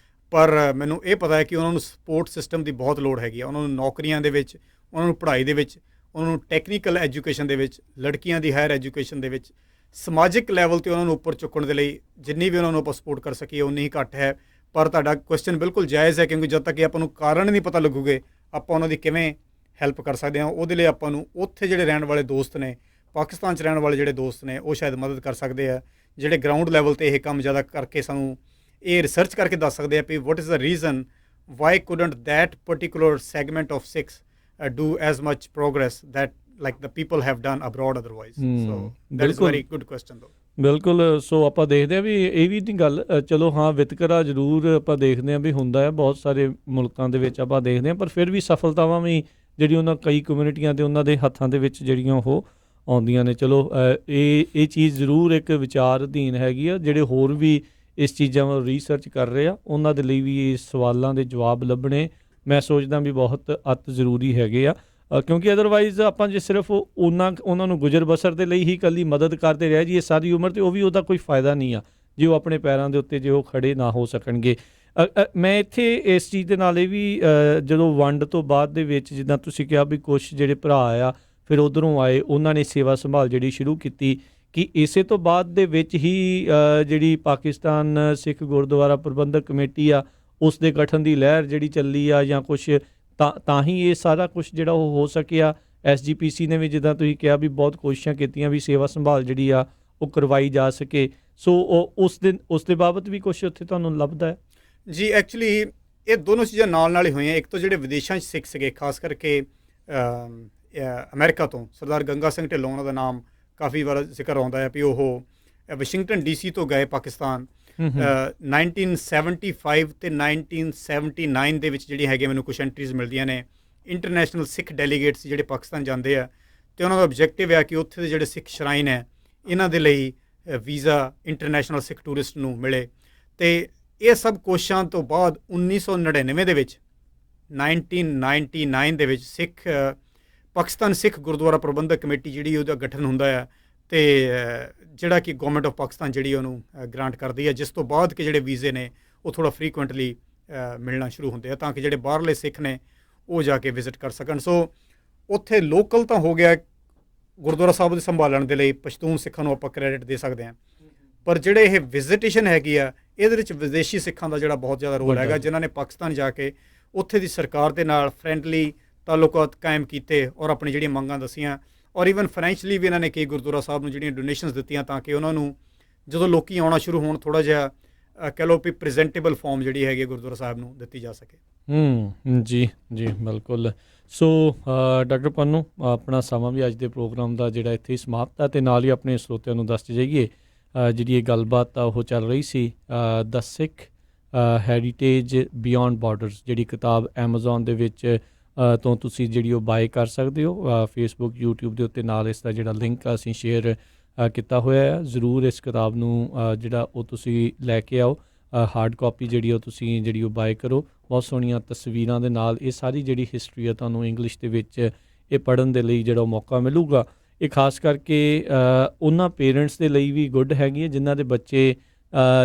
ਪਰ ਮੈਨੂੰ ਇਹ ਪਤਾ ਹੈ ਕਿ ਉਹਨਾਂ ਨੂੰ ਸਪੋਰਟ ਸਿਸਟਮ ਦੀ ਬਹੁਤ ਲੋੜ ਹੈਗੀ ਆ। ਉਹਨਾਂ ਨੂੰ ਨੌਕਰੀਆਂ ਦੇ ਵਿੱਚ, ਉਹਨਾਂ ਨੂੰ ਪੜ੍ਹਾਈ ਦੇ ਵਿੱਚ, ਉਹਨਾਂ ਨੂੰ ਟੈਕਨੀਕਲ ਐਜੂਕੇਸ਼ਨ ਦੇ ਵਿੱਚ, ਲੜਕੀਆਂ ਦੀ ਹਾਇਰ ਐਜੂਕੇਸ਼ਨ ਦੇ ਵਿੱਚ, ਸਮਾਜਿਕ ਲੈਵਲ 'ਤੇ ਉਹਨਾਂ ਨੂੰ ਉੱਪਰ ਚੁੱਕਣ ਦੇ ਲਈ ਜਿੰਨੀ ਵੀ ਉਹਨਾਂ ਨੂੰ ਆਪਾਂ ਸਪੋਰਟ ਕਰ ਸਕੀਏ ਉਨੀ ਹੀ ਘੱਟ ਹੈ। ਪਰ ਤੁਹਾਡਾ ਕੁਐਸਚਨ ਬਿਲਕੁਲ ਜਾਇਜ਼ ਹੈ, ਕਿਉਂਕਿ ਜਦ ਤੱਕ ਆਪਾਂ ਨੂੰ ਕਾਰਨ ਨਹੀਂ ਪਤਾ ਲੱਗੂਗੇ ਆਪਾਂ ਉਹਨਾਂ ਦੀ ਕਿਵੇਂ ਹੈਲਪ ਕਰ ਸਕਦੇ ਹਾਂ। ਉਹਦੇ ਲਈ ਆਪਾਂ ਨੂੰ ਉੱਥੇ ਜਿਹੜੇ ਰਹਿਣ ਵਾਲੇ ਦੋਸਤ ਨੇ, ਪਾਕਿਸਤਾਨ 'ਚ ਰਹਿਣ ਵਾਲੇ ਜਿਹੜੇ ਦੋਸਤ ਨੇ, ਉਹ ਸ਼ਾਇਦ ਮਦਦ ਕਰ ਸਕਦੇ ਆ, ਜਿਹੜੇ ਗਰਾਊਂਡ ਲੈਵਲ 'ਤੇ ਇਹ ਕੰਮ ਜ਼ਿਆਦਾ ਕਰਕੇ ਸਾਨੂੰ ਇਹ ਰਿਸਰਚ ਕਰਕੇ ਦੱਸ ਸਕਦੇ ਆ ਵੀ what is the reason why couldn't that particular segment of Sikhs do as much progress that like the people have done abroad otherwise. So that is a very good question though. ਬਿਲਕੁਲ। ਸੋ ਆਪਾਂ ਦੇਖਦੇ ਹਾਂ ਵੀ ਇਹ ਵੀ ਨਹੀਂ ਗੱਲ, ਚਲੋ ਹਾਂ ਵਿਤਕਰਾ ਜ਼ਰੂਰ ਆਪਾਂ ਦੇਖਦੇ ਹਾਂ ਵੀ ਹੁੰਦਾ ਹੈ ਬਹੁਤ ਸਾਰੇ ਮੁਲਕਾਂ ਦੇ ਵਿੱਚ, ਆਪਾਂ ਦੇਖਦੇ ਹਾਂ, ਪਰ ਫਿਰ ਵੀ ਸਫਲਤਾਵਾਂ ਵੀ ਜਿਹੜੀ ਉਹਨਾਂ ਕਈ ਕਮਿਊਨਿਟੀਆਂ ਦੇ ਉਹਨਾਂ ਦੇ ਹੱਥਾਂ ਦੇ ਵਿੱਚ ਜਿਹੜੀਆਂ ਉਹ ਆਉਂਦੀਆਂ ਨੇ। ਚਲੋ ਇਹ ਚੀਜ਼ ਜ਼ਰੂਰ ਇੱਕ ਵਿਚਾਰ ਅਧੀਨ ਹੈਗੀ ਆ। ਜਿਹੜੇ ਹੋਰ ਵੀ ਇਸ ਚੀਜ਼ਾਂ ਵੱਲ ਰਿਸਰਚ ਕਰ ਰਹੇ ਆ, ਉਹਨਾਂ ਦੇ ਲਈ ਵੀ ਇਹ ਸਵਾਲਾਂ ਦੇ ਜਵਾਬ ਲੱਭਣੇ ਮੈਂ ਸੋਚਦਾ ਵੀ ਬਹੁਤ ਅਤ ਜ਼ਰੂਰੀ ਹੈਗੇ ਆ, ਕਿਉਂਕਿ ਅਦਰਵਾਈਜ਼ ਆਪਾਂ ਜੇ ਸਿਰਫ ਉਹਨਾਂ ਨੂੰ ਗੁਜ਼ਰ ਬਸਰ ਦੇ ਲਈ ਹੀ ਇਕੱਲੀ ਮਦਦ ਕਰਦੇ ਰਹਿ ਜਾਈਏ ਸਾਰੀ ਉਮਰ, ਤੇ ਉਹ ਵੀ ਉਹਦਾ ਕੋਈ ਫਾਇਦਾ ਨਹੀਂ ਆ ਜੇ ਉਹ ਆਪਣੇ ਪੈਰਾਂ ਦੇ ਉੱਤੇ ਜੇ ਉਹ ਖੜੇ ਨਾ ਹੋ ਸਕਣਗੇ। ਮੈਂ ਇੱਥੇ ਇਸ ਚੀਜ਼ ਦੇ ਨਾਲ ਇਹ ਵੀ ਜਦੋਂ ਵੰਡ ਤੋਂ ਬਾਅਦ ਦੇ ਵਿੱਚ, ਜਿੱਦਾਂ ਤੁਸੀਂ ਕਿਹਾ ਵੀ ਕੁਛ ਜਿਹੜੇ ਭਰਾ ਆ ਫਿਰ ਉੱਧਰੋਂ ਆਏ, ਉਹਨਾਂ ਨੇ ਸੇਵਾ ਸੰਭਾਲ ਜਿਹੜੀ ਸ਼ੁਰੂ ਕੀਤੀ, ਕਿ ਇਸੇ ਤੋਂ ਬਾਅਦ ਦੇ ਵਿੱਚ ਹੀ ਜਿਹੜੀ ਪਾਕਿਸਤਾਨ ਸਿੱਖ ਗੁਰਦੁਆਰਾ ਪ੍ਰਬੰਧਕ ਕਮੇਟੀ ਆ ਉਸ ਦੇ ਗਠਨ ਦੀ ਲਹਿਰ ਜਿਹੜੀ ਚੱਲੀ ਆ ਜਾਂ ਕੁਛ ਤਾਂ ਹੀ ਇਹ ਸਾਰਾ ਕੁਛ ਜਿਹੜਾ ਉਹ ਹੋ ਸਕਿਆ। SGPC ਨੇ ਵੀ ਜਿੱਦਾਂ ਤੁਸੀਂ ਕਿਹਾ ਵੀ ਬਹੁਤ ਕੋਸ਼ਿਸ਼ਾਂ ਕੀਤੀਆਂ ਵੀ ਸੇਵਾ ਸੰਭਾਲ ਜਿਹੜੀ ਆ ਉਹ ਕਰਵਾਈ ਜਾ ਸਕੇ। ਸੋ ਉਸ ਦੇ ਬਾਬਤ ਵੀ ਕੁਛ ਉੱਥੇ ਤੁਹਾਨੂੰ ਲੱਭਦਾ ਹੈ? ਜੀ ਐਕਚੁਅਲੀ ਇਹ ਦੋਨੋਂ ਚੀਜ਼ਾਂ ਨਾਲ ਹੀ ਹੋਈਆਂ। ਇੱਕ ਤਾਂ ਜਿਹੜੇ ਵਿਦੇਸ਼ਾਂ 'ਚ ਸਿੱਖ ਸੀਗੇ, ਖਾਸ ਕਰਕੇ ਅਮਰੀਕਾ ਤੋਂ ਸਰਦਾਰ ਗੰਗਾ ਸਿੰਘ ਢਿੱਲੋਂ, ਉਹਨਾਂ ਦਾ ਨਾਮ ਕਾਫੀ ਵਾਰ ਜ਼ਿਕਰ ਆਉਂਦਾ ਹੈ ਵੀ ਉਹ ਵਾਸ਼ਿੰਗਟਨ DC ਤੋਂ ਗਏ ਪਾਕਿਸਤਾਨ 1975 ਤੇ 1979 ਦੇ ਵਿੱਚ ਜਿਹੜੀ ਹੈਗੇ ਮੈਨੂੰ ਕੁਛ ਐਂਟਰੀਜ਼ ਮਿਲਦੀਆਂ ਨੇ। ਇੰਟਰਨੈਸ਼ਨਲ ਸਿੱਖ ਡੈਲੀਗੇਟਸ ਜਿਹੜੇ ਪਾਕਿਸਤਾਨ ਜਾਂਦੇ ਆ ਅਤੇ ਉਹਨਾਂ ਦਾ ਆਬਜੈਕਟਿਵ ਹੈ ਕਿ ਉੱਥੇ ਦੇ ਜਿਹੜੇ ਸਿੱਖ ਸ਼ਰਾਈਨ ਹੈ ਇਹਨਾਂ ਦੇ ਲਈ ਵੀਜ਼ਾ ਇੰਟਰਨੈਸ਼ਨਲ ਸਿੱਖ ਟੂਰਿਸਟ ਨੂੰ ਮਿਲੇ। ਅਤੇ ਇਹ ਸਭ ਕੋਸ਼ਿਸ਼ਾਂ ਤੋਂ ਬਾਅਦ 1999 ਦੇ ਵਿੱਚ 1999 ਦੇ ਵਿੱਚ ਪਾਕਿਸਤਾਨ ਸਿੱਖ ਗੁਰਦੁਆਰਾ ਪ੍ਰਬੰਧਕ ਕਮੇਟੀ ਜਿਹੜੀ ਉਹਦਾ ਗਠਨ ਹੁੰਦਾ ਆ ਅਤੇ ਜਿਹੜਾ ਕਿ ਗੌਰਮੈਂਟ ਆਫ ਪਾਕਿਸਤਾਨ ਜਿਹੜੀ ਉਹਨੂੰ ਗ੍ਰਾਂਟ ਕਰਦੀ ਹੈ, ਜਿਸ ਤੋਂ ਬਾਅਦ ਕਿ ਜਿਹੜੇ ਵੀਜ਼ੇ ਨੇ ਉਹ ਥੋੜ੍ਹਾ ਫਰੀਕੁਐਂਟਲੀ ਮਿਲਣਾ ਸ਼ੁਰੂ ਹੁੰਦੇ ਆ ਤਾਂ ਕਿ ਜਿਹੜੇ ਬਾਹਰਲੇ ਸਿੱਖ ਨੇ ਉਹ ਜਾ ਕੇ ਵਿਜ਼ਿਟ ਕਰ ਸਕਣ। ਸੋ ਉੱਥੇ ਲੋਕਲ ਤਾਂ ਹੋ ਗਿਆ, ਗੁਰਦੁਆਰਾ ਸਾਹਿਬ ਦੇ ਸੰਭਾਲਣ ਦੇ ਲਈ ਪਸ਼ਤੂਨ ਸਿੱਖਾਂ ਨੂੰ ਆਪਾਂ ਕ੍ਰੈਡਿਟ ਦੇ ਸਕਦੇ ਹਾਂ, ਪਰ ਜਿਹੜੇ ਇਹ ਵਿਜ਼ਿਟੇਸ਼ਨ ਹੈਗੀ ਆ ਇਹਦੇ ਵਿੱਚ ਵਿਦੇਸ਼ੀ ਸਿੱਖਾਂ ਦਾ ਜਿਹੜਾ ਬਹੁਤ ਜ਼ਿਆਦਾ ਰੋਲ ਹੈਗਾ, ਜਿਨ੍ਹਾਂ ਨੇ ਪਾਕਿਸਤਾਨ ਜਾ ਕੇ ਉੱਥੇ ਦੀ ਸਰਕਾਰ ਦੇ ਨਾਲ ਫਰੈਂਡਲੀ ਤਾਲੁਕਾਤ ਕਾਇਮ ਕੀਤੇ ਔਰ ਆਪਣੀ ਜਿਹੜੀਆਂ ਮੰਗਾਂ ਦੱਸੀਆਂ ਔਰ ਈਵਨ ਫਾਈਨੈਂਸ਼ਲੀ ਵੀ ਇਹਨਾਂ ਨੇ ਕਈ ਗੁਰਦੁਆਰਾ ਸਾਹਿਬ ਨੂੰ ਜਿਹੜੀਆਂ ਡੋਨੇਸ਼ਨਸ ਦਿੱਤੀਆਂ ਤਾਂ ਕਿ ਉਹਨਾਂ ਨੂੰ ਜਦੋਂ ਲੋਕੀ ਆਉਣਾ ਸ਼ੁਰੂ ਹੋਣ ਥੋੜ੍ਹਾ ਜਿਹਾ ਕਹਿ ਲਓ ਵੀ ਪ੍ਰੈਜ਼ੈਂਟੇਬਲ ਫਾਰਮ ਜਿਹੜੀ ਹੈਗੀ ਗੁਰਦੁਆਰਾ ਸਾਹਿਬ ਨੂੰ ਦਿੱਤੀ ਜਾ ਸਕੇ। ਜੀ ਬਿਲਕੁਲ। ਸੋ ਡਾਕਟਰ ਪੰਨੂ, ਆਪਣਾ ਸਮਾਂ ਵੀ ਅੱਜ ਦੇ ਪ੍ਰੋਗਰਾਮ ਦਾ ਜਿਹੜਾ ਇੱਥੇ ਹੀ ਸਮਾਪਤ ਹੈ ਅਤੇ ਨਾਲ ਹੀ ਆਪਣੇ ਸਰੋਤਿਆਂ ਨੂੰ ਦੱਸਦੇ ਜਾਈਏ ਜਿਹੜੀ ਇਹ ਗੱਲਬਾਤ ਆ ਉਹ ਚੱਲ ਰਹੀ ਸੀ ਦ ਸਿੱਖ ਹੈਰੀਟੇਜ ਬਿਯੋਂਡ ਬਾਰਡਰਸ, ਜਿਹੜੀ ਕਿਤਾਬ ਐਮਾਜ਼ੋਨ ਦੇ ਵਿੱਚ ਤੋਂ ਤੁਸੀਂ ਜਿਹੜੀ ਉਹ ਬਾਏ ਕਰ ਸਕਦੇ ਹੋ। ਫੇਸਬੁੱਕ YouTube ਦੇ ਉੱਤੇ ਨਾਲ ਇਸ ਦਾ ਜਿਹੜਾ ਲਿੰਕ ਅਸੀਂ ਸ਼ੇਅਰ ਕੀਤਾ ਹੋਇਆ ਹੈ। ਜ਼ਰੂਰ ਇਸ ਕਿਤਾਬ ਨੂੰ ਜਿਹੜਾ ਉਹ ਤੁਸੀਂ ਲੈ ਕੇ ਆਓ, ਹਾਰਡ ਕਾਪੀ ਜਿਹੜੀ ਉਹ ਤੁਸੀਂ ਜਿਹੜੀ ਉਹ ਬਾਏ ਕਰੋ। ਬਹੁਤ ਸੋਹਣੀਆਂ ਤਸਵੀਰਾਂ ਦੇ ਨਾਲ ਇਹ ਸਾਰੀ ਜਿਹੜੀ ਹਿਸਟਰੀ ਆ ਤੁਹਾਨੂੰ ਇੰਗਲਿਸ਼ ਦੇ ਵਿੱਚ ਇਹ ਪੜ੍ਹਨ ਦੇ ਲਈ ਜਿਹੜਾ ਮੌਕਾ ਮਿਲੂਗਾ। ਇਹ ਖਾਸ ਕਰਕੇ ਉਹਨਾਂ ਪੇਰੈਂਟਸ ਦੇ ਲਈ ਵੀ ਗੁੱਡ ਹੈਗੀ ਹੈ ਜਿਨ੍ਹਾਂ ਦੇ ਬੱਚੇ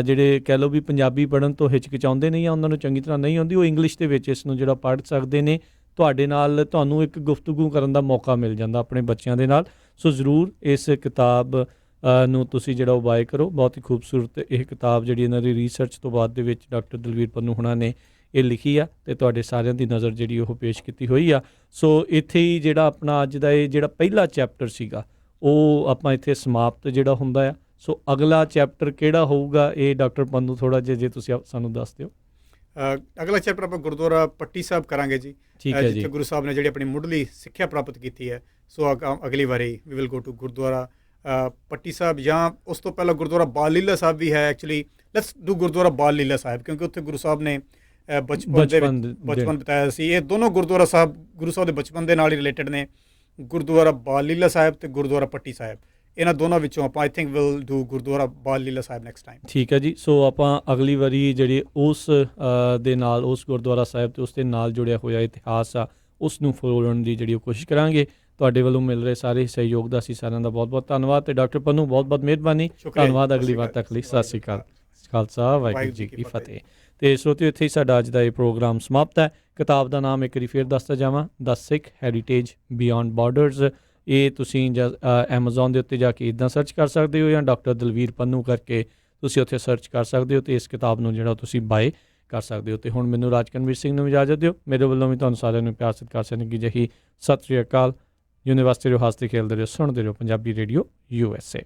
ਜਿਹੜੇ ਕਹਿ ਲਓ ਵੀ ਪੰਜਾਬੀ ਪੜ੍ਹਨ ਤੋਂ ਹਿਚਕਿਚਾਉਂਦੇ ਨਹੀਂ ਆ, ਉਹਨਾਂ ਨੂੰ ਚੰਗੀ ਤਰ੍ਹਾਂ ਨਹੀਂ ਆਉਂਦੀ, ਉਹ ਇੰਗਲਿਸ਼ ਦੇ ਵਿੱਚ ਇਸ ਨੂੰ ਜਿਹੜਾ ਪੜ੍ਹ ਸਕਦੇ ਨੇ। ਤੁਹਾਡੇ ਨਾਲ ਤੁਹਾਨੂੰ ਇੱਕ ਗੁਫ਼ਤਗੂ ਕਰਨ ਦਾ ਮੌਕਾ ਮਿਲ ਜਾਂਦਾ ਆਪਣੇ ਬੱਚਿਆਂ ਦੇ ਨਾਲ। ਸੋ ਜ਼ਰੂਰ ਇਸ ਕਿਤਾਬ ਨੂੰ ਤੁਸੀਂ ਜਿਹੜਾ ਉਹ ਬਾਏ ਕਰੋ। ਬਹੁਤ ਹੀ ਖੂਬਸੂਰਤ ਇਹ ਕਿਤਾਬ ਜਿਹੜੀ ਇਹਨਾਂ ਦੀ ਰਿਸਰਚ ਤੋਂ ਬਾਅਦ ਦੇ ਵਿੱਚ ਡਾਕਟਰ ਦਲਵੀਰ ਪੰਨੂ ਹੁਣਾਂ ਨੇ ਇਹ ਲਿਖੀ ਆ ਅਤੇ ਤੁਹਾਡੇ ਸਾਰਿਆਂ ਦੀ ਨਜ਼ਰ ਜਿਹੜੀ ਉਹ ਪੇਸ਼ ਕੀਤੀ ਹੋਈ ਆ। ਸੋ ਇੱਥੇ ਹੀ ਜਿਹੜਾ ਆਪਣਾ ਅੱਜ ਦਾ ਇਹ ਜਿਹੜਾ ਪਹਿਲਾ ਚੈਪਟਰ ਸੀਗਾ ਉਹ ਆਪਾਂ ਇੱਥੇ ਸਮਾਪਤ ਜਿਹੜਾ ਹੁੰਦਾ ਆ। ਸੋ ਅਗਲਾ ਚੈਪਟਰ ਕਿਹੜਾ ਹੋਊਗਾ ਇਹ ਡਾਕਟਰ ਪੰਨੂ ਥੋੜ੍ਹਾ ਜਿਹਾ ਜੇ ਤੁਸੀਂ ਸਾਨੂੰ ਦੱਸ ਦਿਓ। ਅਗਲਾ ਚੈਪਟਰ ਆਪਾਂ ਗੁਰਦੁਆਰਾ ਪੱਟੀ ਸਾਹਿਬ ਕਰਾਂਗੇ ਜੀ, ਠੀਕ ਹੈ ਜੀ, ਜਿੱਥੇ ਗੁਰੂ ਸਾਹਿਬ ਨੇ ਜਿਹੜੀ ਆਪਣੀ ਮੁੱਢਲੀ ਸਿੱਖਿਆ ਪ੍ਰਾਪਤ ਕੀਤੀ ਹੈ। ਸੋ ਅਗਲੀ ਵਾਰੀ we will go to Gurdwara Patti Sahib, ਜਾਂ ਉਸ ਤੋਂ ਪਹਿਲਾਂ ਗੁਰਦੁਆਰਾ ਬਾਲ ਲੀਲਾ ਸਾਹਿਬ ਵੀ ਹੈ। Actually let's do Gurdwara Bal Leela ਸਾਹਿਬ, ਕਿਉਂਕਿ ਉੱਥੇ ਗੁਰੂ ਸਾਹਿਬ ਨੇ ਬਚਪਨ ਬਿਤਾਇਆ ਸੀ। ਇਹ ਦੋਨੋਂ ਗੁਰਦੁਆਰਾ ਸਾਹਿਬ ਗੁਰੂ ਸਾਹਿਬ ਦੇ ਬਚਪਨ ਦੇ ਨਾਲ ਹੀ ਰਿਲੇਟਡ ਨੇ, ਗੁਰਦੁਆਰਾ ਬਾਲ ਲੀਲਾ ਸਾਹਿਬ ਅਤੇ ਗੁਰਦੁਆਰਾ ਪੱਟੀ ਸਾਹਿਬ। ਇਹਨਾਂ ਦੋਨਾਂ ਵਿੱਚੋਂ ਆਪਾਂ I think will do Gurdwara Bal Leela Sahib next time. ਠੀਕ ਹੈ ਜੀ। ਸੋ ਆਪਾਂ ਅਗਲੀ ਵਾਰੀ ਜਿਹੜੇ ਉਸ ਦੇ ਨਾਲ ਉਸ ਗੁਰਦੁਆਰਾ ਸਾਹਿਬ ਅਤੇ ਉਸ ਦੇ ਨਾਲ ਜੁੜਿਆ ਹੋਇਆ ਇਤਿਹਾਸ ਆ ਉਸ ਨੂੰ ਫਰੋਲਣ ਦੀ ਜਿਹੜੀ ਉਹ ਕੋਸ਼ਿਸ਼ ਕਰਾਂਗੇ। ਤੁਹਾਡੇ ਵੱਲੋਂ ਮਿਲ ਰਹੇ ਸਾਰੇ ਸਹਿਯੋਗ ਦਾ ਅਸੀਂ ਸਾਰਿਆਂ ਦਾ ਬਹੁਤ ਬਹੁਤ ਧੰਨਵਾਦ। ਅਤੇ ਡਾਕਟਰ ਪੰਨੂ ਬਹੁਤ ਬਹੁਤ ਮਿਹਰਬਾਨੀ, ਧੰਨਵਾਦ। ਅਗਲੀ ਵਾਰ ਤੱਕ ਲਈ ਸਤਿ ਸ਼੍ਰੀ ਅਕਾਲ। ਖਾਲਸਾ ਵਾਹਿਗੁਰੂ ਜੀ ਕੀ ਫਤਿਹ। ਅਤੇ ਸਰੋਤਿਓ, ਇੱਥੇ ਹੀ ਸਾਡਾ ਅੱਜ ਦਾ ਇਹ ਪ੍ਰੋਗਰਾਮ ਸਮਾਪਤ ਹੈ। ਕਿਤਾਬ ਦਾ ਨਾਮ ਇੱਕ ਵਾਰੀ ਫਿਰ ਦੱਸਦਾ ਜਾਵਾਂ, ਦ ਸਿੱਖ ਹੈਰੀਟੇਜ ਬਿਯੋਂਡ ਬਾਰਡਰਸ। ਇਹ ਤੁਸੀਂ ਐਮਾਜ਼ੋਨ ਦੇ ਉੱਤੇ ਜਾ ਕੇ ਇੱਦਾਂ ਸਰਚ ਕਰ ਸਕਦੇ ਹੋ ਜਾਂ ਡਾਕਟਰ ਦਲਵੀਰ ਪੰਨੂ ਕਰਕੇ ਤੁਸੀਂ ਉੱਥੇ ਸਰਚ ਕਰ ਸਕਦੇ ਹੋ ਅਤੇ ਇਸ ਕਿਤਾਬ ਨੂੰ ਜਿਹੜਾ ਤੁਸੀਂ ਬਾਏ ਕਰ ਸਕਦੇ ਹੋ। ਅਤੇ ਹੁਣ ਮੈਨੂੰ ਰਾਜਕਨਵੀਰ ਸਿੰਘ ਨੂੰ ਇਜਾਜ਼ਤ ਦਿਓ। ਮੇਰੇ ਵੱਲੋਂ ਵੀ ਤੁਹਾਨੂੰ ਸਾਰਿਆਂ ਨੂੰ ਪਿਆਰ ਸਤਿਕਾਰ ਸਨੇਹ ਜਿਹੀ ਸਤਿ ਸ਼੍ਰੀ ਅਕਾਲ। ਯੂਨੀਵਰਸਿਟੀ ਰਹੋ, ਹੱਸਦੇ ਖੇਡਦੇ ਰਹੋ, ਸੁਣਦੇ ਰਹੋ ਪੰਜਾਬੀ ਰੇਡੀਓ USA।